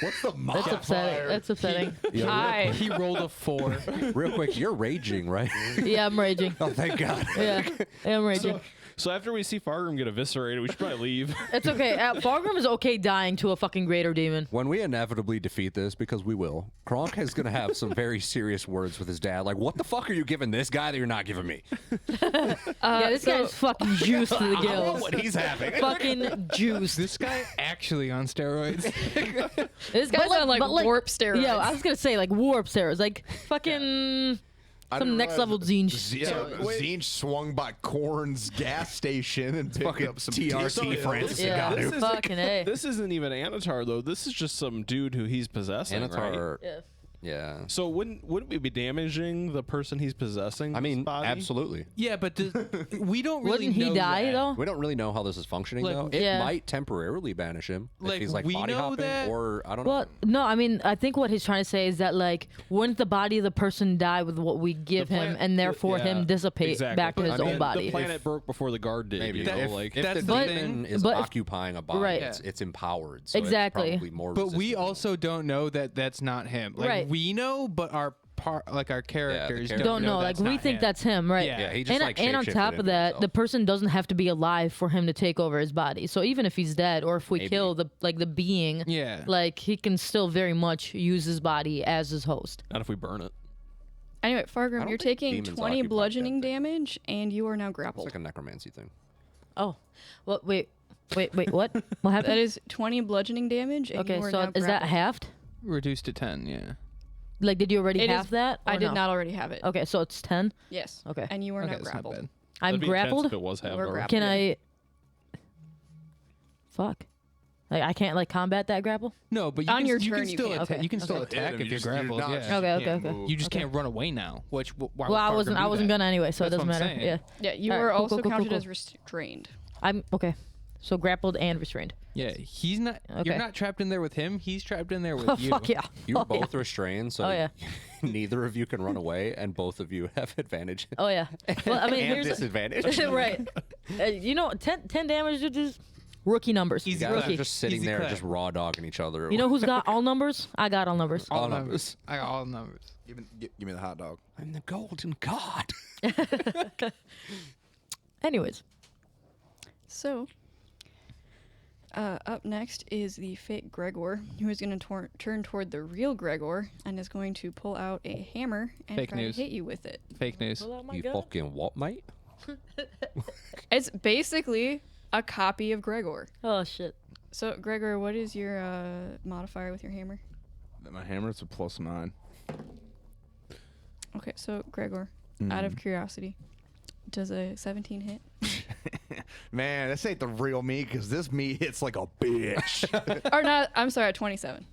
A: What's the
E: upsetting. That's upsetting.
C: Hi.
B: He rolled a 4.
D: Real quick, you're raging, right?
E: Yeah, I'm raging.
D: Oh, thank God.
E: Yeah, I'm raging.
F: So after we see Fargrim get eviscerated, we should probably leave.
E: It's okay. Fargrim is okay dying to a fucking greater demon.
D: When we inevitably defeat this, because we will, Kronk is going to have some very serious words with his dad. Like, what the fuck are you giving this guy that you're not giving me?
E: Yeah, this guy's fucking juiced to the
D: I know
E: gills.
D: what he's having.
E: Fucking juiced.
B: This guy actually on steroids.
E: This
C: Guy's on like
E: but,
C: warp steroids.
E: Yeah, I was gonna say like warp steroids, like fucking some next level zine.
A: Zine swung by Korn's gas station and picked up some
D: TRT Francis
E: Yeah,
D: Ngannou.
E: fucking A.
F: This isn't even Anatar though. This is just some dude who he's possessing. Right?
D: Anatar,
E: Yeah.
D: yeah.
F: So wouldn't we be damaging the person he's possessing?
D: I
F: with his
D: mean,
F: body?
D: absolutely.
B: Yeah, but we don't really
E: Wouldn't he
B: know
E: die
B: that.
E: though?
D: We don't really know how this is functioning,
B: Like,
D: though. It
E: yeah.
D: might temporarily banish him
B: Like,
D: if he's like
B: we
D: body
B: know
D: hopping,
B: that-
D: or I don't
E: Well,
D: know.
E: no, I mean, I think what he's trying to say is that, like, wouldn't the body of the person die with what we give
F: The
E: him,
F: planet-
E: and therefore
F: yeah,
E: him dissipate
F: exactly.
E: back to
F: But,
E: his
F: I mean,
E: own body?
F: The planet broke before the guard did.
D: Maybe
F: You
D: though.
F: know,
B: If-
F: like
D: If
B: that's
D: the
B: the
D: demon
B: thing.
D: is
E: But if-
D: occupying a body,
E: Right.
D: it's empowered. So
E: Exactly.
D: It's probably more
B: But we
D: resistant.
B: also don't know that that's not him. Like
E: Right.
B: we know, but our our characters
D: characters
E: don't know. Like,
B: that's
E: we
B: not
E: think
B: him.
E: that's him, right?
B: Yeah.
D: Yeah, he just
E: And on
D: shapeshifted
E: top of
D: into
E: that,
D: himself.
E: the person doesn't have to be alive for him to take over his body. So even if he's dead, or if we
D: Maybe.
E: kill the being,
B: Yeah.
E: like he can still very much use his body as his host.
F: not if we burn it.
C: Anyway,
D: I
C: Fargrim,
D: don't
C: you're
D: think
C: taking
D: demons
C: 20
D: occupy
C: bludgeoning
D: that thing.
C: damage, and you are now
D: It's
C: grappled.
D: like a necromancy thing.
E: Oh, well, wait. Wait, what? What happened?
C: That is 20 bludgeoning damage. And
E: Okay,
C: you are
E: so
C: now
E: is that
C: grappled.
E: halved?
B: Reduced to 10. Yeah.
E: Like, did you already
C: It
E: have
C: is-
E: that?
C: I
E: or
C: did
E: no?
C: not already have it.
E: Okay, so it's 10.
C: Yes.
E: Okay.
C: And you are
B: Okay,
C: now
B: that's not
C: grappled.
B: bad.
E: I'm
F: That'd be intense
E: grappled.
F: if it was half
C: We're
F: though.
C: grappled.
E: Can
C: Yeah.
E: I? Fuck. Like, I can't like combat that grapple.
B: No, but you
C: On
B: can,
C: your
B: you
C: turn
B: can
C: you
B: still
C: can.
B: attack.
E: Okay.
B: You can still
E: Okay.
B: attack if you're grappled.
A: not-
B: Yeah.
E: Okay,
A: can't
E: okay.
A: move.
B: You just can't run away now. Which why
E: Well,
B: would
E: I wasn't.
B: Fargrim
E: I
B: do
E: wasn't
B: that?
E: gonna anyway, so it
B: That's
E: doesn't
B: what I'm
E: matter.
B: saying.
E: Yeah.
C: Yeah, you
E: Alright,
C: are
E: cool,
C: also
E: cool, cool,
C: counted
E: cool,
C: as restrained.
E: I'm okay. So grappled and restrained.
B: Yeah, he's not.
E: Okay.
B: You're not trapped in there with him. He's trapped in there with
E: Oh
B: you.
E: fuck yeah.
D: You're
E: Oh,
D: both
E: yeah.
D: restrained, so
E: Oh, yeah.
D: neither of you can run away, and both of you have advantage.
E: Oh yeah. Well, I mean,
D: and
E: here's
D: disadvantage.
E: right. You know, 10 damage is just rookie numbers.
D: You
B: Easy
D: guys
E: Rookie.
D: are just sitting
B: Easy
D: there,
B: clap.
D: just raw dogging each other.
E: You know who's got all numbers? I got all numbers.
D: all numbers.
B: I got all numbers.
A: Give me the hot dog.
D: I'm the golden god.
E: Anyways,
C: So, up next is the fake Gregor, who is going to turn toward the real Gregor and is going to pull out a hammer and
B: Fake
C: try
B: news.
C: to hit you with it.
B: Fake news.
D: You fucking what, mate?
C: It's basically a copy of Gregor.
E: Oh shit.
C: So, Gregor, what is your modifier with your hammer?
A: My hammer is a +9.
C: Okay, so Gregor, out of curiosity, does a 17 hit?
A: Man, this ain't the real me because this me hits like a bitch.
C: Or not, I'm sorry, 27.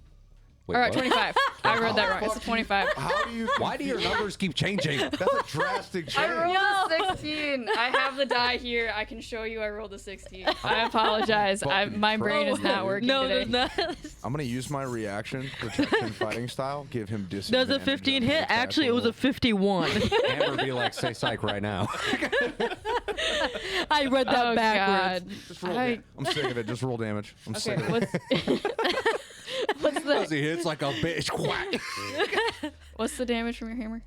D: Wait,
C: All right,
D: what?
C: 25. I read that wrong. It's a 25.
A: How do you?
D: Why do your numbers keep changing?
A: That's a drastic change.
C: I rolled a 16. I have the die here. I can show you I rolled a 16. I apologize.
A: Fucking
C: My brain is
A: pro.
C: not working
E: No,
C: today.
E: there's not.
A: I'm gonna use my reaction protection fighting style. Give him disadvantage.
E: Does a 15
A: on
E: hit?
A: the attack
E: Actually, it was a
A: roll.
E: 51.
D: Amber be like, say psych right now.
E: I read that
C: Oh,
E: backwards.
C: God.
A: Just roll
C: I-
A: I'm sick of it. Just roll damage. I'm
C: Okay,
A: sick of it.
C: what's
D: Because
C: the
D: he hits like a bitch. Quack.
C: what's the damage from your hammer?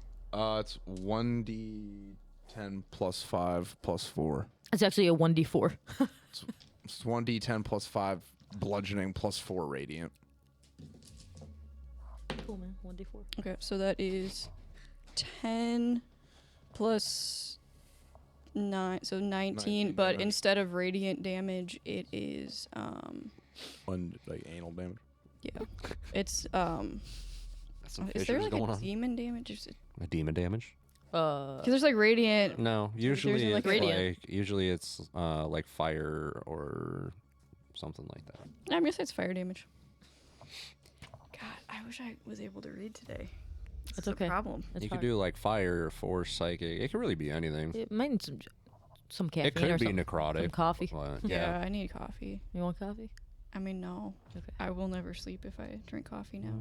A: It's 1d10 plus 5 plus 4.
E: It's actually a 1d4.
A: It's 1d10 plus 5 bludgeoning plus 4 radiant.
E: Cool, man. 1d4.
C: Okay, so that is 10 plus 9, so 19.
A: 19
C: But
A: damage.
C: instead of radiant damage, it is
A: One like anal damage.
C: yeah, it's
D: That's some
C: is there
D: fissures
C: like
D: going
C: a
D: on.
C: demon damage?
D: A demon damage?
C: Because there's like radiant.
D: No, usually
C: like
D: it's
C: radiant.
D: usually it's like fire or something like that.
C: I'm gonna say it's fire damage. God, I wish I was able to read today.
E: It's
C: It's a
E: okay.
C: problem.
E: It's
D: You
E: fine.
D: could do like fire, force, psychic. It could really be anything.
E: It might need some caffeine
D: It could
E: or
D: be
E: something.
D: necrotic.
E: Some coffee.
D: but,
C: Yeah.
D: yeah.
C: I need coffee.
E: You want coffee?
C: I mean, no.
E: Okay.
C: I will never sleep if I drink coffee now.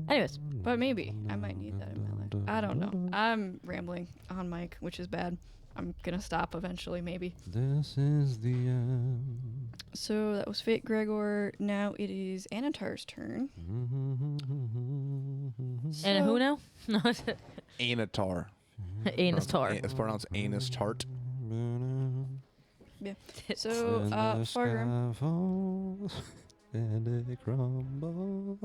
E: Anyways,
C: But maybe I might need that in my life. I don't know. I'm rambling on mic, which is bad. I'm gonna stop eventually, maybe.
D: This is the end.
C: So that was Fate Gregor. Now it is Anatar's turn.
E: and who now? No,
A: Anatar.
E: Anus tar.
A: It's pronounced anus tart.
C: Yeah. So Fargrim.
D: And it crumbles.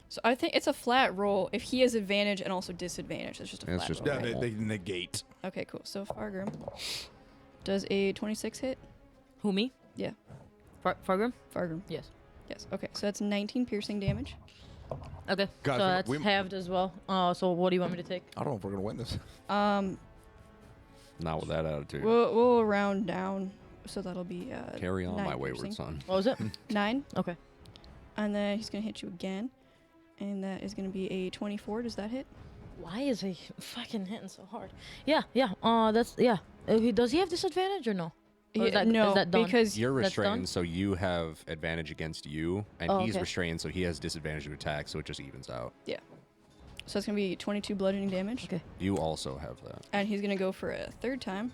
C: So I think it's a flat roll. If he has advantage and also disadvantage, it's just a
D: It's
C: flat
D: just
C: roll.
A: Yeah,
C: right?
A: they negate.
C: Okay, cool. So Fargrim does a 26 hit.
E: Who, me?
C: Yeah.
E: Fargrim?
C: Fargrim.
E: Yes.
C: Yes. Okay. So that's 19 piercing damage.
E: Okay.
A: Guys,
E: so that's
A: we-
E: halved as well. So what do you want me to take?
A: I don't know if we're gonna win this.
D: Not with that attitude.
C: We'll round down, so that'll be
D: Carry on,
C: 9
D: my wayward
C: piercing.
D: son.
E: What was it?
C: 9,
E: Okay.
C: and then he's gonna hit you again, and that is gonna be a 24. Does that hit?
E: Why is he fucking hitting so hard? Yeah. That's yeah. Does he have disadvantage or no? Or is that,
C: no,
E: is that done?
C: because
D: You're
E: That's done?
D: restrained, so you have advantage against you, and
E: Oh,
D: he's
E: okay.
D: restrained, so he has disadvantage to attack, so it just evens out.
C: so it's gonna be 22 bludgeoning damage,
E: Okay.
D: You also have that.
C: and he's gonna go for a third time,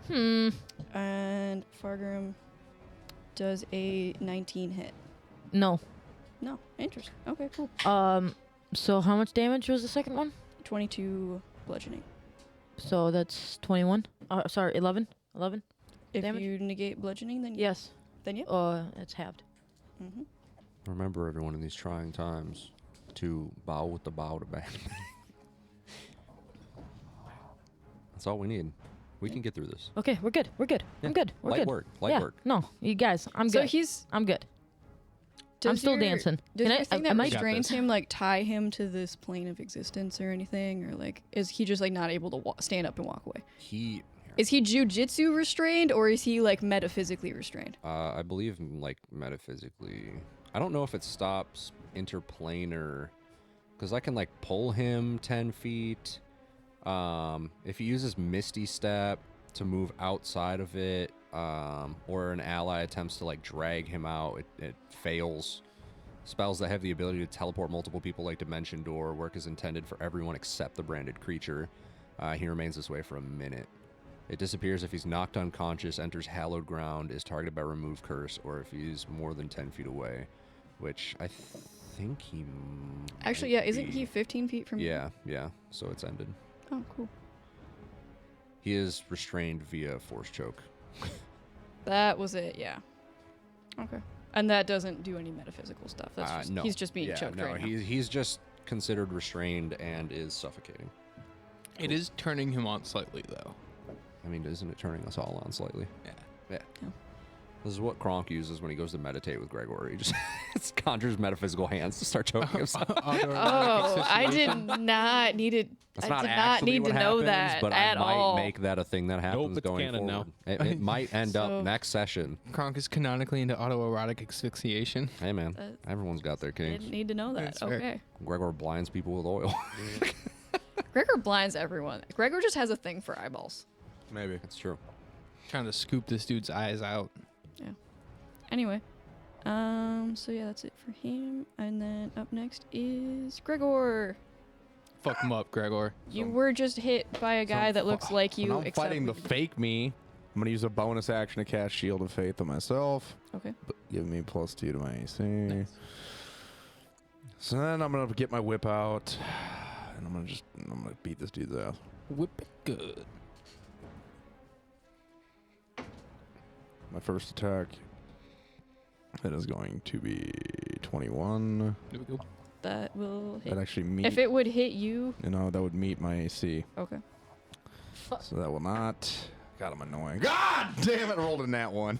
C: and Fargrim does a 19 hit.
E: No.
C: No, interesting. Okay, cool.
E: So how much damage was the second one?
C: 22 bludgeoning.
E: So that's 21. Sorry, 11. 11.
C: If
E: Damage?
C: you negate bludgeoning, then
E: Yes.
C: then yep.
E: It's halved.
C: Mm-hmm.
D: Remember, everyone, in these trying times, to bow with the bow to back. That's all we need. We can get through this.
E: Okay, we're good. We're good.
D: Yeah.
E: I'm good. We're
D: Light
E: good.
D: work. Light
E: yeah.
D: work.
E: No, you guys, I'm
C: So
E: good. I'm good. I'm
C: does
E: still
C: your-
E: dancing.
C: Does
E: Can
C: your
E: I-
C: thing
E: am
C: that
E: I-
C: restrains
B: Got this.
C: him like tie him to this plane of existence or anything, or like is he just like not able to stand up and walk away?
D: He,
C: Is he jujitsu restrained or is he like metaphysically restrained?
D: I believe, like metaphysically. I don't know if it stops interplanar, because I can like pull him 10 feet. If he uses Misty Step to move outside of it, or an ally attempts to like drag him out, it fails. Spells that have the ability to teleport multiple people like Dimension Door work as intended for everyone except the branded creature. He remains this way for a minute. It disappears if he's knocked unconscious, enters hallowed ground, is targeted by remove curse, or if he's more than 10 feet away, which I think he
C: Actually,
D: might
C: yeah, isn't
D: be.
C: he 15 feet from you?
D: Yeah, so it's ended.
C: Oh, cool.
D: He is restrained via force choke.
C: That was it, yeah. Okay. And that doesn't do any metaphysical stuff. That's just,
D: No.
C: he's just being
D: yeah,
C: choked
D: no,
C: right now.
D: he's just considered restrained and is suffocating.
B: It is turning him on slightly, though.
D: I mean, isn't it turning us all on slightly?
B: Yeah.
D: Yeah.
C: Yeah.
D: This is what Kronk uses when he goes to meditate with Gregor. He just conjures metaphysical hands to start choking himself.
C: Oh, I did not need it.
D: That's
C: I
D: not
C: did not
D: actually
C: need
D: what
C: to know
D: happens,
C: that
D: but
C: at
D: I might
C: all.
D: make that a thing that happens
F: it's
D: going
F: canon now.
D: forward. It might end
C: So-
D: up next session.
B: Kronk is canonically into autoerotic asphyxiation.
D: Hey man,
C: That-
D: everyone's got their kinks.
C: Didn't need to know that.
B: That's fair.
C: Okay.
D: Gregor blinds people with oil.
C: Gregor blinds everyone. Gregor just has a thing for eyeballs.
A: Maybe.
D: That's true.
B: Trying to scoop this dude's eyes out.
C: Anyway, so yeah, that's it for him. And then up next is Gregor.
B: Fuck him up, Gregor.
C: You were just hit by a guy that looks like you.
A: When I'm
C: except
A: fighting the
C: with-
A: fake me. I'm gonna use a bonus action to cast Shield of Faith on myself.
C: Okay.
A: But give me +2 to my AC. So then I'm gonna get my whip out, and I'm gonna beat this dude's ass.
B: Whip it good.
A: My first attack. That is going to be 21.
B: There we go.
C: That will hit.
A: That actually meet.
C: If it would hit you,
A: that would meet my AC.
C: okay.
A: So that will not. God, I'm annoying. God damn it! I rolled a nat one.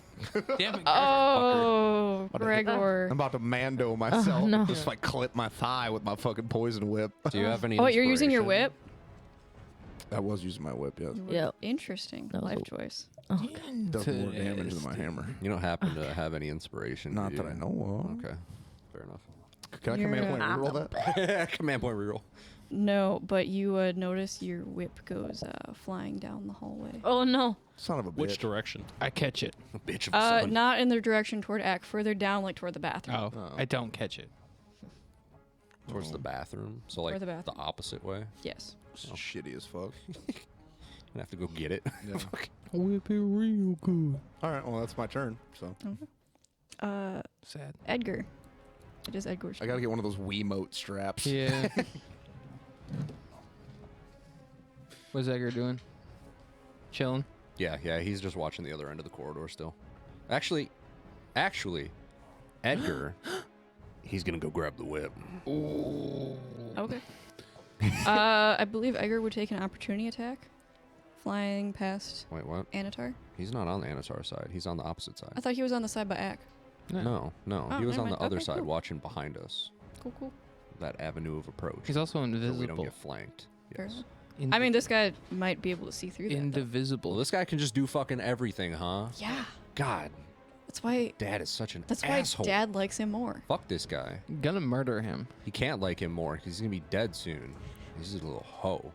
B: Damn it,
C: Oh,
A: What the heck?
C: Gregor.
A: I'm about to Mando myself.
E: no.
A: Just like clip my thigh with my fucking poison whip.
D: Do you have any?
C: Oh, you're using your
D: inspiration?
C: whip?
A: I was using my whip. Yes.
E: Yep.
C: Interesting
E: That was
C: life
E: a-
C: choice.
E: Oh, okay.
A: Does more damage than my hammer.
D: You don't happen to have any inspiration? do
A: Not that
D: you?
A: I know of.
D: Okay, fair enough.
A: Can I
C: You're
A: command point
E: a-
A: reroll that?
D: Command point reroll.
C: No, but you notice your whip goes flying down the hallway.
E: Oh no.
A: Son of a bitch.
F: Which direction?
B: I catch it.
D: Bitch of a son.
C: Not in the direction toward Ack, further down, like toward the bathroom.
B: Oh,
A: Oh.
B: I don't catch it.
D: Towards the bathroom. So like
C: the
D: the
C: bathroom.
D: opposite way.
C: Yes.
A: This is shitty as fuck.
D: I have to go get it.
A: Yeah.
B: Whip it real good.
A: All right. Well, that's my turn. So
B: Sad.
C: Edgar. It is Edgar's.
A: I gotta get one of those Wiimote straps.
B: Yeah. What's Edgar doing? Chilling.
D: Yeah, he's just watching the other end of the corridor still. Actually, Edgar, he's gonna go grab the whip.
C: Okay. I believe Edgar would take an opportunity attack, flying past
D: Wait, what?
C: Anatar.
D: He's not on the Anatar side. He's on the opposite side.
C: I thought he was on the side by Ack.
D: No,
C: Oh,
D: he was
C: never
D: on the
C: mind.
D: other
C: Okay,
D: side,
C: cool.
D: watching behind us.
C: Cool.
D: That avenue of approach.
B: He's also
D: so
B: invisible.
D: we don't get flanked.
C: Fair
D: Yes.
C: enough. I mean, this guy might be able to see through that. though.
B: indivisible.
D: Well, this guy can just do fucking everything, huh?
C: Yeah.
D: God,
C: That's why.
D: Dad is such an
C: That's why
D: asshole.
C: Dad likes him more.
D: Fuck this guy.
B: Gonna murder him.
D: He can't like him more. He's gonna be dead soon. He's just a little hoe.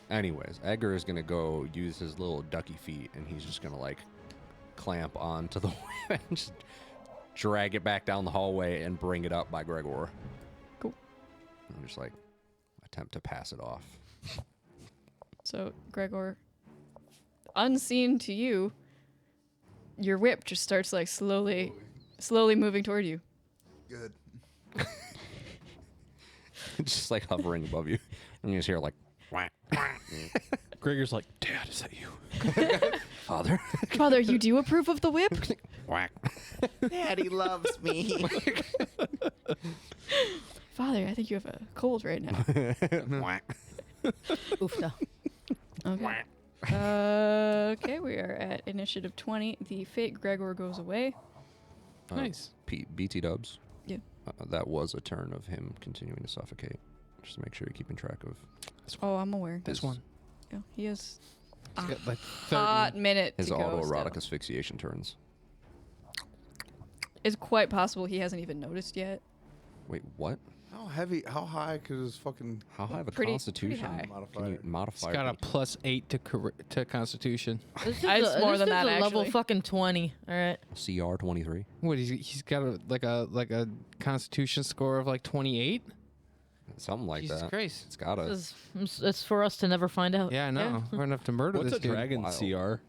D: Anyways, Edgar is gonna go use his little ducky feet, and he's just gonna like clamp onto the whip and just drag it back down the hallway and bring it up by Gregor.
C: Cool.
D: And just like attempt to pass it off.
C: So, Gregor, unseen to you, your whip just starts like slowly moving toward you.
A: Good.
D: Just like hovering above you, and you just hear like, whack, whack.
F: Gregor's like, Dad, is that you?
D: Father,
C: Father, you do approve of the whip?
D: whack.
A: Daddy loves me.
C: Father, I think you have a cold right now.
D: Whack.
E: Oofta.
C: Okay. Okay, we are at initiative 20. The fake Gregor goes away.
B: Nice.
D: BT dubs.
C: Yeah.
D: That was a turn of him continuing to suffocate. Just to make sure you're keeping track of
C: Oh, I'm aware.
B: This one.
C: Yeah, he has
B: He's got like
C: hot
B: 30.
C: minute
D: his
C: to go
D: autoerotic
C: still.
D: asphyxiation turns.
C: It's quite possible he hasn't even noticed yet.
D: Wait, what?
A: How high could his fucking
D: How high of a
C: Pretty
D: constitution
C: high.
D: can you modify?
B: He's got a +8 to Constitution.
E: This is
C: It's more than that,
E: a level
C: actually.
E: fucking 20. All right.
D: CR 23.
B: What? He's got a Constitution score of like 28.
D: Something like
B: Jesus
D: that.
B: Christ.
D: It's got a.
E: It's for us to never find out.
B: Yeah, I know. We're gonna have to murder
F: What's
B: this
F: a
B: dude.
F: dragon
D: Wild.
F: CR?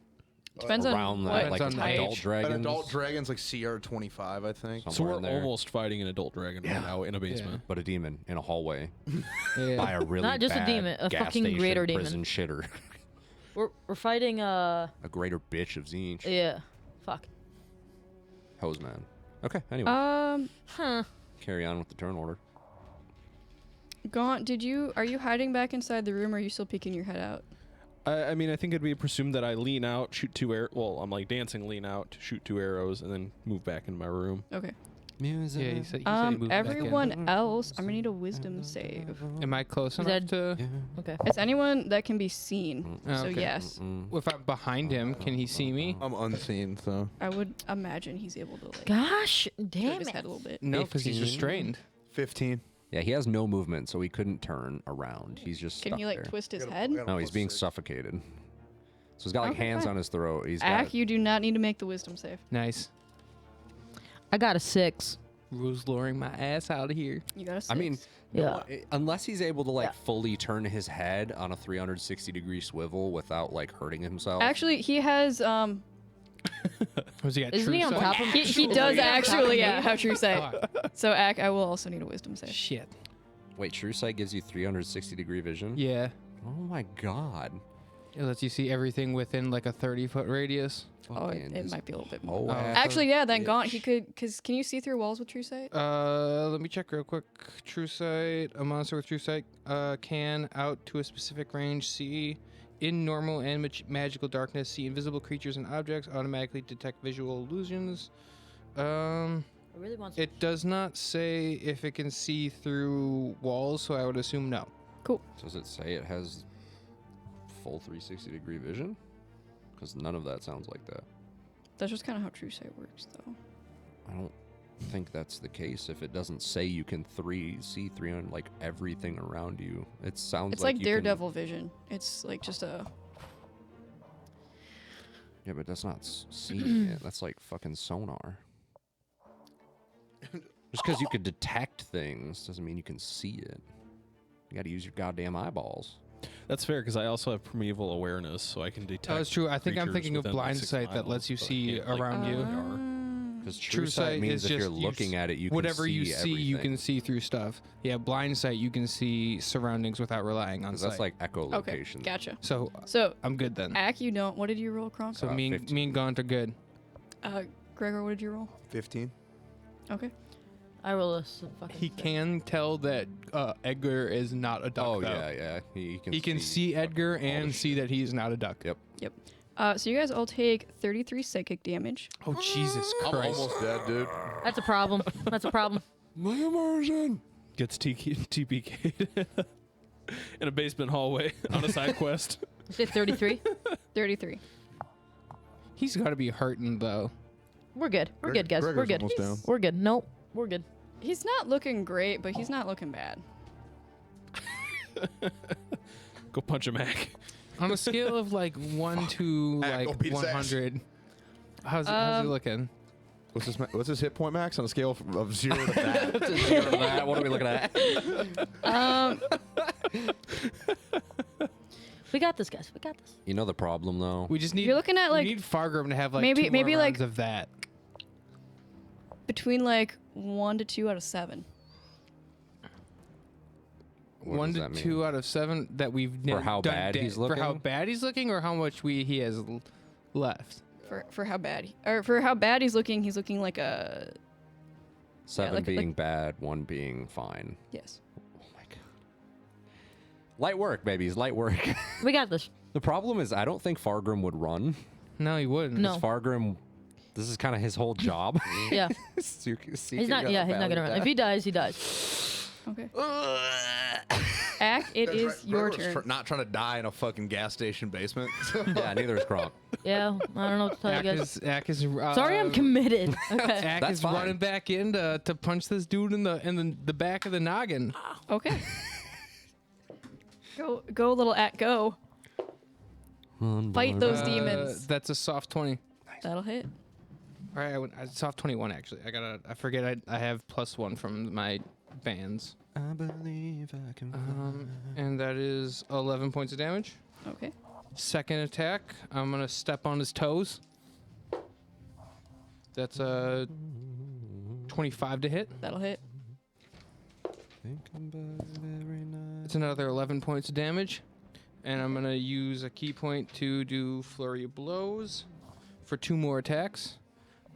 C: Depends on
D: around
C: what
D: that, like
B: Depends on the
D: adult
B: age.
D: dragons.
A: An adult dragon's like CR 25, I think.
F: So
D: somewhere
F: we're
D: in there.
F: almost fighting an adult dragon right now in a basement.
D: But a demon in a hallway
B: Yeah.
D: by a really
E: Not just a
D: bad
E: demon, a
D: gas
E: fucking
D: station
E: greater demon.
D: prison shitter.
E: We're fighting
D: A greater bitch of Zinch.
E: yeah. Fuck.
D: Hose man. Okay, anyway.
E: Huh.
D: Carry on with the turn order.
C: Gaunt, are you hiding back inside the room or are you still peeking your head out?
F: I mean, I think it'd be presumed that I lean out, shoot 2 arrows. Well, I'm like dancing, lean out, shoot 2 arrows, and then move back into my room.
C: Okay.
D: Music.
B: Yeah, he said he moved back in.
C: Everyone else, I'm gonna need a wisdom save.
B: Am I close enough
E: that-
B: to?
E: Okay.
C: It's anyone that can be seen.
B: Oh,
C: So
B: okay.
C: yes,
B: If I'm behind him, can he see me?
A: I'm unseen, so.
C: I would imagine he's able to like
E: Gosh,
C: turn
E: damn
C: his
E: it.
C: head a little bit.
B: No, because he's
D: 15.
B: restrained.
A: 15.
D: Yeah, he has no movement, so he couldn't turn around. He's just
C: Can
D: stuck
C: he like
D: there.
C: twist his
A: We
C: head?
A: gotta
D: No, he's being
A: +6.
D: suffocated. So he's got like
C: Okay,
D: hands
C: fine.
D: on his throat. He's got
C: Ack, you do not need to make the wisdom save.
B: Nice.
E: I got a 6.
B: Rules luring my ass out of here.
C: You got a 6.
D: I mean,
E: Yeah.
D: unless he's able to like
E: Yeah.
D: fully turn his head on a 360-degree swivel without like hurting himself.
C: actually, he has
B: Was he got
E: Isn't
B: true
E: he on
B: sight?
E: top of
C: he does actually have true sight.
B: Oh,
C: So Ack, I will also need a wisdom save.
B: shit.
D: Wait, true sight gives you 360-degree vision?
B: Yeah.
D: Oh my god.
B: It lets you see everything within like a 30-foot radius.
C: Oh,
D: Fucking
C: it
D: just
C: might be a little bit more.
D: whole
B: Oh.
D: ass
C: Actually, yeah, then
D: bitch.
C: Gaunt, he could, can you see through walls with true sight?
B: Let me check real quick. True sight. A monster with true sight can, out to a specific range, see in normal and magical darkness, see invisible creatures and objects, automatically detect visual illusions.
E: I really want some.
B: It does not say if it can see through walls, so I would assume no.
D: Does it say it has full 360-degree vision? Because none of that sounds like that.
C: That's just kind of how true sight works, though.
D: I don't think that's the case. If it doesn't say you can see 300 like everything around you, it sounds
C: It's
D: like
C: like
D: you can-
C: Daredevil vision. It's like just a.
D: Yeah, but that's not seeing it. That's like fucking sonar. Just because you could detect things doesn't mean you can see it. You got to use your goddamn eyeballs.
F: That's fair because I also have primeval awareness, so I can detect.
B: Oh, that's true. I think I'm
F: creatures
B: thinking of
F: within, like,
B: blind
F: 6
B: sight that
F: miles,
B: lets you
F: but I
B: see
F: can't, like,
B: around
F: know
B: you.
F: where they are.
D: Because
B: True sight
D: means
B: is
D: if you're
B: just
D: looking at it, you
B: whatever
D: can
B: you
D: see
B: see, you can
D: everything.
B: see through stuff. Yeah, blind sight, you can see surroundings without relying on
D: 'Cause
B: sight.
D: that's like
C: Okay,
D: echolocation.
C: gotcha.
B: So
C: So,
B: I'm good then.
C: Ack, you don't. What did you roll, Kronk?
B: So me and
D: 15.
B: Gaunt are good.
C: Gregor, what did you roll?
A: 15.
C: Okay.
E: I roll a fucking.
B: He
E: 6.
B: can tell that Edgar is not a duck.
D: Oh
B: though.
D: yeah. He
B: He can see Edgar
D: fucking all the
B: and see
D: shit.
B: that he's not a duck.
D: Yep.
C: So you guys all take 33 psychic damage.
B: Oh Jesus
A: I'm
B: Christ!
A: almost dead, dude.
E: That's a problem. That's a problem.
D: My immersion.
F: Gets TPK'd in a basement hallway on a side quest.
E: You say 33?
C: 33.
B: He's got to be hurting though.
E: We're good. We're good, guys. We're
A: Gregor's
E: good.
A: almost down.
E: We're good. Nope. We're good.
C: He's not looking great, but he's not looking bad.
F: Go punch a Mac.
B: On a scale of like 1 to
A: Ah, go
B: like
A: beat his ass.
B: 100, how's he looking?
A: What's his hit point max on a scale of 0 to that?
D: What are we looking at?
E: We got this, guys. We got this.
D: You know the problem though.
B: We just need.
C: You're looking at,
B: we
C: like,
B: need Fargrim to have like
C: maybe-
B: 2 more
C: maybe, like-
B: rounds of that.
C: Between like 1 to 2 out of 7.
D: What
B: 1
D: does
B: to
D: that mean?
B: 2 out of 7 that we've
D: For how
B: done
D: bad he's
B: For how
D: looking?
B: bad he's looking, or how much he has left.
C: For how bad for how bad he's looking like a
D: 7
C: like-
D: being bad, 1 being fine.
C: yes.
D: Oh my god. Light work, babies. Light work.
E: We got this.
D: The problem is, I don't think Fargrim would run.
B: No, he wouldn't.
E: No.
D: Fargrim, this is kind of his whole job.
E: Yeah.
D: He's
E: not. Yeah, he's not gonna run. If he dies, he dies.
C: Okay. Ack, it is your turn.
A: Not trying to die in a fucking gas station basement.
D: Yeah, neither is Kronk.
E: Yeah, I don't know what to tell you guys.
B: Ack is
E: Sorry, I'm committed. Okay.
B: Ack
D: That's
B: is
D: fine.
B: running back in to punch this dude in the back of the noggin.
C: Okay. Go, little Ack, go. Fight those demons.
B: That's a soft 20.
C: That'll hit.
B: All right, soft 21 actually. I forget I have +1 from my bands.
D: I believe I can.
B: And that is 11 points of damage.
C: Okay.
B: Second attack, I'm gonna step on his toes. That's a 25 to hit.
C: That'll hit.
B: It's another 11 points of damage. And I'm gonna use a key point to do flurry of blows for 2 more attacks.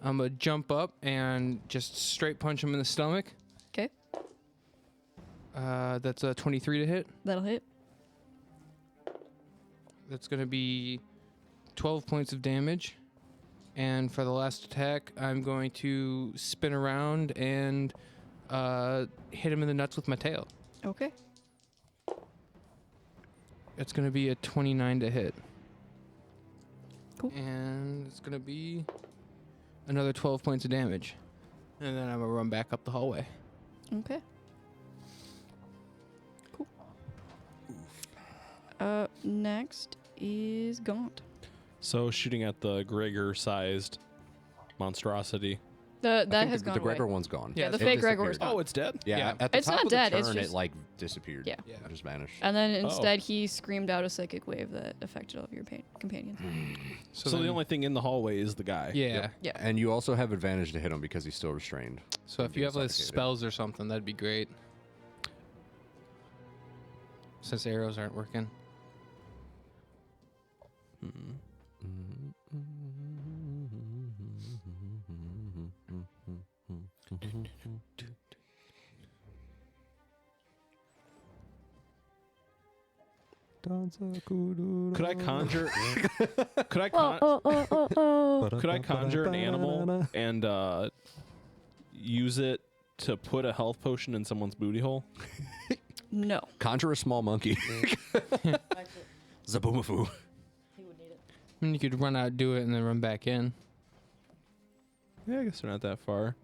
B: I'm gonna jump up and just straight punch him in the stomach.
C: Okay.
B: That's a 23 to hit.
C: That'll hit.
B: That's going to be 12 points of damage. And for the last attack, I'm going to spin around and hit him in the nuts with my tail.
C: Okay.
B: It's going to be a 29 to hit.
C: Cool.
B: And it's going to be another 12 points of damage. And then I'm going to run back up the hallway.
C: Okay. Cool. Next is Gaunt.
F: So shooting at the Gregor-sized monstrosity.
C: That has gone
D: The
C: away.
D: Gregor one's gone.
C: Yeah, the
D: It
C: fake Gregor is
D: disappeared.
C: gone.
F: Oh, it's dead?
D: Yeah,
B: Yeah.
D: at the
C: It's
D: top
C: not
D: of the
C: dead,
D: turn,
C: it's just-
D: it like disappeared.
C: Yeah.
B: Yeah.
D: It just vanished.
C: And then instead he screamed out a psychic wave that affected all of your companions.
F: So
B: then-
F: the only thing in the hallway is the guy.
B: Yeah.
C: Yeah.
D: And you also have advantage to hit him because he's still restrained.
B: So if you
D: being
B: have like
D: suffocated.
B: spells or something, that'd be great. Since arrows aren't working.
F: Could I conjure? could I could I conjure an animal and use it to put a health potion in someone's booty hole?
C: No.
D: Conjure a small monkey. Zaboomafoo.
B: And you could run out, do it, and then run back in.
F: Yeah, I guess they're not that far.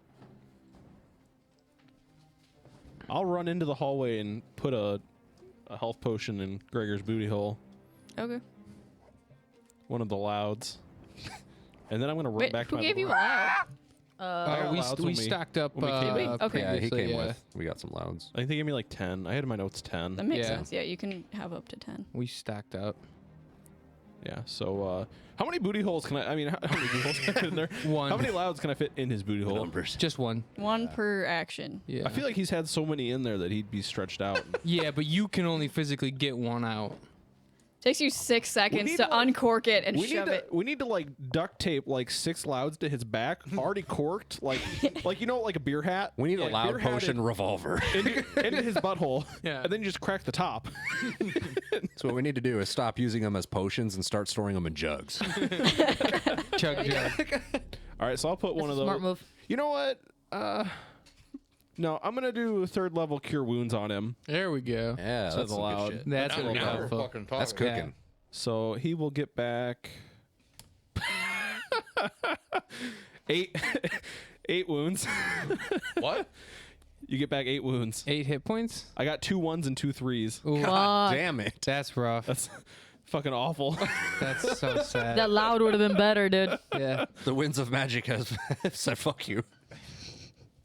F: I'll run into the hallway and put a health potion in Gregor's booty hole.
C: Okay.
F: One of the louds. And then I'm gonna run
C: Wait,
F: back to
C: who
F: my
C: gave you
F: room.
C: a
F: got louds
B: We
F: when we-
B: stocked up.
F: when we came in.
C: Okay.
D: Yeah, he
B: previously,
D: came with. We got some louds.
F: I think they gave me like 10. I had in my notes 10.
C: That makes
B: Yeah.
C: sense. Yeah, you can have up to 10.
B: We stocked up.
F: Yeah, so how many booty holes can I mean, how many booty holes can I fit in there?
B: One.
F: How many louds can I fit in his booty hole?
B: Just one.
C: One per action.
B: Yeah.
F: I feel like he's had so many in there that he'd be stretched out.
B: Yeah, but you can only physically get one out.
C: Takes you 6 seconds
F: need
C: to
F: to, like-
C: uncork it and
F: we
C: shove
F: need
C: it.
F: to we need to like duct tape like 6 louds to his back, already corked, like you know, like a beer hat.
D: We need a
F: Like,
D: loud
F: beer hat
D: potion revolver.
F: into his butthole.
B: Yeah.
F: And then you just crack the top.
D: So what we need to do is stop using them as potions and start storing them in jugs.
B: Chug jug.
F: All right, so I'll put one of those.
E: Smart move.
F: You know what? No, I'm gonna do 3rd level cure wounds on him.
B: There we go.
D: Yeah,
F: So
D: that's
F: the
D: some good
F: loud.
D: shit.
B: That's
A: Now
B: gonna be
A: we're
B: helpful.
A: fucking talking.
D: That's cooking.
F: So he will get back 8 wounds.
A: What?
F: You get back 8 wounds.
B: 8 hit points.
F: I got 2 1s and 2 3s.
B: Ooh,
E: Fuck.
D: Damn it.
B: that's rough.
F: That's fucking awful.
B: That's so sad.
E: That loud would have been better, dude.
B: Yeah.
D: The winds of magic have said fuck you.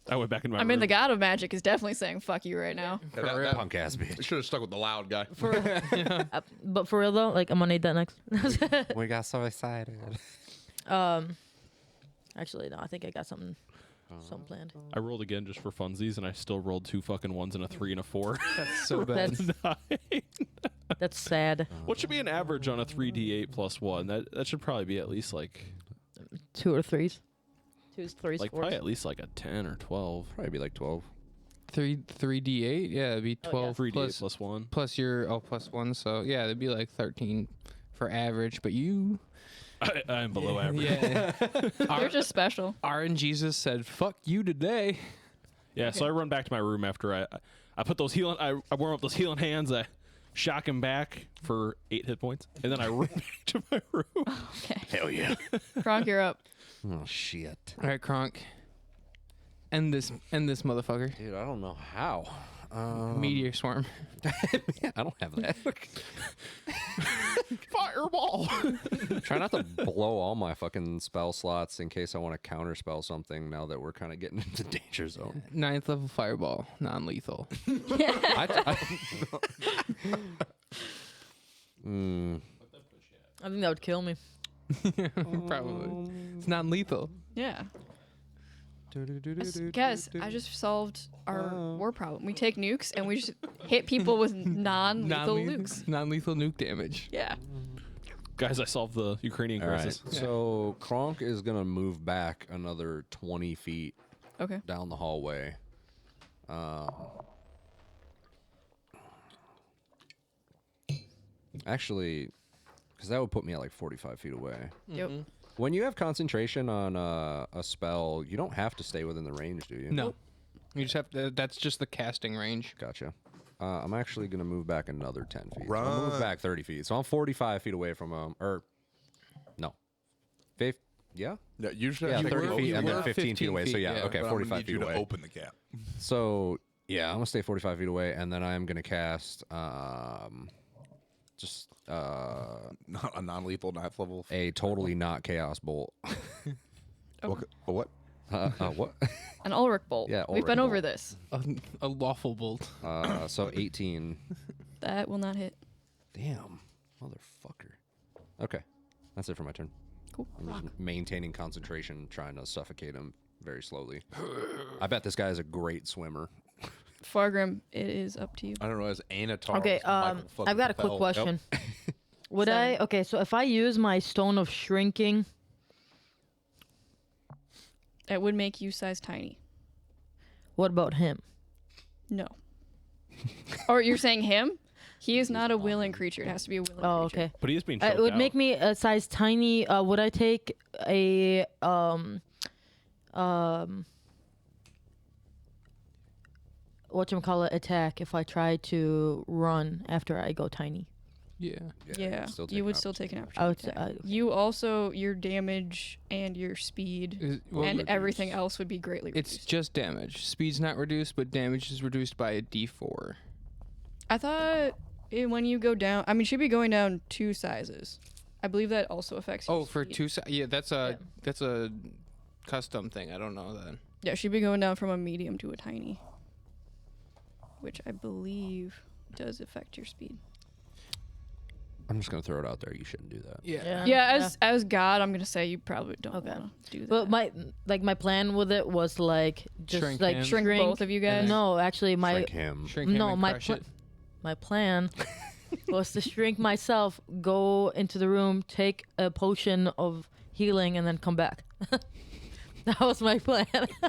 F: I went back in my
C: I mean,
F: room.
C: the god of magic is definitely saying "fuck you" right now.
D: Punk ass bitch.
A: Should have stuck with the loud guy.
E: But for real though, like I'm gonna need that next.
D: We got so excited.
E: Actually, no, I think I got something planned.
F: I rolled again just for funsies, and I still rolled 2 fucking 1s and a 3 and a 4.
B: That's so bad.
E: That's that's sad.
F: What should be an average on a 3d8 plus 1? That should probably be at least like
E: 2 or 3s. 2s, 3s,
F: like
E: 4s.
F: probably at least like a 10 or 12.
D: Probably be like 12.
B: 3d8. Yeah, it'd be 12
F: 3d8
B: plus
F: plus 1.
B: plus your plus 1. So yeah, it'd be like 13, for average, but you.
F: I'm below average.
B: Yeah.
C: They're just special.
B: and Jesus said, "Fuck you today."
F: Yeah, so I run back to my room after I put those healing. I warm up those healing hands. I shock him back for 8 hit points, and then I run back to my room.
C: Okay.
F: Hell yeah!
C: Kronk, you're up.
D: Oh shit,
B: All right, Kronk. End this motherfucker.
D: dude! I don't know how.
B: Meteor swarm.
D: I don't have that.
F: Fireball.
D: Try not to blow all my fucking spell slots in case I want to counter spell something. Now that we're kind of getting into danger zone.
B: 9th level fireball, non-lethal.
E: I think that would kill me.
B: Probably. It's non-lethal.
C: Yeah. Guys, I just solved our war problem. We take nukes and we just hit people with non-lethal nukes.
B: Non-lethal nuke damage.
C: Yeah.
F: Guys, I solved the Ukrainian
D: All right,
F: crisis.
D: so Kronk is gonna move back another 20 feet
C: Okay.
D: down the hallway. Actually, because that would put me at like 45 feet away.
C: Yep.
D: When you have concentration on a spell, you don't have to stay within the range, do you?
B: No. You just have to, that's just the casting range.
D: Gotcha. I'm actually going to move back another 10 feet. So
A: Run.
D: I'll move back 30 feet. So I'm 45 feet away from him. Or, no. Yeah?
A: Yeah, usually
D: Yeah,
A: I think
D: 30
A: we're
D: feet and then
B: we're
D: 15 feet away. So, yeah,
B: yeah,
D: okay,
A: but I'm gonna
D: 45
A: need
D: feet
A: you
D: away.
A: to open the gap.
D: So, yeah, I'm going to stay 45 feet away, and then I'm going to cast just
A: Not a non-lethal 9th level.
D: a totally not chaos bolt.
A: What?
D: What?
C: An Ulrich bolt.
D: Yeah,
C: We've
D: Ulrich
C: been over
D: bolt.
C: this.
B: A lawful bolt.
D: So 18.
C: That will not hit.
D: Damn, motherfucker. Okay, that's it for my turn.
C: Cool.
D: I'm just maintaining concentration, trying to suffocate him very slowly. I bet this guy is a great swimmer.
C: Fargrim, it is up to you.
A: I don't know. As Anatar.
E: Okay, I've got a quick question. Would I? Okay, so if I use my Stone of Shrinking,
C: It would make you size tiny.
E: what about him?
C: No. Or you're saying him? He is not a willing creature. It has to be a willing
E: Oh,
C: creature.
E: okay.
F: But he is being
E: It
F: choked
E: would
F: out.
E: make me a size tiny. Would I take a whatchamacallit attack if I try to run after I go tiny?
B: Yeah.
C: Yeah,
D: still take
C: you
D: an
C: would still take an
E: I
C: opportunity
E: would
C: attack. You also, your damage and your speed and everything else would be greatly reduced.
B: It's just damage. Speed's not reduced, but damage is reduced by a D4.
C: I thought when you go down, I mean, she'd be going down 2 sizes. I believe that also affects your
B: Oh, for
C: speed.
B: 2 yeah, that's a custom thing. I don't know then.
C: Yeah, she'd be going down from a medium to a tiny, which I believe does affect your speed.
D: I'm just gonna throw it out there. You shouldn't do that.
C: Yeah, as God, I'm gonna say you probably don't
E: Okay.
C: want to do that.
E: But my plan with it was like just
B: Shrink
E: like
B: him.
C: Shrink both of you guys?
E: No, actually
D: Shrink him.
B: Shrink him
E: No,
B: and
E: my
B: crush
E: pla-
B: it.
E: my plan was to shrink myself, go into the room, take a potion of healing, and then come back. That was my plan.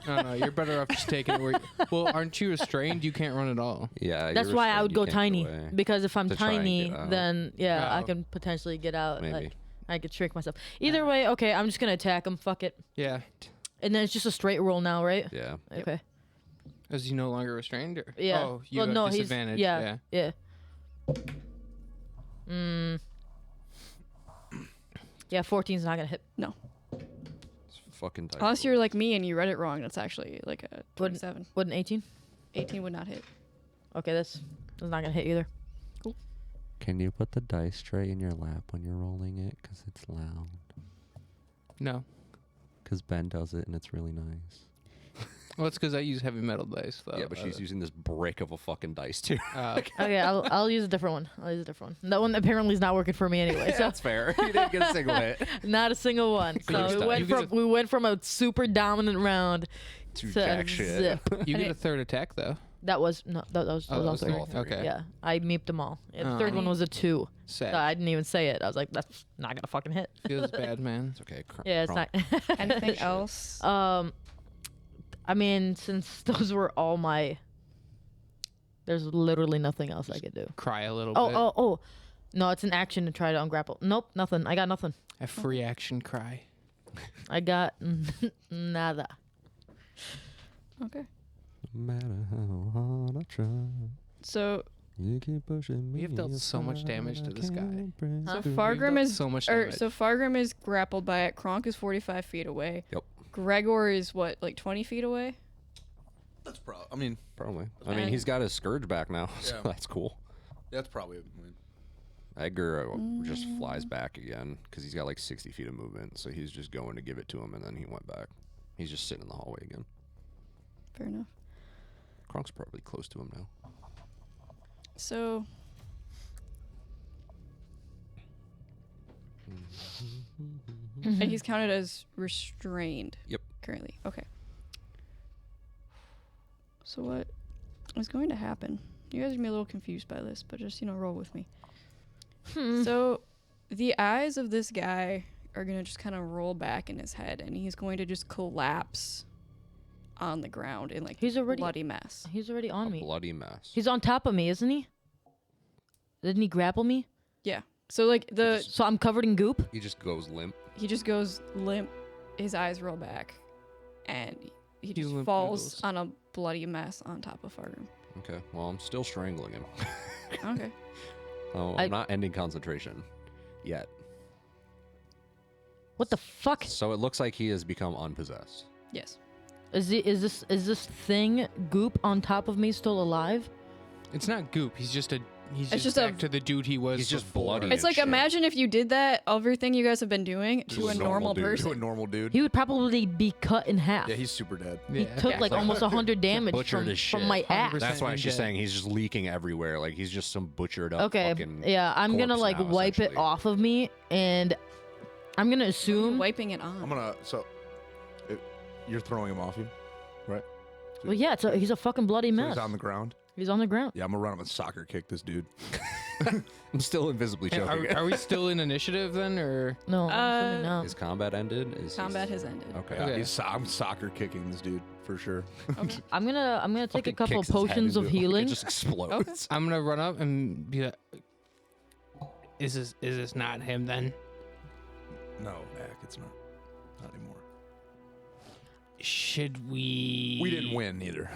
B: No, you're better off just taking it. Well, aren't you restrained? You can't run at all.
D: Yeah.
E: That's
D: you're
E: why I
D: restrained.
E: would
D: You
E: go
D: can't
E: tiny,
D: away.
E: because if I'm
D: To try and
E: tiny,
D: get out.
E: then yeah, I
B: Oh.
E: can potentially get out.
D: Maybe.
E: Like, I could shrink myself. Either way, okay, I'm just gonna attack him. Fuck it.
B: Yeah.
E: And then it's just a straight roll now, right?
D: Yeah.
E: Okay.
B: Is he no longer restrained? Or?
E: Yeah.
B: Oh, you
E: well,
B: have
E: no,
B: disadvantage.
E: he's yeah. Yeah, 14's not gonna hit.
C: No.
D: It's fucking dice
C: Unless
D: roll.
C: you're like me and you read it wrong, that's actually like a 27.
E: Wouldn't 18?
C: 18 would not hit.
E: Okay, that's not gonna hit either.
D: Can you put the dice tray in your lap when you're rolling it? Because it's loud.
B: No.
D: Because Ben does it and it's really nice.
B: Well, it's because I use heavy metal dice, though.
D: Yeah, but she's using this brick of a fucking dice too.
E: Okay, I'll use a different one. I'll use a different one. That one apparently is not working for me anyway. So
D: That's fair. You didn't get a single hit.
E: not a single one. So
B: You
E: we went from a super dominant round
D: To
E: to
D: jack
E: a
D: shit.
E: zip.
B: You
C: And
B: get a
C: it-
B: third attack, though.
E: That was all
B: those
E: three.
D: all three.
B: Okay.
E: Yeah, I meeped them all. Yeah, the
B: Oh.
E: third one was a 2.
B: Sad.
E: So I didn't even say it. I was like, that's not gonna fucking hit.
B: Feels bad, man.
D: It's okay.
E: Yeah, it's not.
C: Anything else?
E: I mean, since those were all my, there's literally nothing else I could do.
B: Cry a little
E: Oh,
B: bit.
E: oh, No, it's an action to try to ungrapple. Nope, nothing. I got nothing.
B: A free action cry.
E: I got nada.
C: Okay.
D: No matter how hard I try,
C: So
D: you keep pushing me.
B: We have dealt so much damage to this guy.
C: So
B: We've
C: Fargrim
B: dealt
C: is
B: so much
C: or
B: damage.
C: so Fargrim is grappled by it. Kronk is 45 feet away.
D: Yep.
C: Gregor is what, like 20 feet away?
A: That's probably. I mean,
D: Probably. I mean,
C: And-
D: he's got his scourge back now, so
A: Yeah.
D: that's cool.
A: that's probably. I mean,
D: Edgar just flies back again because he's got like 60 feet of movement, so he's just going to give it to him, and then he went back. He's just sitting in the hallway again.
C: Fair enough.
D: Kronk's probably close to him now.
C: So and he's counted as restrained.
D: Yep.
C: Currently. Okay. So what is going to happen? You guys are gonna be a little confused by this, but just roll with me. So the eyes of this guy are gonna just kind of roll back in his head, and he's going to just collapse on the ground in like
E: He's already-
C: bloody mess.
E: He's already on
D: A
E: me.
D: bloody mess.
E: He's on top of me, isn't he? Didn't he grapple me?
C: Yeah. So like
E: So I'm covered in goop.
D: He just goes limp.
C: he just goes limp, his eyes roll back, and he just
B: limp
C: falls
B: noodles.
C: on a bloody mess on top of Fargrim.
D: Okay, well, I'm still strangling him.
C: Okay.
D: Oh, I'm not ending concentration yet.
E: What the fuck?
D: So it looks like he has become unpossessed.
C: Yes.
E: Is this thing goop on top of me still alive?
B: It's not goop. He's just
C: It's
B: just
C: just
B: back
C: a-
B: to the dude he was.
D: He's just
B: before.
D: bloody.
C: It's like
D: shit.
C: imagine if you did that everything you guys have been doing to a normal
D: dude.
A: to a
C: person.
A: normal dude.
E: He would probably be cut in half.
A: Yeah, he's super dead.
E: He
B: Yeah.
E: took
C: Yeah.
E: like almost 100 damage
D: butchered
E: from,
D: his
E: from
D: shit.
E: my axe.
B: 100%.
D: That's why she's
B: dead.
D: saying he's just leaking everywhere. Like he's just some butchered up
E: Okay,
D: fucking
E: yeah, I'm gonna
D: corpse
E: like
D: now,
E: wipe it
D: essentially.
E: off of me, and I'm gonna
C: What are you
E: assume.
C: wiping it on.
A: I'm gonna. So, you're throwing him off you, right?
E: Well, yeah, he's a fucking bloody
A: So
E: mess.
A: he's on the ground.
E: He's on the ground.
A: Yeah, I'm gonna run him and soccer kick this dude.
D: I'm still invisibly
B: Hey,
D: choking.
B: are we still in initiative then, or
E: No, I'm assuming not.
D: Is combat ended?
C: Combat has ended.
D: Okay.
A: Yeah,
B: Okay.
A: I'm soccer kicking this dude for sure.
C: Okay.
E: I'm gonna take a
D: Fucking
E: couple
D: kicks his head
E: potions of
D: into it, like
E: healing.
D: It just explodes.
B: I'm gonna run up and be like, "Is this not him then?
A: No, Mac, it's not anymore.
B: Should we?
A: We didn't win either.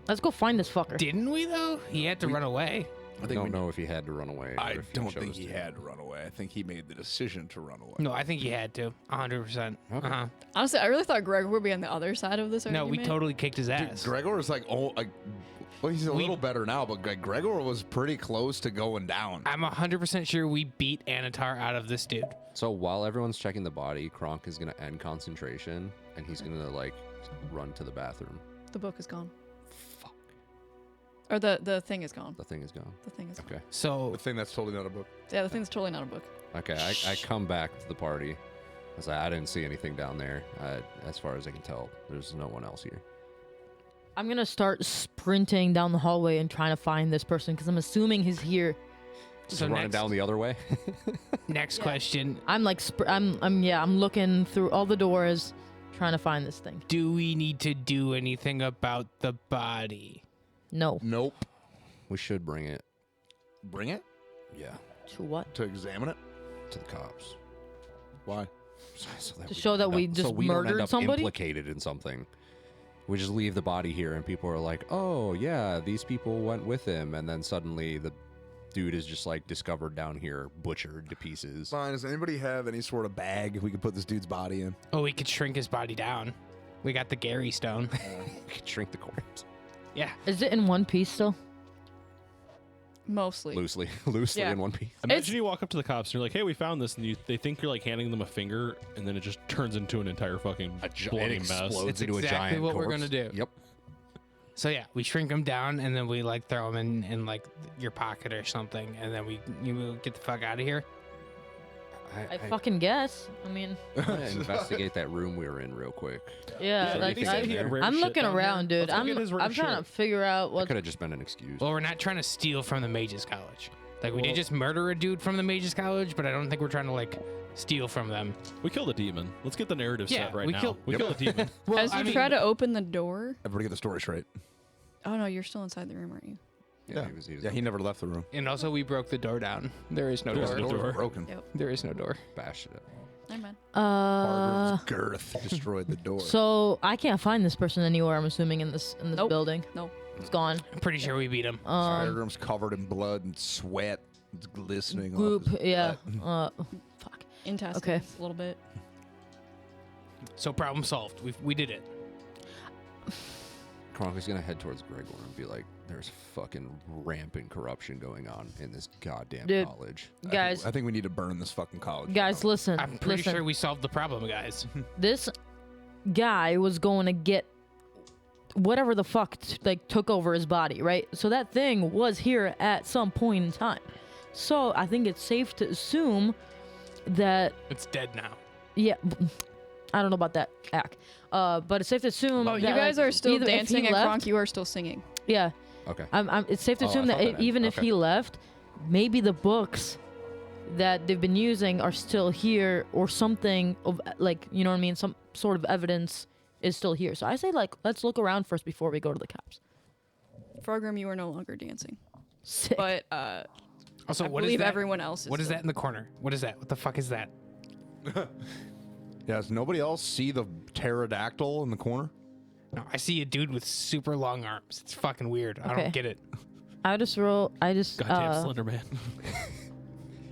E: Let's go find this fucker.
B: Didn't we though? He had to run away.
A: I
D: I
A: think
D: don't
A: we
D: know if he had to run away. or
A: I
D: if
A: don't think
D: chose
A: he
D: to.
A: had to run away. I think he made the decision to run away.
B: No, I think he had to. 100%.
D: Okay.
B: Uh-huh.
C: Honestly, I really thought Greg would be on the other side of this
B: No,
C: argument.
B: we totally kicked his
A: Dude,
B: ass.
A: Gregor is like, well, he's a
B: We-
A: little better now, but Gregor was pretty close to going down.
B: I'm 100% sure we beat Anatar out of this dude.
D: So while everyone's checking the body, Kronk is gonna end concentration, and he's gonna like run to the bathroom.
C: The book is gone.
D: Fuck.
C: Or the thing is gone.
D: The thing is gone.
C: The thing is gone.
D: Okay.
B: So
A: The thing that's totally not a book.
C: Yeah, the thing's totally not a book.
D: Okay. I come back to the party. I was like, I didn't see anything down there. As far as I can tell, there's no one else here.
E: I'm gonna start sprinting down the hallway and trying to find this person because I'm assuming he's here.
D: Just
B: So
D: running
B: next-
D: down the other way.
B: next question.
E: I'm like, I'm looking through all the doors, trying to find this thing.
B: Do we need to do anything about the body?
E: No.
A: Nope.
D: We should bring it.
A: Bring it
D: Yeah.
E: To what?
A: to examine it.
D: To the cops.
A: Why?
D: So that
E: To
D: we
E: show
D: don't
E: that
D: end
E: we
D: up-
E: just
D: so we don't
E: murdered
D: end up
E: somebody?
D: implicated in something. We just leave the body here, and people are like, "Oh yeah, these people went with him," and then suddenly the dude is just like discovered down here, butchered to pieces.
A: Fine. Does anybody have any sort of bag we could put this dude's body in?
B: Oh, we could shrink his body down. We got the Gary Stone.
D: We could shrink the corpse
B: Yeah.
E: Is it in one piece still?
C: Mostly.
D: loosely
C: Yeah.
D: in one piece.
F: Imagine you walk up to the cops and you're like, "Hey, we found this," and they think you're like handing them a finger, and then it just turns into an entire fucking bloody mess.
D: explodes
B: It's
D: into
B: exactly
D: a giant
B: what we're
D: corpse.
B: gonna do.
D: Yep.
B: So yeah, we shrink him down and then we like throw him in like your pocket or something, and then you get the fuck out of here.
E: I fucking guess. I mean,
D: I'm gonna investigate that room we were in real quick.
E: yeah.
D: Yeah,
E: like,
D: he said he had
F: rare
E: I'm
F: shit
E: looking
F: down
E: around,
F: here.
E: dude.
F: Let's look at his rare
E: I'm trying to
F: shit.
E: figure out
D: That
E: what.
D: could have just been an excuse.
B: Well, we're not trying to steal from the Mages College. Like we did just murder a dude from the Mages College, but I don't think we're trying to like steal from them.
F: We killed a demon. Let's get the narrative
B: Yeah,
F: set right
B: we
F: now.
B: killed-
F: We killed a demon.
B: Well,
C: As you try to open the door.
A: Everybody get the story straight.
C: Oh no, you're still inside the room, aren't you?
A: Yeah,
D: he was
A: he never left the room.
B: And also, we broke the door down. There is no
F: There's
B: door.
F: no
A: Door's
F: door.
A: broken.
C: Yep.
B: There is no door.
D: bashed it.
C: Never mind.
A: Fargrim's girth destroyed the door.
E: So I can't find this person anywhere. I'm assuming in this
C: Nope.
E: building.
C: No.
E: It's gone.
B: I'm pretty sure we beat him.
A: Fargrim's covered in blood and sweat. It's glistening. off
E: Goop.
A: his
E: Yeah.
A: butt.
E: Fuck.
C: Intestines.
E: Okay.
C: A little bit.
B: So problem solved. We did it.
D: Kronk is gonna head towards Gregor and be like, "There's fucking rampant corruption going on in this goddamn
E: Dude.
D: college."
E: Guys,
A: I think we need to burn this fucking college.
E: guys,
A: down.
E: listen.
B: I'm pretty
E: listen.
B: sure we solved the problem, guys.
E: This guy was going to get whatever the fuck took over his body, right? So that thing was here at some point in time. So I think it's safe to assume that
B: It's dead now.
E: yeah, I don't know about that act. But it's safe to assume
C: Oh,
E: that
C: you guys are still
E: either if he
C: dancing, and
E: left-
C: Kronk, you are still singing.
E: Yeah,
D: Okay.
E: it's safe to
D: Oh, I
E: assume
D: thought
E: that
D: that ended.
E: even if
D: Okay.
E: he left, maybe the books that they've been using are still here, or something of you know what I mean, some sort of evidence is still here. So I say let's look around first before we go to the cops.
C: Fargrim, you are no longer dancing.
E: Sick.
C: But
B: Also,
C: I
B: what is
C: believe
B: that?
C: everyone else is.
B: What is
C: still-
B: that in the corner? What is that? What the fuck is that?
A: Yeah, does nobody else see the pterodactyl in the corner?
B: No, I see a dude with super long arms. It's fucking weird. I
E: Okay.
B: don't get it.
E: I just rolled
F: Goddamn Slender Man.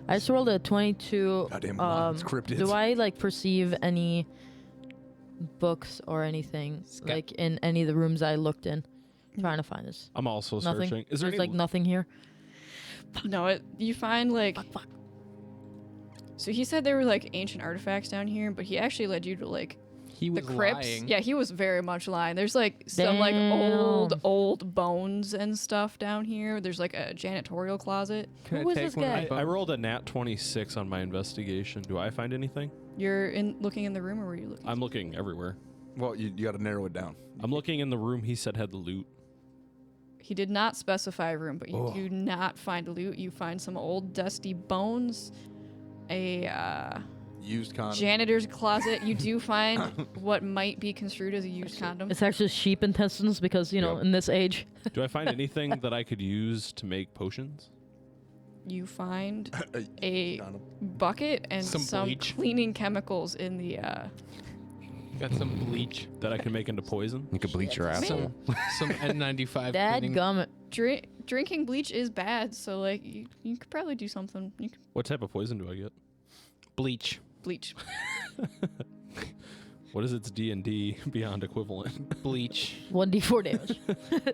E: I just rolled a 22.
A: Goddamn lines, cryptids.
E: Do I perceive any books or anything in any of the rooms I looked in? Trying to find this.
F: I'm also
E: Nothing.
F: searching. Is there
E: There's
F: any
E: nothing here.
C: No, you find
E: Fuck.
C: So he said there were ancient artifacts down here, but he actually led you to
B: He
C: the
B: was
C: crypts.
B: lying.
C: Yeah, he was very much lying. There's some
E: Damn.
C: old bones and stuff down here. There's a janitorial closet.
B: Can
E: Who
B: I
E: was
B: take
E: this
B: one of
E: guy?
B: my
F: I
B: bones?
F: rolled a nat 26 on my investigation. Do I find anything?
C: You're looking in the room, or were you looking?
F: I'm looking everywhere.
A: Well, you got to narrow it down.
F: I'm looking in the room he said had the loot.
C: He did not specify a room, but you
A: Oh.
C: do not find loot. You find some old dusty bones, a
A: Used condom.
C: janitor's closet. You do find what might be construed as a used condom.
E: It's actually sheep intestines because
A: Yep.
E: in this age.
F: Do I find anything that I could use to make potions?
C: You find
A: A
C: a
A: condom.
C: bucket and
B: Some
C: some
B: bleach.
C: cleaning chemicals in the
B: Got some bleach.
F: That I can make into poison?
D: You could bleach your asshole.
B: Some N95
E: Dad
B: cleaning.
E: gummit.
C: drinking bleach is bad, so you could probably do something. You could
F: What type of poison do I get?
B: Bleach.
C: bleach.
F: What is its D&D beyond equivalent?
B: Bleach.
E: 1d4 damage.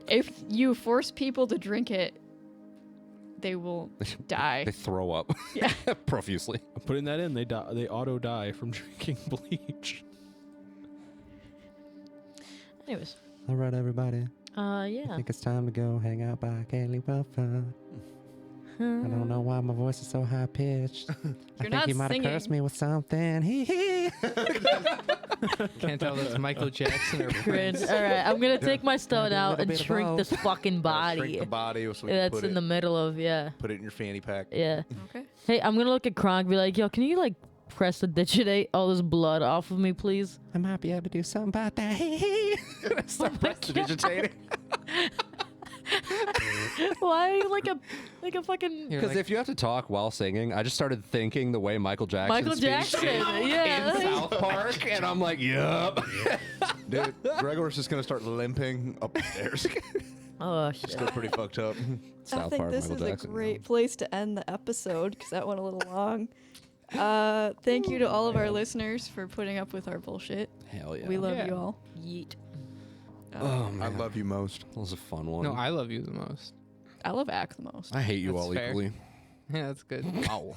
C: If you force people to drink it, they will die.
D: They throw up
C: Yeah.
F: I'm
D: profusely.
F: putting that in. They die. They auto die from drinking bleach.
E: Anyways.
D: All right, everybody.
E: Yeah.
D: it's time to go hang out by Kaylee Buffer. I don't know why my voice is so high pitched.
C: You're not singing.
D: me with something. Hee hee.
B: Can't tell that's Michael Jackson or
E: Cringe. All right, I'm gonna take my stone
D: do a
E: out
D: little
E: and
D: bit of
E: shrink
D: both.
E: this fucking
A: Shrink
E: body
A: the body so we can
E: that's
A: put
E: in
A: it,
E: the middle of
A: put it in your fanny pack.
E: yeah.
C: Okay.
E: Hey, I'm gonna look at Kronk and be like, yo, can you press the digitate all this blood off of me, please?
D: I might be able to do something about that. Hee hee. Start prestidigitating.
E: Why are you like a fucking
A: You're
D: Because if you have to talk while singing, I just started thinking the way Michael Jackson
E: Michael
D: speaks
E: Jackson? Yeah.
D: in South Park, and I'm like, yup.
A: Dude, Gregor's just going to start limping up the stairs.
E: Oh shit.
A: Still pretty fucked up.
D: South
C: I think
D: Park,
C: this
D: Michael
C: is
D: Jackson.
C: a great place to end the episode because that went a little long. Thank you to all of our listeners for putting up with our bullshit.
D: Hell yeah.
C: We love
B: Yeah.
C: you all.
E: Yeet.
D: Oh,
A: I
D: man.
A: love you most.
D: That was a fun one.
B: No, I love you the most.
C: I love Ack the most.
D: I hate you
B: That's
D: all
B: fair.
D: equally.
B: Yeah, that's good.
A: Wow.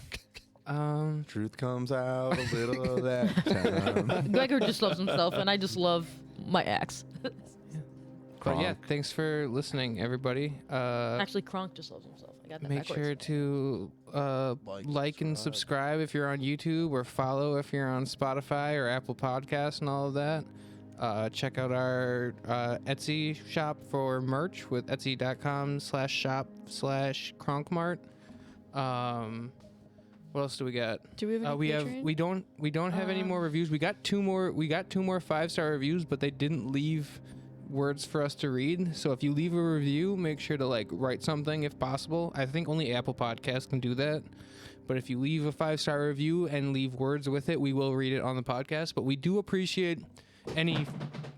B: Um,
A: Truth comes out a little of that time.
E: Gregor just loves himself, and I just love my axe.
B: but yeah, thanks for listening, everybody.
E: Actually, Kronk just loves himself. I got that
B: Make
E: backwards.
B: sure to like and subscribe if you're on YouTube, or follow if you're on Spotify or Apple Podcasts and all of that. Check out our Etsy shop for merch with etsy.com/shop/Kronkmart. What else do we got?
C: Do we have any Patreon?
B: We don't have any more reviews. We got two more 5-star reviews, but they didn't leave words for us to read. So if you leave a review, make sure to like write something if possible. I think only Apple Podcasts can do that. But if you leave a 5-star review and leave words with it, we will read it on the podcast. But we do appreciate any...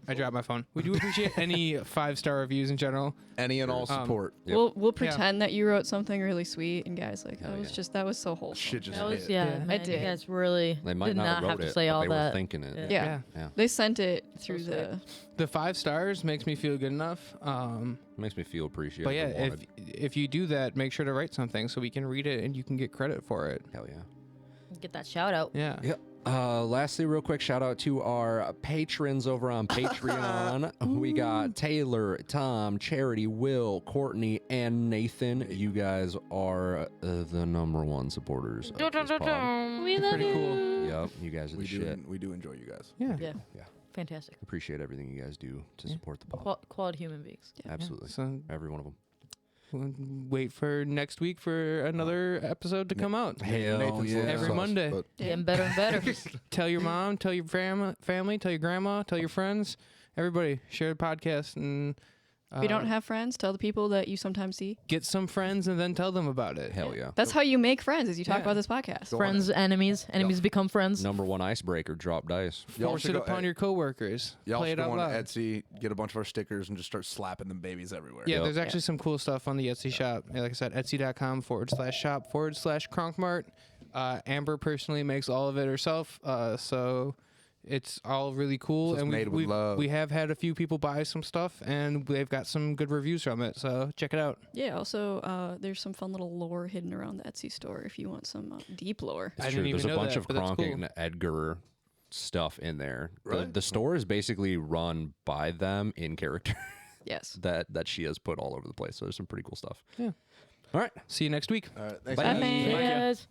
B: I dropped my phone. We do appreciate any 5-star reviews in general.
A: Any and all support.
D: Yep.
C: We'll pretend that you wrote something really sweet, and guys, like, that was so wholesome.
A: Shit just
E: That was,
A: hit.
E: man,
C: I did.
E: You guys really
D: They might
E: did
D: not
E: not
D: have
E: have
D: wrote
E: to
D: it,
E: say
D: but
E: all
D: they were
E: that.
D: thinking it.
C: Yeah.
D: Yeah.
C: They sent it through
E: So
C: the.
B: The 5 stars makes me feel good enough.
D: Makes me feel appreciated.
B: But yeah,
D: and wanted.
B: if you do that, make sure to write something so we can read it and you can get credit for it.
D: Hell yeah.
E: Get that shout out.
B: Yeah.
D: Yep. Lastly, real quick shout out to our patrons over on Patreon. We got Taylor, Tom, Charity, Will, Courtney, and Nathan. You guys are the number one supporters of this pod.
E: We love
B: Pretty
E: you.
B: cool.
D: Yep, you guys are the shit.
A: We do enjoy you guys.
B: Yeah.
E: Yeah.
D: Yeah.
E: Fantastic.
D: Appreciate everything you guys do to support the pod.
E: Quality human beings.
D: Absolutely.
B: So
D: Every one of them.
B: we'll wait for next week for another episode to come out.
D: Hell
A: Nathan's
D: yeah.
A: a little
B: Every
A: sus,
B: Monday.
A: but
E: Getting better and better.
B: Tell your mom, tell your family, tell your grandma, tell your friends, everybody. Share the podcast and
C: If you don't have friends, tell the people that you sometimes see.
B: get some friends and then tell them about it.
D: Hell yeah.
C: That's how you make friends, is you talk
B: Yeah.
C: about this podcast.
A: Go on.
E: Friends, enemies. Enemies become friends.
D: Number one icebreaker, drop dice.
A: Y'all
B: Force
A: should
B: it
A: go-
B: upon your coworkers.
A: Y'all
B: Play
A: should
B: it
A: go
B: out
A: on
B: loud.
A: Etsy, get a bunch of our stickers, and just start slapping them babies everywhere.
B: Yeah,
D: Yep.
B: there's actually some cool stuff on the Etsy shop. Yeah, like I said, etsy.com/shop/Cronkmart. Amber personally makes all of it herself, so it's all really cool.
A: So it's
B: and
A: made with love.
B: we have had a few people buy some stuff, and they've got some good reviews from it. So check it out.
C: Yeah, also, there's some fun little lore hidden around the Etsy store if you want some deep lore.
B: I
D: It's
B: didn't
D: true. There's
B: even
D: a
B: know
D: bunch
B: that,
D: of
B: but that's
D: Kronk
B: cool.
D: and Edgar stuff in there.
A: Really?
D: The store is basically run by them in character
C: Yes.
D: that she has put all over the place. So there's some pretty cool stuff.
B: Yeah.
D: All right.
B: See you next week.
A: All right. Thanks,
D: Bye.
A: guys.
E: Bye,
D: Bye.
E: guys.